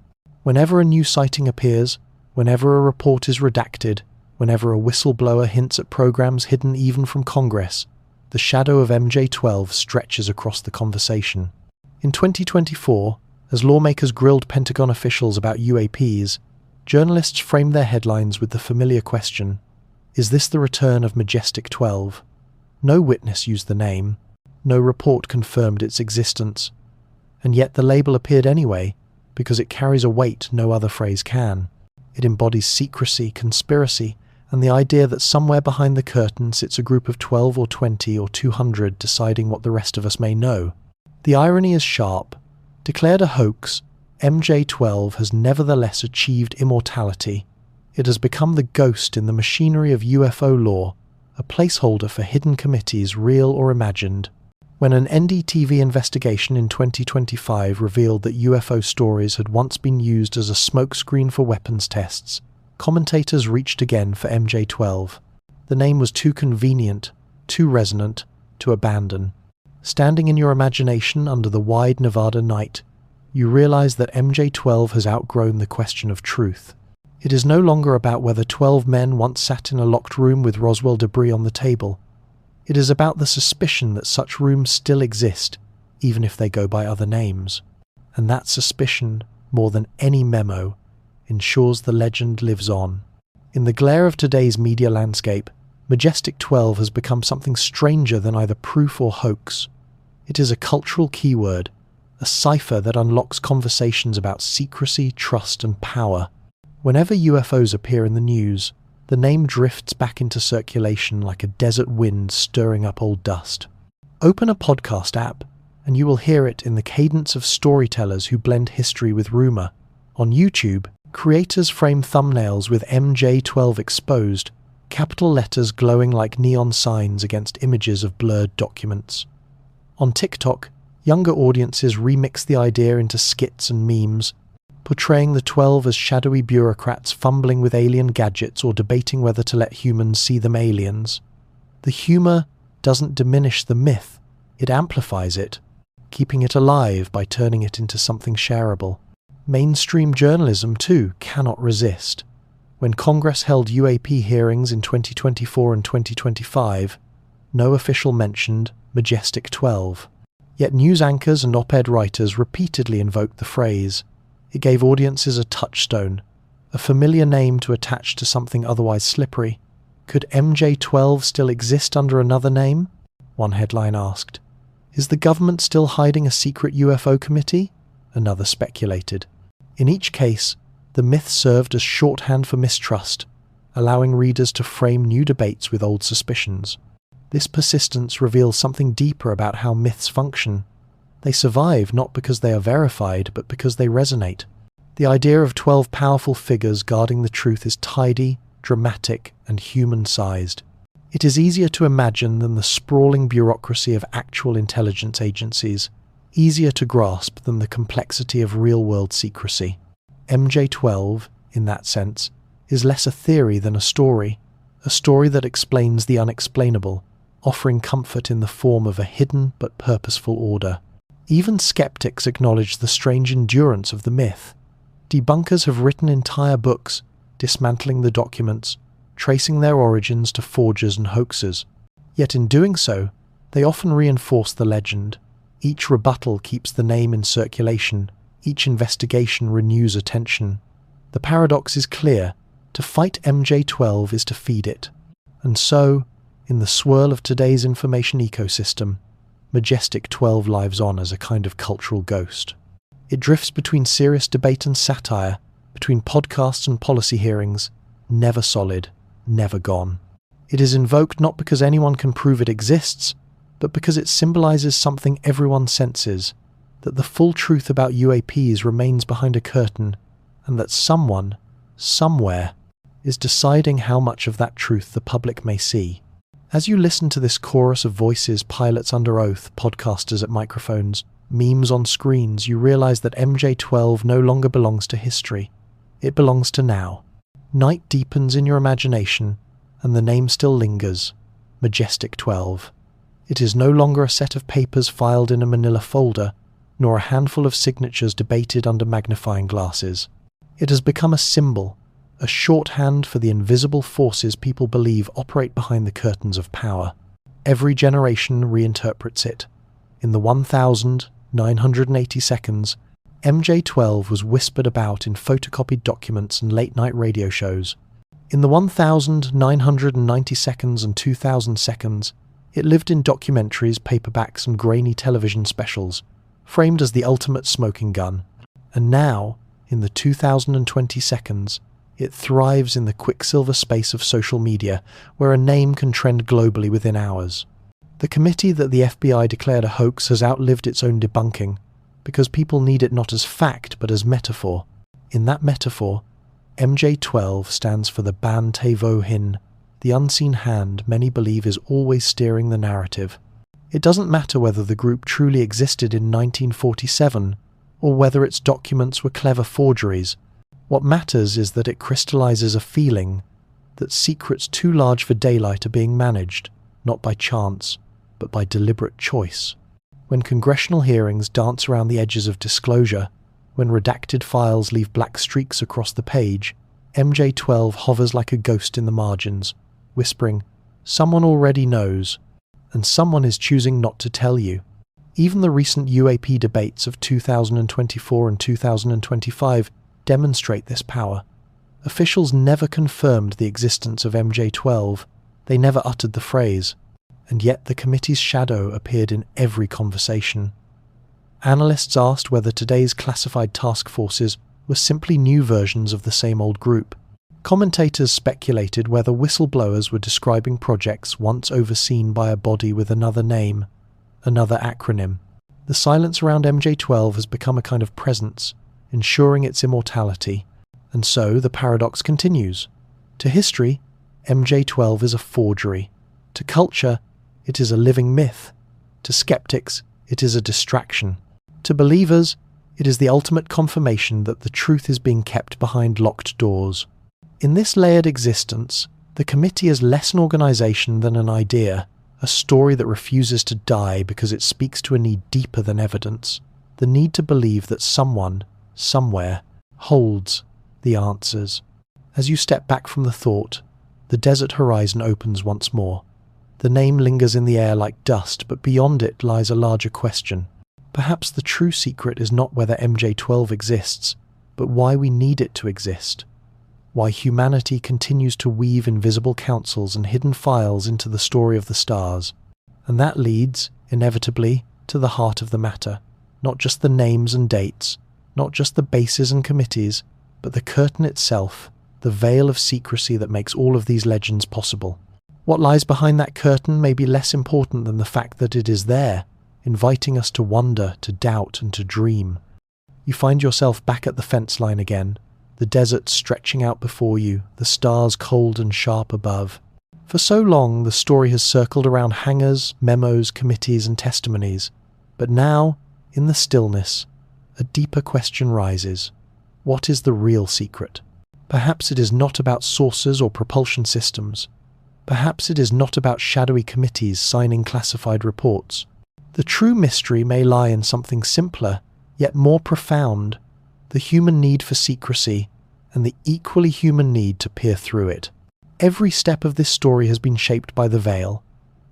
Whenever a new sighting appears, whenever a report is redacted, whenever a whistleblower hints at programs hidden even from Congress, the shadow of MJ12 stretches across the conversation. In 2024, as lawmakers grilled Pentagon officials about UAPs, journalists framed their headlines with the familiar question, is this the return of Majestic 12? No witness used the name, no report confirmed its existence, and yet the label appeared anyway because it carries a weight no other phrase can. It embodies secrecy, conspiracy, and the idea that somewhere behind the curtain sits a group of 12 or 20 or 200 deciding what the rest of us may know. The irony is sharp. Declared a hoax, MJ12 has nevertheless achieved immortality. It has become the ghost in the machinery of UFO lore, a placeholder for hidden committees, real or imagined. When an NDTV investigation in 2025 revealed that UFO stories had once been used as a smokescreen for weapons tests, commentators reached again for MJ12. The name was too convenient, too resonant, to abandon. Standing in your imagination under the wide Nevada night, you realize that MJ12 has outgrown the question of truth. It is no longer about whether 12 men once sat in a locked room with Roswell debris on the table. It is about the suspicion that such rooms still exist, even if they go by other names. And that suspicion, more than any memo, ensures the legend lives on. In the glare of today's media landscape, Majestic 12 has become something stranger than either proof or hoax. It is a cultural keyword, a cipher that unlocks conversations about secrecy, trust, and power. Whenever UFOs appear in the news, the name drifts back into circulation like a desert wind stirring up old dust. Open a podcast app, and you will hear it in the cadence of storytellers who blend history with rumor. On YouTube, creators frame thumbnails with MJ12 exposed, capital letters glowing like neon signs against images of blurred documents. On TikTok, younger audiences remix the idea into skits and memes, portraying the 12 as shadowy bureaucrats fumbling with alien gadgets or debating whether to let humans see them aliens. The humor doesn't diminish the myth, it amplifies it, keeping it alive by turning it into something shareable. Mainstream journalism, too, cannot resist. When Congress held UAP hearings in 2024 and 2025, no official mentioned Majestic 12. Yet news anchors and op-ed writers repeatedly invoked the phrase. It gave audiences a touchstone, a familiar name to attach to something otherwise slippery. Could MJ12 still exist under another name? One headline asked. Is the government still hiding a secret UFO committee? Another speculated. In each case, the myth served as shorthand for mistrust, allowing readers to frame new debates with old suspicions. This persistence reveals something deeper about how myths function. They survive not because they are verified, but because they resonate. The idea of 12 powerful figures guarding the truth is tidy, dramatic, and human-sized. It is easier to imagine than the sprawling bureaucracy of actual intelligence agencies, easier to grasp than the complexity of real-world secrecy. MJ12, in that sense, is less a theory than a story that explains the unexplainable, offering comfort in the form of a hidden but purposeful order. Even skeptics acknowledge the strange endurance of the myth. Debunkers have written entire books, dismantling the documents, tracing their origins to forgers and hoaxers. Yet in doing so, they often reinforce the legend. Each rebuttal keeps the name in circulation, each investigation renews attention. The paradox is clear. To fight MJ12 is to feed it. And so, in the swirl of today's information ecosystem, Majestic 12 lives on as a kind of cultural ghost. It drifts between serious debate and satire, between podcasts and policy hearings, never solid, never gone. It is invoked not because anyone can prove it exists, but because it symbolizes something everyone senses, that the full truth about UAPs remains behind a curtain, and that someone, somewhere, is deciding how much of that truth the public may see. As you listen to this chorus of voices, pilots under oath, podcasters at microphones, memes on screens, you realize that MJ12 no longer belongs to history. It belongs to now. Night deepens in your imagination, and the name still lingers, Majestic 12. It is no longer a set of papers filed in a manila folder, nor a handful of signatures debated under magnifying glasses. It has become a symbol, a shorthand for the invisible forces people believe operate behind the curtains of power. Every generation reinterprets it. In the 1,980 seconds, MJ12 was whispered about in photocopied documents and late-night radio shows. In the 1,990 seconds and 2,000 seconds, it lived in documentaries, paperbacks, and grainy television specials, framed as the ultimate smoking gun. And now, in the 2020 seconds, it thrives in the quicksilver space of social media, where a name can trend globally within hours. The committee that the FBI declared a hoax has outlived its own debunking, because people need it not as fact but as metaphor. In that metaphor, MJ12 stands for the Ban Te-Vo Hin, the unseen hand many believe is always steering the narrative. It doesn't matter whether the group truly existed in 1947, or whether its documents were clever forgeries. What matters is that it crystallizes a feeling that secrets too large for daylight are being managed, not by chance, but by deliberate choice. When congressional hearings dance around the edges of disclosure, when redacted files leave black streaks across the page, MJ12 hovers like a ghost in the margins, whispering, "Someone already knows," and someone is choosing not to tell you. Even the recent UAP debates of 2024 and 2025 demonstrate this power. Officials never confirmed the existence of MJ12, they never uttered the phrase, and yet the committee's shadow appeared in every conversation. Analysts asked whether today's classified task forces were simply new versions of the same old group. Commentators speculated whether whistleblowers were describing projects once overseen by a body with another name, another acronym. The silence around MJ12 has become a kind of presence, ensuring its immortality, and so the paradox continues. To history, MJ12 is a forgery. To culture, it is a living myth. To skeptics, it is a distraction. To believers, it is the ultimate confirmation that the truth is being kept behind locked doors. In this layered existence, the committee is less an organization than an idea, a story that refuses to die because it speaks to a need deeper than evidence, the need to believe that someone, somewhere, holds the answers. As you step back from the thought, the desert horizon opens once more. The name lingers in the air like dust, but beyond it lies a larger question. Perhaps the true secret is not whether MJ12 exists, but why we need it to exist. Why humanity continues to weave invisible councils and hidden files into the story of the stars. And that leads, inevitably, to the heart of the matter. Not just the names and dates, not just the bases and committees, but the curtain itself, the veil of secrecy that makes all of these legends possible. What lies behind that curtain may be less important than the fact that it is there, inviting us to wonder, to doubt, and to dream. You find yourself back at the fence line again, the desert stretching out before you, the stars cold and sharp above. For so long, the story has circled around hangars, memos, committees, and testimonies. But now, in the stillness, a deeper question rises. What is the real secret? Perhaps it is not about sources or propulsion systems. Perhaps it is not about shadowy committees signing classified reports. The true mystery may lie in something simpler, yet more profound, the human need for secrecy and the equally human need to peer through it. Every step of this story has been shaped by the veil.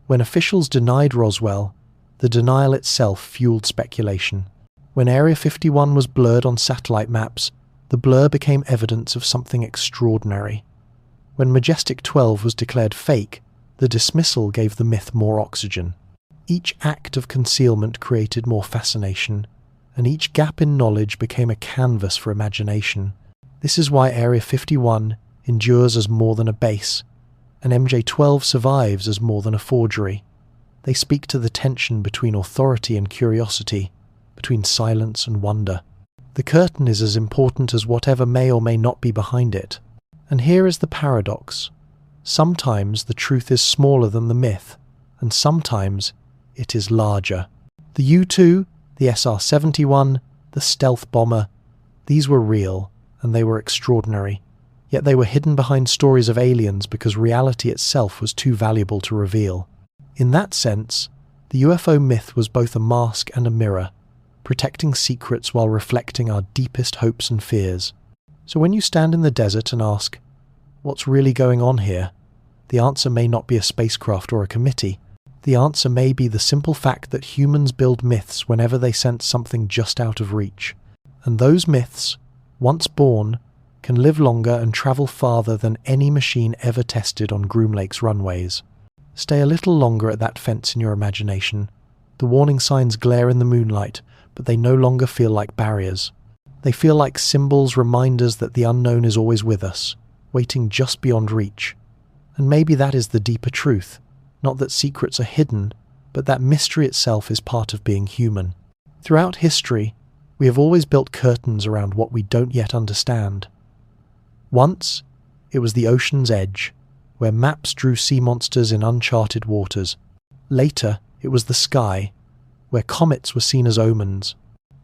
When officials denied Roswell, the denial itself fueled speculation. When Area 51 was blurred on satellite maps, the blur became evidence of something extraordinary. When Majestic 12 was declared fake, the dismissal gave the myth more oxygen. Each act of concealment created more fascination, and each gap in knowledge became a canvas for imagination. This is why Area 51 endures as more than a base, and MJ12 survives as more than a forgery. They speak to the tension between authority and curiosity, between silence and wonder. The curtain is as important as whatever may or may not be behind it. And here is the paradox. Sometimes the truth is smaller than the myth, and sometimes it is larger. The U-2, the SR-71, the stealth bomber, these were real, and they were extraordinary. Yet they were hidden behind stories of aliens because reality itself was too valuable to reveal. In that sense, the UFO myth was both a mask and a mirror, protecting secrets while reflecting our deepest hopes and fears. So when you stand in the desert and ask, what's really going on here? The answer may not be a spacecraft or a committee. The answer may be the simple fact that humans build myths whenever they sense something just out of reach. And those myths, once born, can live longer and travel farther than any machine ever tested on Groom Lake's runways. Stay a little longer at that fence in your imagination. The warning signs glare in the moonlight, but they no longer feel like barriers. They feel like symbols, reminders that the unknown is always with us, waiting just beyond reach. And maybe that is the deeper truth. Not that secrets are hidden, but that mystery itself is part of being human. Throughout history, we have always built curtains around what we don't yet understand. Once, it was the ocean's edge, where maps drew sea monsters in uncharted waters. Later, it was the sky, where comets were seen as omens.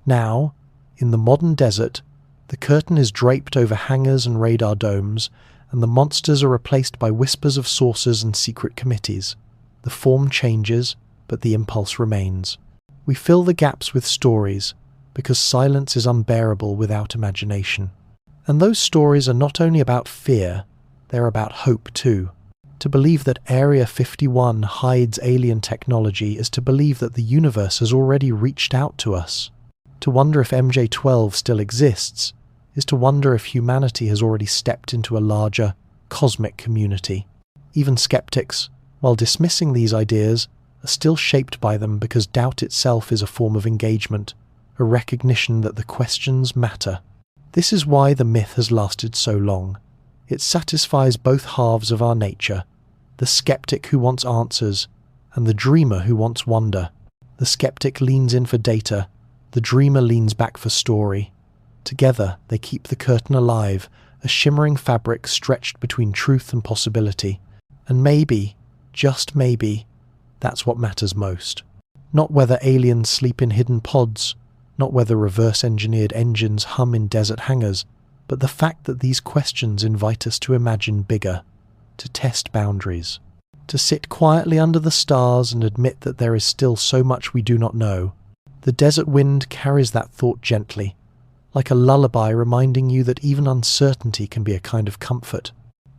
Now, in the modern desert, the curtain is draped over hangars and radar domes, and the monsters are replaced by whispers of saucers and secret committees. The form changes, but the impulse remains. We fill the gaps with stories, because silence is unbearable without imagination. And those stories are not only about fear, they're about hope too. To believe that Area 51 hides alien technology is to believe that the universe has already reached out to us. To wonder if MJ12 still exists is to wonder if humanity has already stepped into a larger, cosmic community. Even skeptics, while dismissing these ideas, are still shaped by them because doubt itself is a form of engagement, a recognition that the questions matter. This is why the myth has lasted so long. It satisfies both halves of our nature, the skeptic who wants answers and the dreamer who wants wonder. The skeptic leans in for data, the dreamer leans back for story. Together, they keep the curtain alive, a shimmering fabric stretched between truth and possibility. And maybe, just maybe, that's what matters most. Not whether aliens sleep in hidden pods, not whether reverse-engineered engines hum in desert hangars, but the fact that these questions invite us to imagine bigger, to test boundaries, to sit quietly under the stars and admit that there is still so much we do not know. The desert wind carries that thought gently, like a lullaby reminding you that even uncertainty can be a kind of comfort.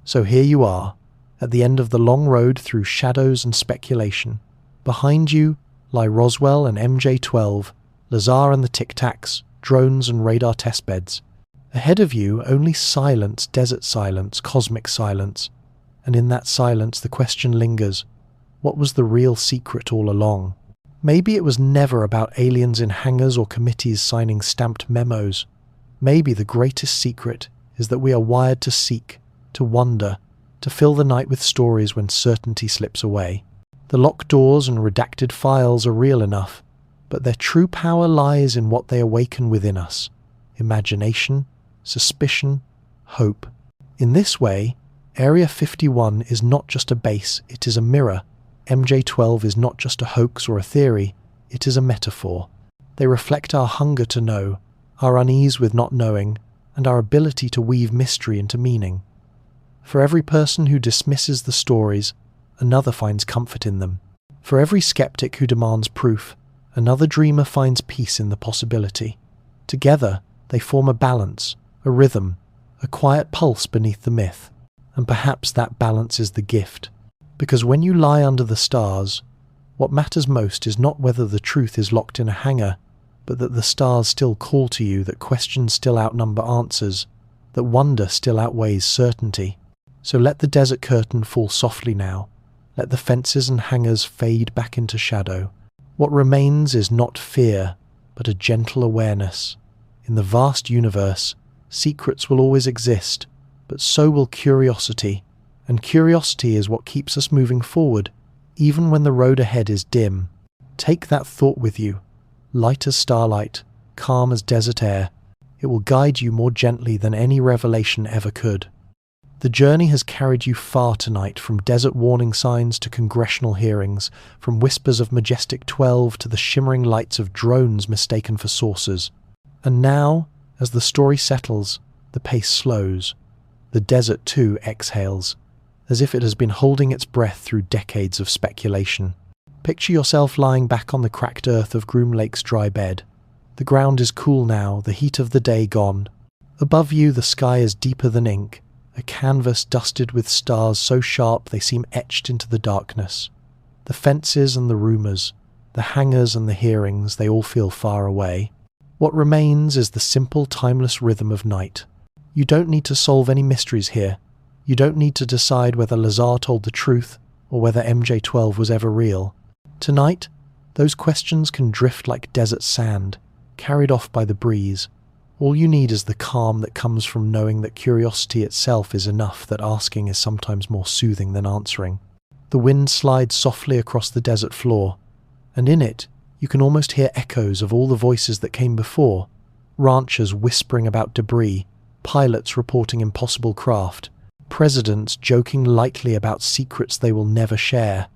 So here you are, at the end of the long road through shadows and speculation. Behind you lie Roswell and MJ12, Lazar and the Tic Tacs, drones and radar testbeds. Ahead of you only silence, desert silence, cosmic silence, and in that silence the question lingers, what was the real secret all along? Maybe it was never about aliens in hangars or committees signing stamped memos. Maybe the greatest secret is that we are wired to seek, to wonder, to fill the night with stories when certainty slips away. The locked doors and redacted files are real enough, but their true power lies in what they awaken within us: imagination, suspicion, hope. In this way, Area 51 is not just a base, it is a mirror. MJ12 is not just a hoax or a theory, it is a metaphor. They reflect our hunger to know, our unease with not knowing, and our ability to weave mystery into meaning. For every person who dismisses the stories, another finds comfort in them. For every skeptic who demands proof, another dreamer finds peace in the possibility. Together, they form a balance, a rhythm, a quiet pulse beneath the myth. And perhaps that balance is the gift. Because when you lie under the stars, what matters most is not whether the truth is locked in a hangar, but that the stars still call to you, that questions still outnumber answers, that wonder still outweighs certainty. So let the desert curtain fall softly now. Let the fences and hangars fade back into shadow. What remains is not fear, but a gentle awareness. In the vast universe, secrets will always exist, but so will curiosity, and curiosity is what keeps us moving forward, even when the road ahead is dim. Take that thought with you, light as starlight, calm as desert air. It will guide you more gently than any revelation ever could. The journey has carried you far tonight, from desert warning signs to congressional hearings, from whispers of Majestic 12 to the shimmering lights of drones mistaken for saucers. And now, as the story settles, the pace slows. The desert too exhales, as if it has been holding its breath through decades of speculation. Picture yourself lying back on the cracked earth of Groom Lake's dry bed. The ground is cool now, the heat of the day gone. Above you, the sky is deeper than ink, a canvas dusted with stars so sharp they seem etched into the darkness. The fences and the rumours, the hangars and the hearings, they all feel far away. What remains is the simple, timeless rhythm of night. You don't need to solve any mysteries here. You don't need to decide whether Lazar told the truth or whether MJ12 was ever real. Tonight, those questions can drift like desert sand, carried off by the breeze. All you need is the calm that comes from knowing that curiosity itself is enough, that asking is sometimes more soothing than answering. The wind slides softly across the desert floor, and in it you can almost hear echoes of all the voices that came before. Ranchers whispering about debris, pilots reporting impossible craft, presidents joking lightly about secrets they will never share.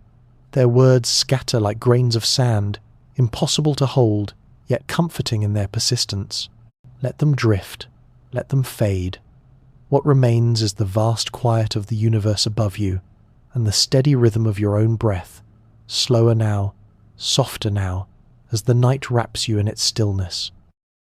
Their words scatter like grains of sand, impossible to hold, yet comforting in their persistence. Let them drift, let them fade. What remains is the vast quiet of the universe above you, and the steady rhythm of your own breath, slower now, softer now, as the night wraps you in its stillness.